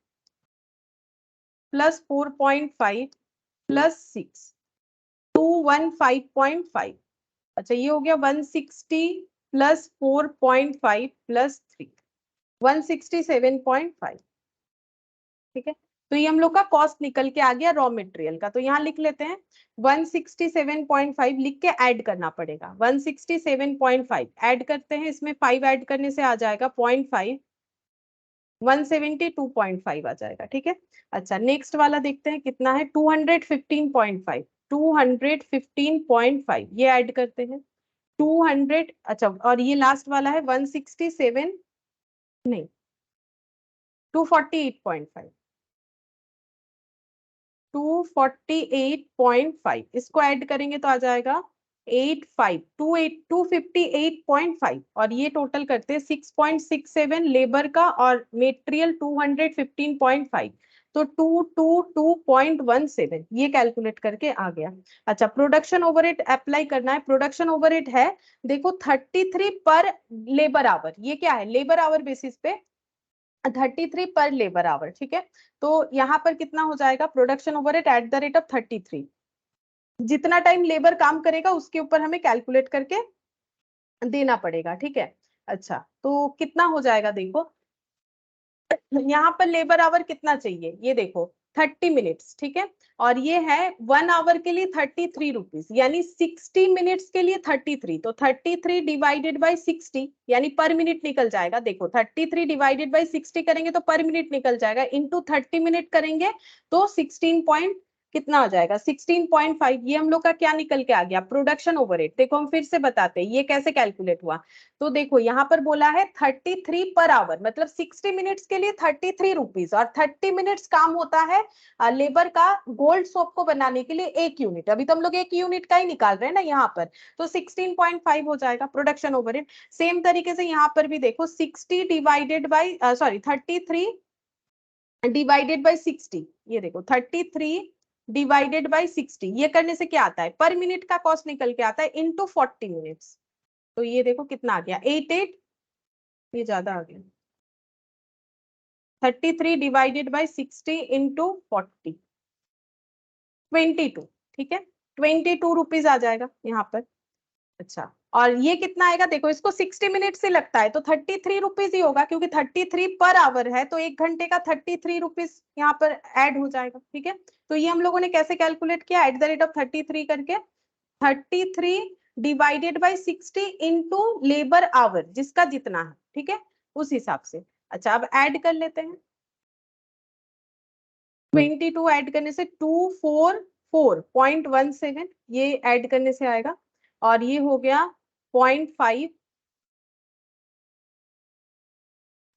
प्लस 4.5 प्लस 6, 215.5। अच्छा ये हो गया 160 प्लस 4.5 प्लस 3, 167.5, ठीक है। तो ये हम लोग का कॉस्ट निकल के आ गया रॉ मटेरियल का, तो यहाँ लिख लेते हैं 167.5 लिख के ऐड करना पड़ेगा, 167.5 ऐड करते हैं, इसमें 5 ऐड करने से आ जाएगा 0.5, 172.5 आ जाएगा, ठीक है। अच्छा नेक्स्ट वाला देखते हैं कितना है, 215.5, 215.5 ये ऐड करते हैं, 200, अच्छा और ये लास्ट वाला है 167, नहीं 248.5, 248.5 इसको ऐड करेंगे तो आ जाएगा 258.5, और ये टोटल करते हैं 6.67 लेबर का और मटेरियल 215.5, तो 222.17 ये कैलकुलेट करके आ गया। अच्छा प्रोडक्शन ओवरहेड अप्लाई करना है, प्रोडक्शन ओवरहेड है देखो 33 पर लेबर आवर, ये क्या है, लेबर आवर बेसिस पे 33 पर लेबर आवर, ठीक है। तो यहाँ पर कितना हो जाएगा, production overhead at the rate of 33, जितना टाइम लेबर काम करेगा उसके ऊपर हमें कैलकुलेट करके देना पड़ेगा, ठीक है। अच्छा तो कितना हो जाएगा, देखो यहाँ पर लेबर आवर कितना चाहिए, ये देखो 30 मिनट्स, ठीक है, और ये है 1 आवर के लिए 33 रुपीज, यानी 60 मिनट्स के लिए 33, तो 33 डिवाइडेड बाई 60 यानी पर मिनट निकल जाएगा, देखो 33 डिवाइडेड बाई 60 करेंगे तो पर मिनट निकल जाएगा, इंटू 30 मिनट करेंगे तो 16 पॉइंट कितना हो जाएगा, 16.5, ये हम लोग का क्या निकल के आ गया, प्रोडक्शन ओवरहेड। देखो हम फिर से बताते हैं ये कैसे कैलकुलेट हुआ, तो देखो यहाँ पर बोला है 33 पर आवर, मतलब 60 मिनट्स के लिए 33 रुपीज, और 30 मिनट्स काम होता है लेबर का गोल्ड सोप को बनाने के लिए 1 यूनिट, अभी तो हम लोग 1 यूनिट का ही निकाल रहे हैं ना यहाँ पर, तो 16.5 हो जाएगा प्रोडक्शन ओवरहेड। सेम तरीके से यहाँ पर भी देखो 60 डिवाइडेड बाई 33 डिवाइडेड बाई 60, ये देखो 33 डिवाइडेड बाई 60, ये करने से क्या आता है, पर मिनट का कॉस्ट निकल के आता है इंटू 40 मिनट्स, तो ये देखो कितना आ गया 88, ये ज्यादा आ गया, 33 डिवाइडेड बाई 60 इंटू 40, 22, ठीक है, 22 रुपीज आ जाएगा यहाँ पर। अच्छा और ये कितना आएगा, देखो इसको 60 मिनट से लगता है तो 33 रुपीज ही होगा, क्योंकि 33 पर आवर है, तो 1 घंटे का 33 रुपीज यहाँ पर ऐड हो जाएगा, ठीक है। तो ये हम लोगों ने कैसे कैलकुलेट किया, एट द रेट ऑफ 33 करके, 33 divided by 60 into labour our जिसका जितना है, ठीक है, उस हिसाब से। अच्छा अब ऐड कर लेते हैं, 22 ऐड करने से 244.17 ये ऐड करने से आएगा, और ये हो गया 0.5,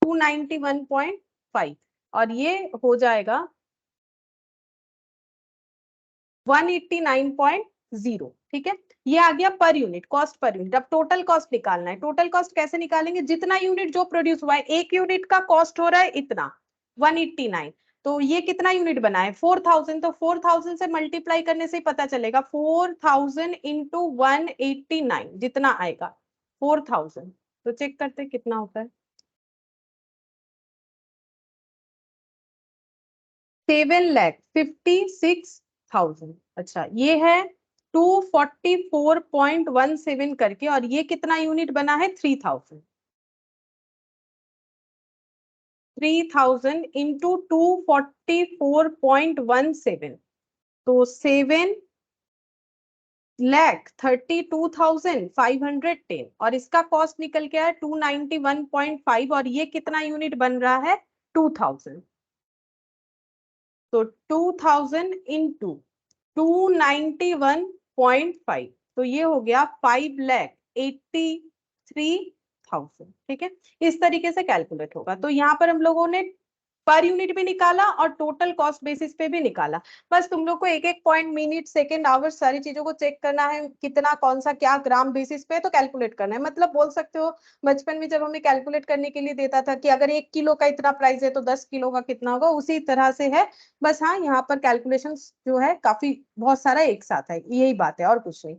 291.5, और ये हो जाएगा 189.0, ठीक है। ये आ गया पर यूनिट, कॉस्ट पर यूनिट। अब टोटल कॉस्ट निकालना है, टोटल कॉस्ट कैसे निकालेंगे, जितना यूनिट जो प्रोड्यूस हुआ है, 1 यूनिट का कॉस्ट हो रहा है इतना 189, तो ये कितना यूनिट बना है 4000, तो 4000 से मल्टीप्लाई करने से ही पता चलेगा, 4000 इंटू 189 जितना आएगा 4000, तो चेक करते हैं कितना होता है, 7,56,000। अच्छा ये है 244.17 करके, और ये कितना यूनिट बना है 3000। 3000 इंटू 244.17, तो 7,32,510, और इसका कॉस्ट निकल के आया 291.5, और ये कितना यूनिट बन रहा है 2000। तो 2000 इंटू 291.5, तो ये हो गया 5,83,000। ठीक है, इस तरीके से कैलकुलेट होगा। तो यहाँ पर हम लोगों ने पर यूनिट भी निकाला और टोटल कॉस्ट बेसिस पे भी निकाला। बस तुम लोग को एक एक पॉइंट, मिनट, सेकंड, आवर, सारी चीजों को चेक करना है, कितना कौन सा क्या ग्राम बेसिस पे तो कैलकुलेट करना है। मतलब बोल सकते हो बचपन में जब हमें कैलकुलेट करने के लिए देता था कि अगर 1 किलो का इतना प्राइस है तो 10 किलो का कितना होगा, उसी तरह से है। बस हाँ, यहाँ पर कैलकुलेशन जो है काफी बहुत सारा एक साथ है, यही बात है और कुछ नहीं।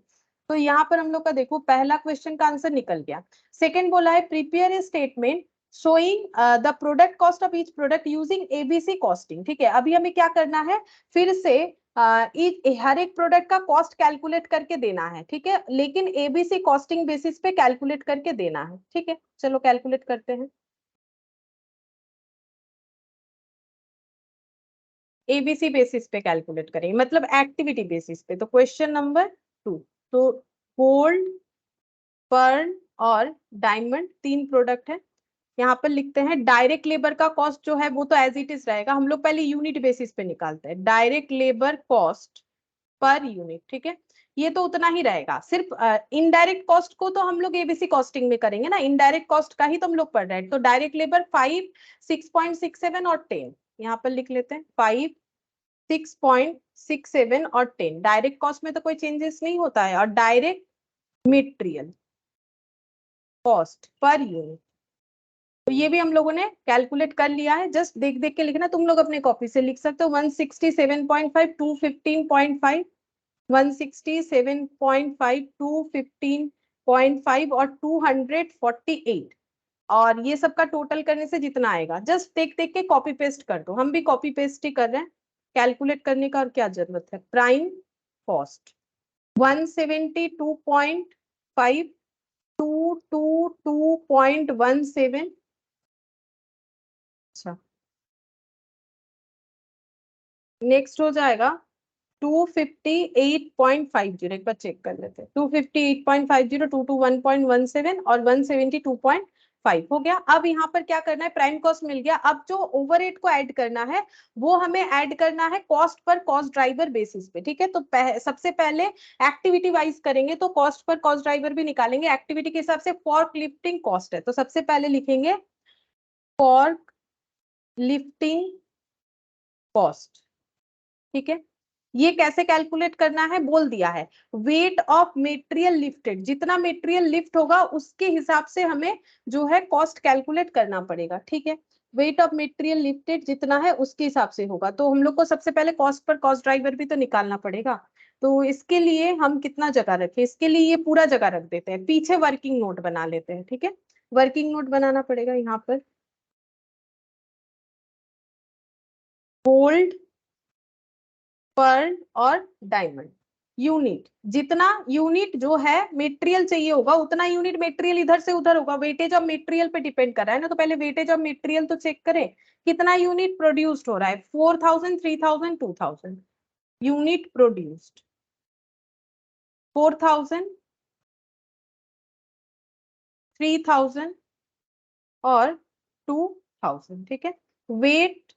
तो यहाँ पर हम लोग का देखो पहला क्वेश्चन का आंसर निकल गया। सेकंड बोला है prepare a statement showing the product cost of each product using ABC costing. ठीक है, अभी हमें क्या करना है, फिर से हर एक प्रोडक्ट का कॉस्ट कैलकुलेट करके देना है। ठीक है, लेकिन एबीसी कॉस्टिंग बेसिस पे कैलकुलेट करके देना है। ठीक है, चलो कैलकुलेट करते हैं। एबीसी बेसिस पे कैलकुलेट करेंगे, मतलब एक्टिविटी बेसिस पे। तो क्वेश्चन नंबर 2, तो गोल्ड, पर्ल और डायमंड 3 प्रोडक्ट है। यहाँ पर लिखते हैं डायरेक्ट लेबर का कॉस्ट जो है वो तो एज इट इज रहेगा। हम लोग पहले यूनिट बेसिस पे निकालते हैं, direct labour cost per unit. ठीक है, ये तो उतना ही रहेगा। सिर्फ इनडायरेक्ट कॉस्ट को तो हम लोग एबीसी कॉस्टिंग में करेंगे ना, इनडायरेक्ट कॉस्ट का ही तो हम लोग पढ़ रहे हैं। तो डायरेक्ट लेबर 5, 6.67 और 10, यहाँ पर लिख लेते हैं 5, 6.67 और 10। डायरेक्ट कॉस्ट में तो कोई चेंजेस नहीं होता है। और direct material cost per unit, तो ये भी हम लोगों ने कैलकुलेट कर लिया है। जस्ट देख देख के लिखना, तुम लोग अपने कॉपी से लिख सकते हो। 167.5, 215.5, 167.5, 215.5 और 248, और ये सब का टोटल करने से जितना आएगा जस्ट देख देख के कॉपी पेस्ट कर दो। हम भी कॉपी पेस्ट ही कर रहे हैं, कैलकुलेट करने का और क्या जरूरत है। Prime cost 172.5, 222.17। अच्छा, नेक्स्ट हो जाएगा 258.50। एक बार चेक कर लेते हैं, 258.50, 221.17 और 172.5 हो गया। अब यहाँ पर क्या करना है, प्राइम कॉस्ट मिल गया। अब जो ओवरहेड को ऐड करना है वो हमें ऐड करना है cost per cost driver basis पे। ठीक है, तो सबसे पहले एक्टिविटी वाइज करेंगे, तो कॉस्ट पर कॉस्ट ड्राइवर भी निकालेंगे। एक्टिविटी के हिसाब से फॉर्क लिफ्टिंग कॉस्ट है, तो सबसे पहले लिखेंगे फॉर्क लिफ्टिंग कॉस्ट। ठीक है, ये कैसे कैलकुलेट करना है बोल दिया है। वेट ऑफ मटेरियल लिफ्टेड, जितना मटेरियल लिफ्ट होगा उसके हिसाब से हमें जो है कॉस्ट कैलकुलेट करना पड़ेगा। ठीक है, वेट ऑफ मटेरियल लिफ्टेड जितना है उसके हिसाब से होगा। तो हम लोग को सबसे पहले कॉस्ट पर कॉस्ट ड्राइवर भी तो निकालना पड़ेगा। तो इसके लिए हम कितना जगह रखें, इसके लिए ये पूरा जगह रख देते हैं, पीछे वर्किंग नोट बना लेते हैं। ठीक है, वर्किंग नोट बनाना पड़ेगा यहाँ पर। गोल्ड, पर्ल और डायमंड यूनिट, जितना यूनिट जो है मटेरियल चाहिए होगा उतना यूनिट मटेरियल इधर से उधर होगा। वेटेज ऑफ मटेरियल पे डिपेंड कर रहा है ना, तो पहले वेटेज ऑफ मटेरियल तो चेक करें कितना यूनिट प्रोड्यूस्ड हो रहा है। 4000, 3000, 2000 यूनिट प्रोड्यूस्ड, 4000, 3000 और 2000। ठीक है, वेट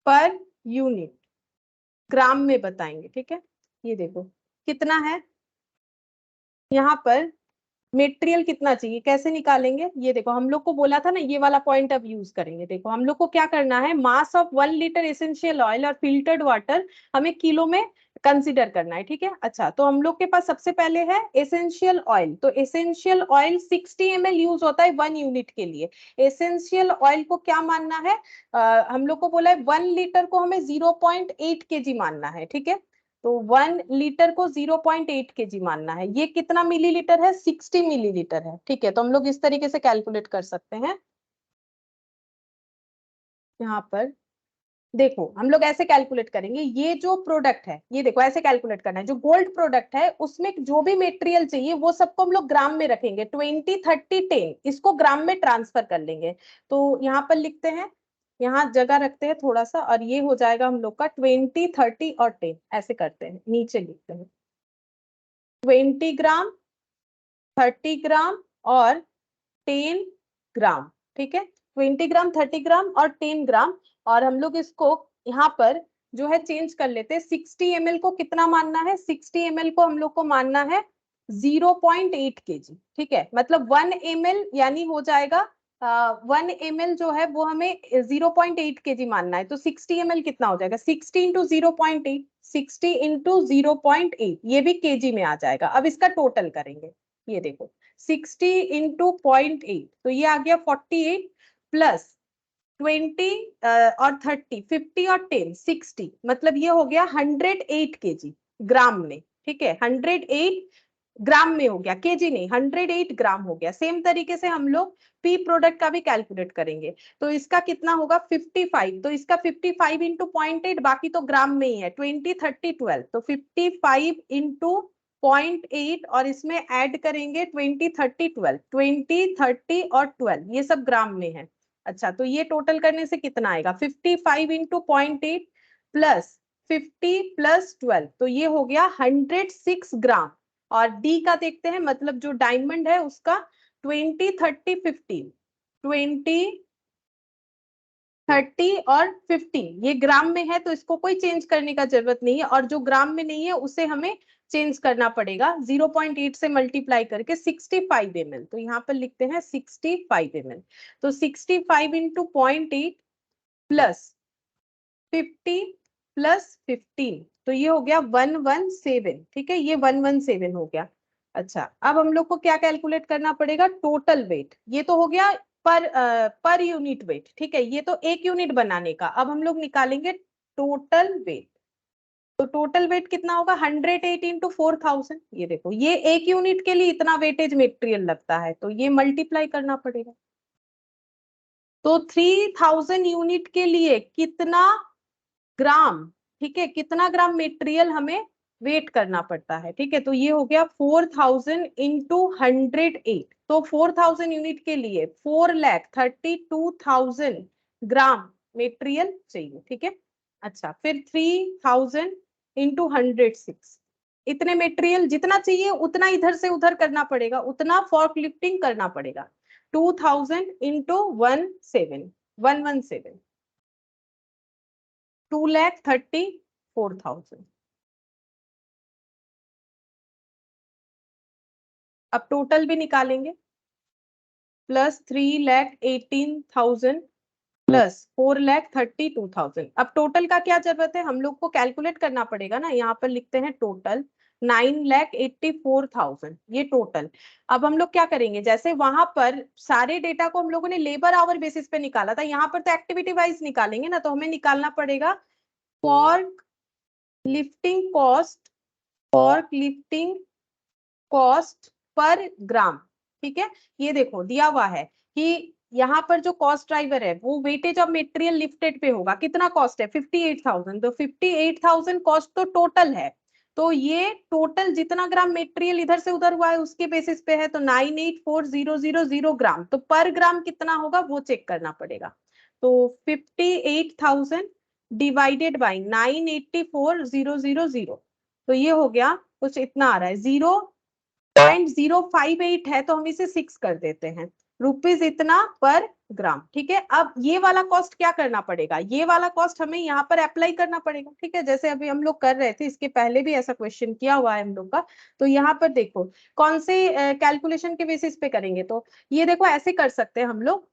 पर यूनिट ग्राम में बताएंगे। ठीक है, ये देखो कितना है यहाँ पर मटेरियल कितना चाहिए, कैसे निकालेंगे। ये देखो हम लोग को बोला था ना, ये वाला पॉइंट अब यूज करेंगे। देखो हम लोग को क्या करना है, mass of 1 litre essential oil और फिल्टर्ड वाटर हमें किलो में कंसीडर करना है। ठीक है, अच्छा तो हम लोग के पास सबसे पहले है एसेंशियल ऑयल। तो एसेंशियल ऑयल 60 ml यूज होता है 1 यूनिट के लिए। एसेंशियल ऑयल को क्या मानना है, हम लोग को बोला है 1 लीटर को हमें 0.8 kg मानना है। ठीक है, तो 1 लीटर को 0.8 kg मानना है। ये कितना मिलीलीटर है, 60 मिलीलीटर है। ठीक है, तो हम लोग इस तरीके से कैलकुलेट कर सकते हैं यहाँ पर देखो हम लोग ऐसे कैलकुलेट करेंगे, ये जो प्रोडक्ट है ये देखो ऐसे कैलकुलेट करना है, जो गोल्ड प्रोडक्ट है उसमें जो भी मेटेरियल चाहिए वो सबको हम लोग ग्राम में रखेंगे, 20 30 10 इसको ग्राम में ट्रांसफर कर लेंगे। तो यहाँ पर लिखते हैं, यहाँ जगह रखते हैं थोड़ा सा, और ये हो जाएगा हम लोग का 20 30 और 10, ऐसे करते हैं, नीचे लिखते हैं 20 ग्राम 30 ग्राम और 10 ग्राम, ठीक है, 20 ग्राम 30 ग्राम और 10 ग्राम। और हम लोग इसको यहाँ पर जो है चेंज कर लेते हैं, 60 ml को कितना मानना है, 60 ml को हम लोग को मानना है 0.8 kg, ठीक है, मतलब 1 ml यानी हो जाएगा 1 ml जो है वो हमें 0.8 kg मानना है। तो 60 ml कितना हो जाएगा, 60 इंटू 0.8, 60 इंटू 0.8, ये भी kg में आ जाएगा। अब इसका टोटल करेंगे, ये देखो 60 इंटू 0.8, तो ये आ गया 48 प्लस 20 और 30, 50 और 10 60, मतलब ये हो गया 108 केजी ग्राम में, ठीक है, 108 ग्राम में हो गया, केजी नहीं, 108 ग्राम हो गया। सेम तरीके से हम लोग पी प्रोडक्ट का भी कैलकुलेट करेंगे, तो इसका कितना होगा 55, तो इसका 55 इंटू 0.8, बाकी तो ग्राम में ही है, 20 30 12, तो 55 इंटू 0.8 और इसमें ऐड करेंगे 20 30 12, 20 30 और 12 ये सब ग्राम में है। अच्छा, तो ये टोटल करने से कितना आएगा, 55 इंटू 0.8 प्लस 50 प्लस 12, तो ये हो गया 106 ग्राम। और डी का देखते हैं, मतलब जो डायमंड है उसका 20 30 15, 20 30 और 15 ये ग्राम में है, तो इसको कोई चेंज करने का जरूरत नहीं है, और जो ग्राम में नहीं है उसे हमें चेंज करना पड़ेगा 0.8 से मल्टीप्लाई करके 65 ml, तो यहाँ पर लिखते हैं 65 ml। तो 65 इंटू 0.8 प्लस 50 प्लस 15, तो ये हो गया 117, ठीक है, ये 117 हो गया। अच्छा, अब हम लोग को क्या कैलकुलेट करना पड़ेगा, टोटल वेट, ये तो हो गया पर यूनिट वेट, ठीक है, ये तो एक यूनिट बनाने का। अब हम लोग निकालेंगे टोटल वेट, तो टोटल वेट कितना होगा 108 इंटू 4000, ये देखो ये एक यूनिट के लिए इतना वेटेज मेटेरियल लगता है, तो ये मल्टीप्लाई करना पड़ेगा। तो 3000 यूनिट के लिए कितना ग्राम, ठीक है, कितना ग्राम मेटेरियल हमें वेट करना पड़ता है, ठीक है, तो ये हो गया 4000 इंटू 108, तो 4000 यूनिट के लिए 4,32,000 ग्राम मेटेरियल चाहिए, ठीक है। अच्छा, फिर 3000 इंटू 106, इतने मेटेरियल जितना चाहिए उतना इधर से उधर करना पड़ेगा, उतना फॉर्क लिफ्टिंग करना पड़ेगा, 2000 इंटू 117 2,34,000। अब टोटल भी निकालेंगे, प्लस 3,18,000 प्लस 4,32,000। अब टोटल का क्या जरूरत है, हम लोग को कैलकुलेट करना पड़ेगा ना, यहाँ पर लिखते हैं टोटल 9,84,000, ये टोटल। अब हम लोग क्या करेंगे, जैसे वहां पर सारे डेटा को हम लोगों ने लेबर आवर बेसिस पे निकाला था, यहाँ पर तो एक्टिविटी वाइज निकालेंगे ना, तो हमें निकालना पड़ेगा fork lifting cost, fork lifting cost per gram, ठीक है। ये देखो दिया हुआ है कि यहाँ पर जो कॉस्ट ड्राइवर है वो वेटेज ऑफ मटेरियल लिफ्टेड पे होगा, कितना कॉस्ट है 58,000, तो 58,000 कॉस्ट तो टोटल है, तो ये टोटल जितना ग्राम मटेरियल इधर से उधर हुआ है उसके बेसिस पे है, तो 9,84,000 ग्राम, तो पर ग्राम कितना होगा वो चेक करना पड़ेगा। तो 58,000 डिवाइडेड बाई 9,84,000, तो ये हो गया कुछ इतना आ रहा है, 0.058 है, तो हम इसे 6 कर देते हैं, रुपीज इतना पर ग्राम, ठीक है। अब ये वाला कॉस्ट क्या करना पड़ेगा, ये वाला कॉस्ट हमें यहाँ पर अप्लाई करना पड़ेगा, ठीक है, जैसे अभी हम लोग कर रहे थे, इसके पहले भी ऐसा क्वेश्चन किया हुआ है हम लोग का। तो यहाँ पर देखो कौन से कैलकुलेशन के बेसिस पे करेंगे, तो ये देखो ऐसे कर सकते हैं हम लोग,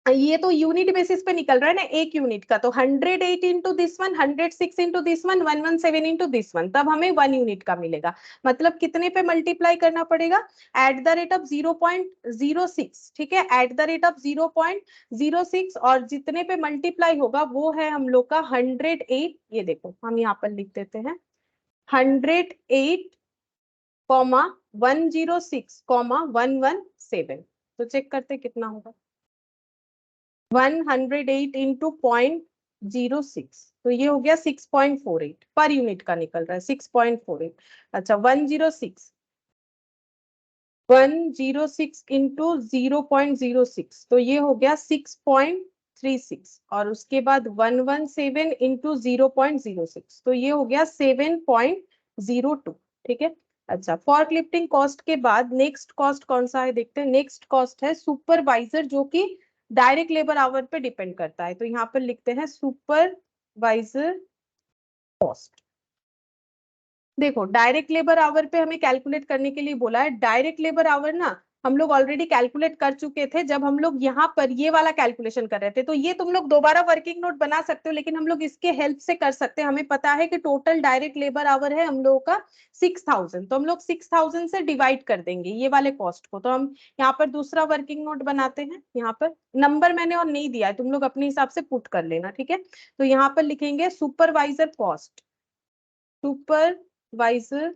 ये तो यूनिट बेसिस पे निकल रहा है ना एक यूनिट का, तो 108 into this one, 106 into this one, 117 into this one, तब हमें 1 यूनिट का मिलेगा। मतलब कितने पे मल्टीप्लाई करना पड़ेगा, एट द रेट ऑफ 0.06, ठीक है, एट द रेट ऑफ 0.06, और जितने पे मल्टीप्लाई होगा वो है हम लोग का 108, ये देखो हम यहाँ पर लिख देते हैं 108 कॉमा 106 कॉमा 117, तो चेक करते कितना होगा, 108 इंटू 0.06 106, तो ये हो गया 6.48 पर यूनिट का निकल रहा है 6.48। अच्छा 106 इंटू 0.06, तो ये हो गया 6.36, और उसके बाद 117 इंटू 0.06, तो ये हो गया 7.02। ठीक है। अच्छा फॉर्क लिफ्टिंग कॉस्ट के बाद नेक्स्ट कॉस्ट कौन सा है देखते हैं। नेक्स्ट कॉस्ट है सुपरवाइजर, जो कि डायरेक्ट लेबर आवर पे डिपेंड करता है, तो यहाँ पर लिखते हैं सुपरवाइजर कॉस्ट। देखो डायरेक्ट लेबर आवर पे हमें कैलकुलेट करने के लिए बोला है। डायरेक्ट लेबर आवर ना हम लोग ऑलरेडी कैलकुलेट कर चुके थे जब हम लोग यहाँ पर ये वाला कैलकुलेशन कर रहे थे, तो ये तुम लोग दोबारा वर्किंग नोट बना सकते हो, लेकिन हम लोग इसके हेल्प से कर सकते हैं। हमें पता है कि टोटल डायरेक्ट लेबर आवर है हम लोगों का 6000, तो हम लोग 6000 से डिवाइड कर देंगे ये वाले कॉस्ट को। तो हम यहाँ पर दूसरा वर्किंग नोट बनाते हैं। यहाँ पर नंबर मैंने और नहीं दिया है, तुम लोग अपने हिसाब से पुट कर लेना। ठीक है, तो यहाँ पर लिखेंगे supervisor cost. Supervisor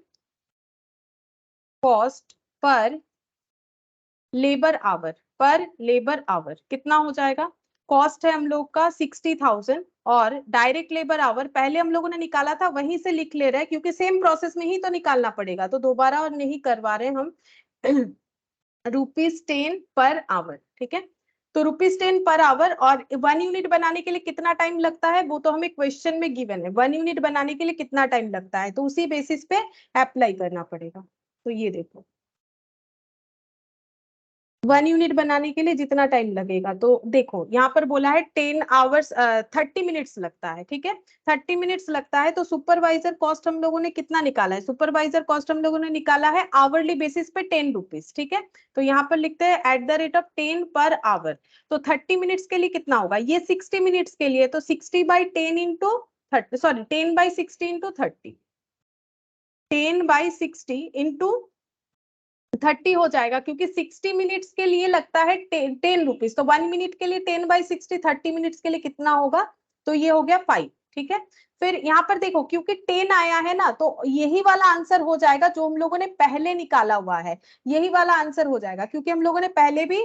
cost per labour our, पर लेबर आवर कितना हो जाएगा। कॉस्ट है हम लोग का 60,000, और डायरेक्ट लेबर आवर पहले हम लोगों ने निकाला था वहीं से लिख ले रहे हैं, क्योंकि सेम प्रोसेस में ही तो निकालना पड़ेगा, तो दोबारा और नहीं करवा रहे हम। ₹10 पर आवर। ठीक है, तो ₹10 पर आवर, और 1 यूनिट बनाने के लिए कितना टाइम लगता है वो तो हमें क्वेश्चन में गिवन है। 1 यूनिट बनाने के लिए कितना टाइम लगता है, तो उसी बेसिस पे अप्लाई करना पड़ेगा। तो ये देखो 1 यूनिट बनाने के लिए जितना टाइम लगेगा, तो देखो यहाँ पर बोला है 10 आवर्स 30 मिनट्स लगता है। ठीक है, 30 मिनट्स लगता है, तो सुपरवाइजर कॉस्ट हम लोगों ने कितना निकाला है। सुपरवाइजर कॉस्ट हम लोगों ने निकाला है आवरली बेसिस पे ₹10। ठीक है, तो यहाँ पर लिखते हैं @10 पर आवर। तो 30 मिनट्स के लिए कितना होगा, ये 60 मिनट्स के लिए, तो 60/10 इंटू 30, सॉरी 10/60 इंटू 30, 10/60 इंटू 30 हो जाएगा, क्योंकि 60 मिनट्स के लिए लगता है ₹10। तो 1 मिनट के लिए 10/60, 30 मिनट्स के लिए कितना होगा, तो ये हो गया 5। ठीक है, फिर यहाँ पर देखो क्योंकि 10 आया है ना, तो यही वाला आंसर हो जाएगा जो हम लोगों ने पहले निकाला हुआ है। यही वाला आंसर हो जाएगा, क्योंकि हम लोगों ने पहले भी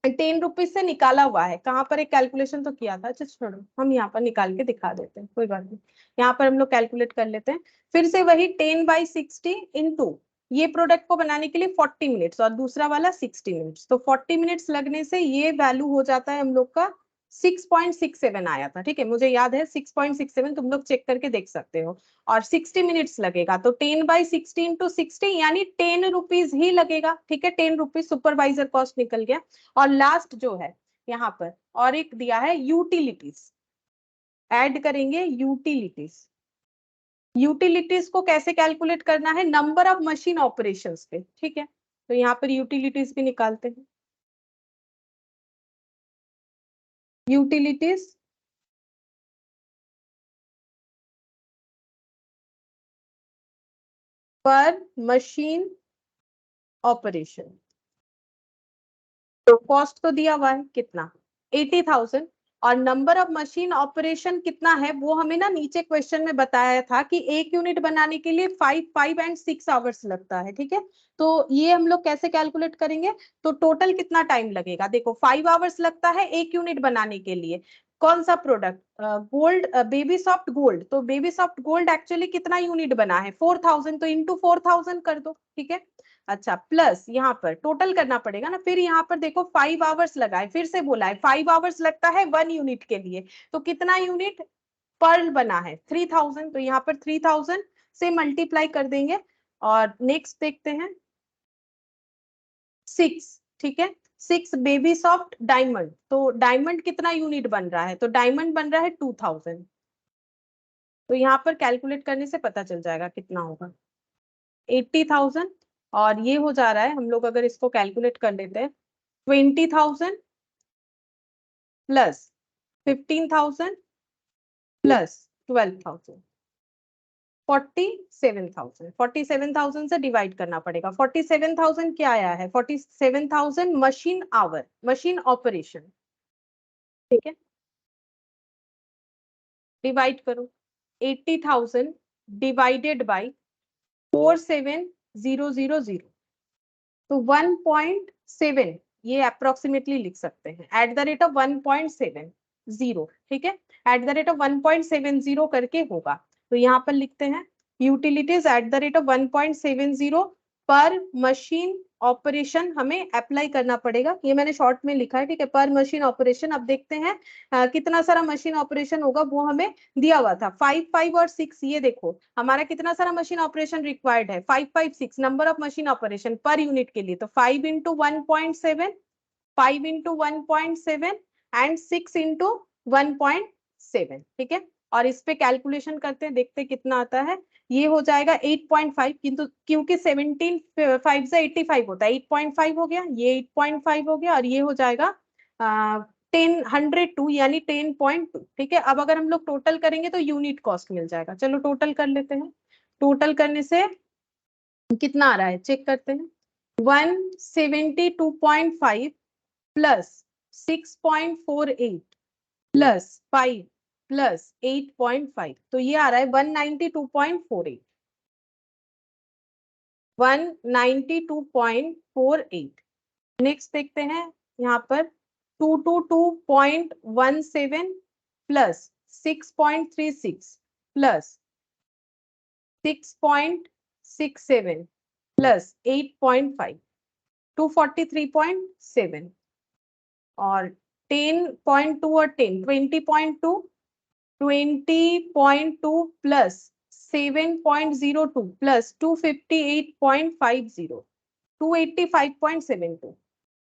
₹10 से निकाला हुआ है। कहाँ पर एक कैलकुलेशन तो किया था। अच्छा छोड़ो, हम यहाँ पर निकाल के दिखा देते हैं, कोई बात नहीं। यहाँ पर हम लोग कैलकुलेट कर लेते हैं। फिर से वही 10/60 इंटू ये प्रोडक्ट को बनाने के लिए 40 मिनट्स, और दूसरा वाला 60 मिनट्स, तो 40 मिनट्स लगने से ये वैल्यू हो जाता है हम लोग का 6.67 आया था। ठीक है, मुझे याद है 6.67, तुम लोग चेक करके देख सकते हो। और 60 मिनट्स लगेगा, तो 10/60 इंटू 60 यानी ₹10 ही लगेगा। ठीक है, ₹10 सुपरवाइजर कॉस्ट निकल गया। और लास्ट जो है यहाँ पर और एक दिया है यूटिलिटीज, ऐड करेंगे यूटिलिटीज। यूटिलिटीज को कैसे कैलकुलेट करना है, नंबर ऑफ मशीन ऑपरेशंस पे। ठीक है, तो यहाँ पर यूटिलिटीज भी निकालते हैं। यूटिलिटीज पर मशीन ऑपरेशन, तो कॉस्ट तो दिया हुआ है कितना 80,000, और नंबर ऑफ मशीन ऑपरेशन कितना है वो हमें ना नीचे क्वेश्चन में बताया था कि 1 यूनिट बनाने के लिए 5 एंड 6 आवर्स लगता है। ठीक है, तो ये हम लोग कैसे कैलकुलेट करेंगे, तो टोटल कितना टाइम लगेगा। देखो 5 आवर्स लगता है 1 यूनिट बनाने के लिए। कौन सा product, gold, Baby Soft gold, तो बेबी सॉफ्ट गोल्ड एक्चुअली कितना यूनिट बना है 4000, तो इंटू 4000 कर दो। ठीक है, अच्छा प्लस यहाँ पर टोटल करना पड़ेगा ना। फिर यहाँ पर देखो 5 आवर्स लगा है, फिर से बोला है 5 आवर्स लगता है 1 यूनिट के लिए, तो कितना यूनिट पर बना है 3000, तो यहाँ पर 3000 से मल्टीप्लाई कर देंगे। और नेक्स्ट देखते हैं 6। ठीक है, 6 बेबी सॉफ्ट डायमंड, तो डायमंड कितना यूनिट बन रहा है, तो डायमंड बन रहा है 2000, तो यहाँ पर कैलकुलेट करने से पता चल जाएगा कितना होगा 80,000। और ये हो जा रहा है, हम लोग अगर इसको कैलकुलेट कर लेते हैं 20,000 प्लस 15,000 प्लस 12,000, 47,000। 47,000 से डिवाइड करना पड़ेगा। 47,000 क्या आया है, 47,000 मशीन आवर, मशीन ऑपरेशन। ठीक है, डिवाइड करो 80,000 डिवाइडेड बाई 47,000, तो 1.7 ये अप्रोक्सीमेटली लिख सकते हैं @1.7। 1.70, ठीक है, @1.70 करके होगा। तो यहाँ पर लिखते हैं यूटिलिटीज @1.70 पर मशीन ऑपरेशन हमें अप्लाई करना पड़ेगा। ये मैंने शॉर्ट में लिखा है, ठीक है, पर मशीन ऑपरेशन। अब देखते हैं कितना सारा मशीन ऑपरेशन होगा, वो हमें दिया हुआ था 5, 5 और 6। ये देखो हमारा कितना सारा मशीन ऑपरेशन रिक्वायर्ड है, 5, 5, 6 number of machine operation per unit के लिए। तो 5 इंटू 1.7, 5 इंटू 1.7 एंड 6 इंटू 1.7, ठीक है। और इस पे कैलकुलेशन करते हैं, देखते हैं कितना आता है। ये हो जाएगा 8.5, किंतु क्योंकि 17 5 से 85 होता है, 8.5 हो गया, ये 8.5 हो गया, और ये हो जाएगा 102 यानी 10.2, ठीक है। अब अगर हम लोग टोटल करेंगे तो यूनिट कॉस्ट मिल जाएगा। चलो टोटल कर लेते हैं। टोटल करने से कितना आ रहा है चेक करते हैं। 172.5 प्लस 6.48 प्लस 5 प्लस 8.5, तो ये आ रहा है 192.48, 192.48। नेक्स्ट देखते हैं यहाँ पर 222.17 प्लस 6.36 प्लस 6.67 प्लस 8.5, 243.7, और 10.2 और 10, 20.2, 20.2 प्लस 7.02 प्लस 258.50, 285.72,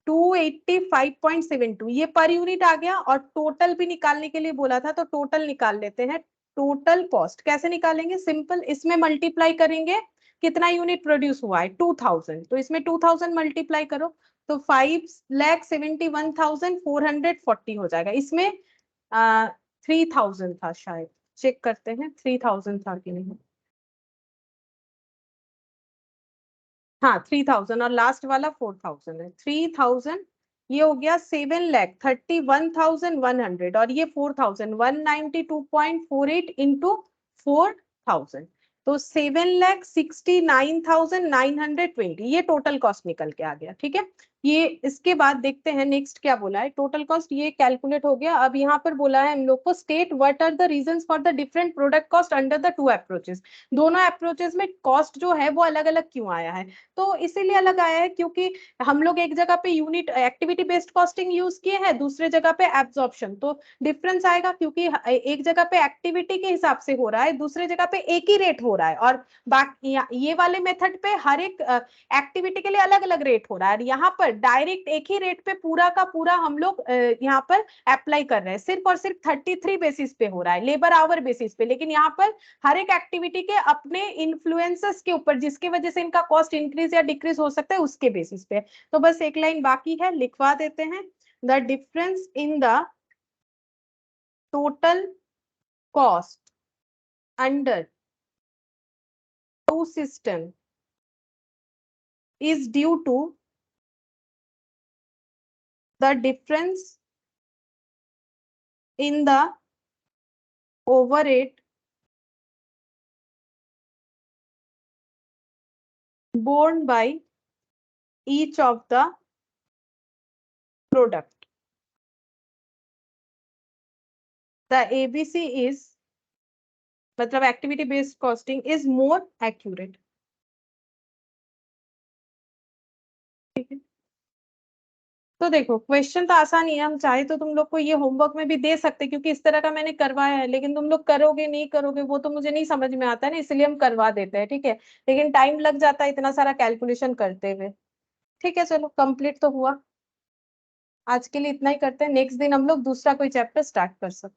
285.72 ये पर यूनिट आ गया। और टोटल भी निकालने के लिए बोला था, तो टोटल निकाल लेते हैं। टोटल कॉस्ट कैसे निकालेंगे, सिंपल, इसमें मल्टीप्लाई करेंगे, कितना यूनिट प्रोड्यूस हुआ है 2000, तो इसमें 2000 मल्टीप्लाई करो तो 5,71,440 हो जाएगा। इसमें 3000 था शायद, चेक करते हैं 3000 था कि नहीं। हाँ 3000, और लास्ट वाला 4000 है। 3000, ये हो गया 7,31,100, और ये 4000, 192.48 इंटू 4000, तो 7,69,920, ये टोटल कॉस्ट निकल के आ गया, ठीक है। ये इसके बाद देखते हैं नेक्स्ट क्या बोला है। टोटल कॉस्ट ये कैलकुलेट हो गया। अब यहाँ पर बोला है हम लोग को state what are the reasons for the different product cost under the two approaches. दोनों अप्रोचेस में कॉस्ट जो है वो अलग अलग क्यों आया है, तो इसीलिए अलग आया है क्योंकि हम लोग एक जगह पे unit activity based costing use किए हैं, दूसरे जगह पे एब्जॉर्प्शन, तो डिफरेंस आएगा क्योंकि एक जगह पे एक्टिविटी के हिसाब से हो रहा है, दूसरे जगह पे एक ही रेट हो रहा है, और बाकी ये वाले मेथड पे हर एक एक्टिविटी के लिए अलग अलग रेट हो रहा है। यहाँ पर डायरेक्ट एक ही रेट पे पूरा का पूरा हम लोग यहाँ पर अप्लाई कर रहे हैं, सिर्फ और सिर्फ 33 बेसिस पे हो रहा है, लेबर आवर बेसिस पे। लेकिन यहाँ पर हर एक एक्टिविटी के अपने इन्फ्लुएंसेस के ऊपर, जिसकी वजह से इनका कॉस्ट इंक्रीज या डिक्रीज हो सकता है, उसके बेसिस पे। तो बस एक लाइन बाकी है, लिखवा देते हैं। The difference in the total cost under to system is due to the difference in the overhead borne by each of the product. The ABC is, मतलब activity based costing is more accurate. ठीक है, तो देखो question तो आसान ही है, हम चाहे तो तुम लोग को ये होमवर्क में भी दे सकते, क्योंकि इस तरह का मैंने करवाया है, लेकिन तुम लोग करोगे नहीं करोगे वो तो मुझे नहीं समझ में आता है ना, इसलिए हम करवा देते हैं, ठीक है। लेकिन टाइम लग जाता है इतना सारा कैलकुलेशन करते हुए। ठीक है, चलो कंप्लीट तो हुआ। आज के लिए इतना ही करते हैं, नेक्स्ट दिन हम लोग दूसरा कोई चैप्टर स्टार्ट कर सकते हैं।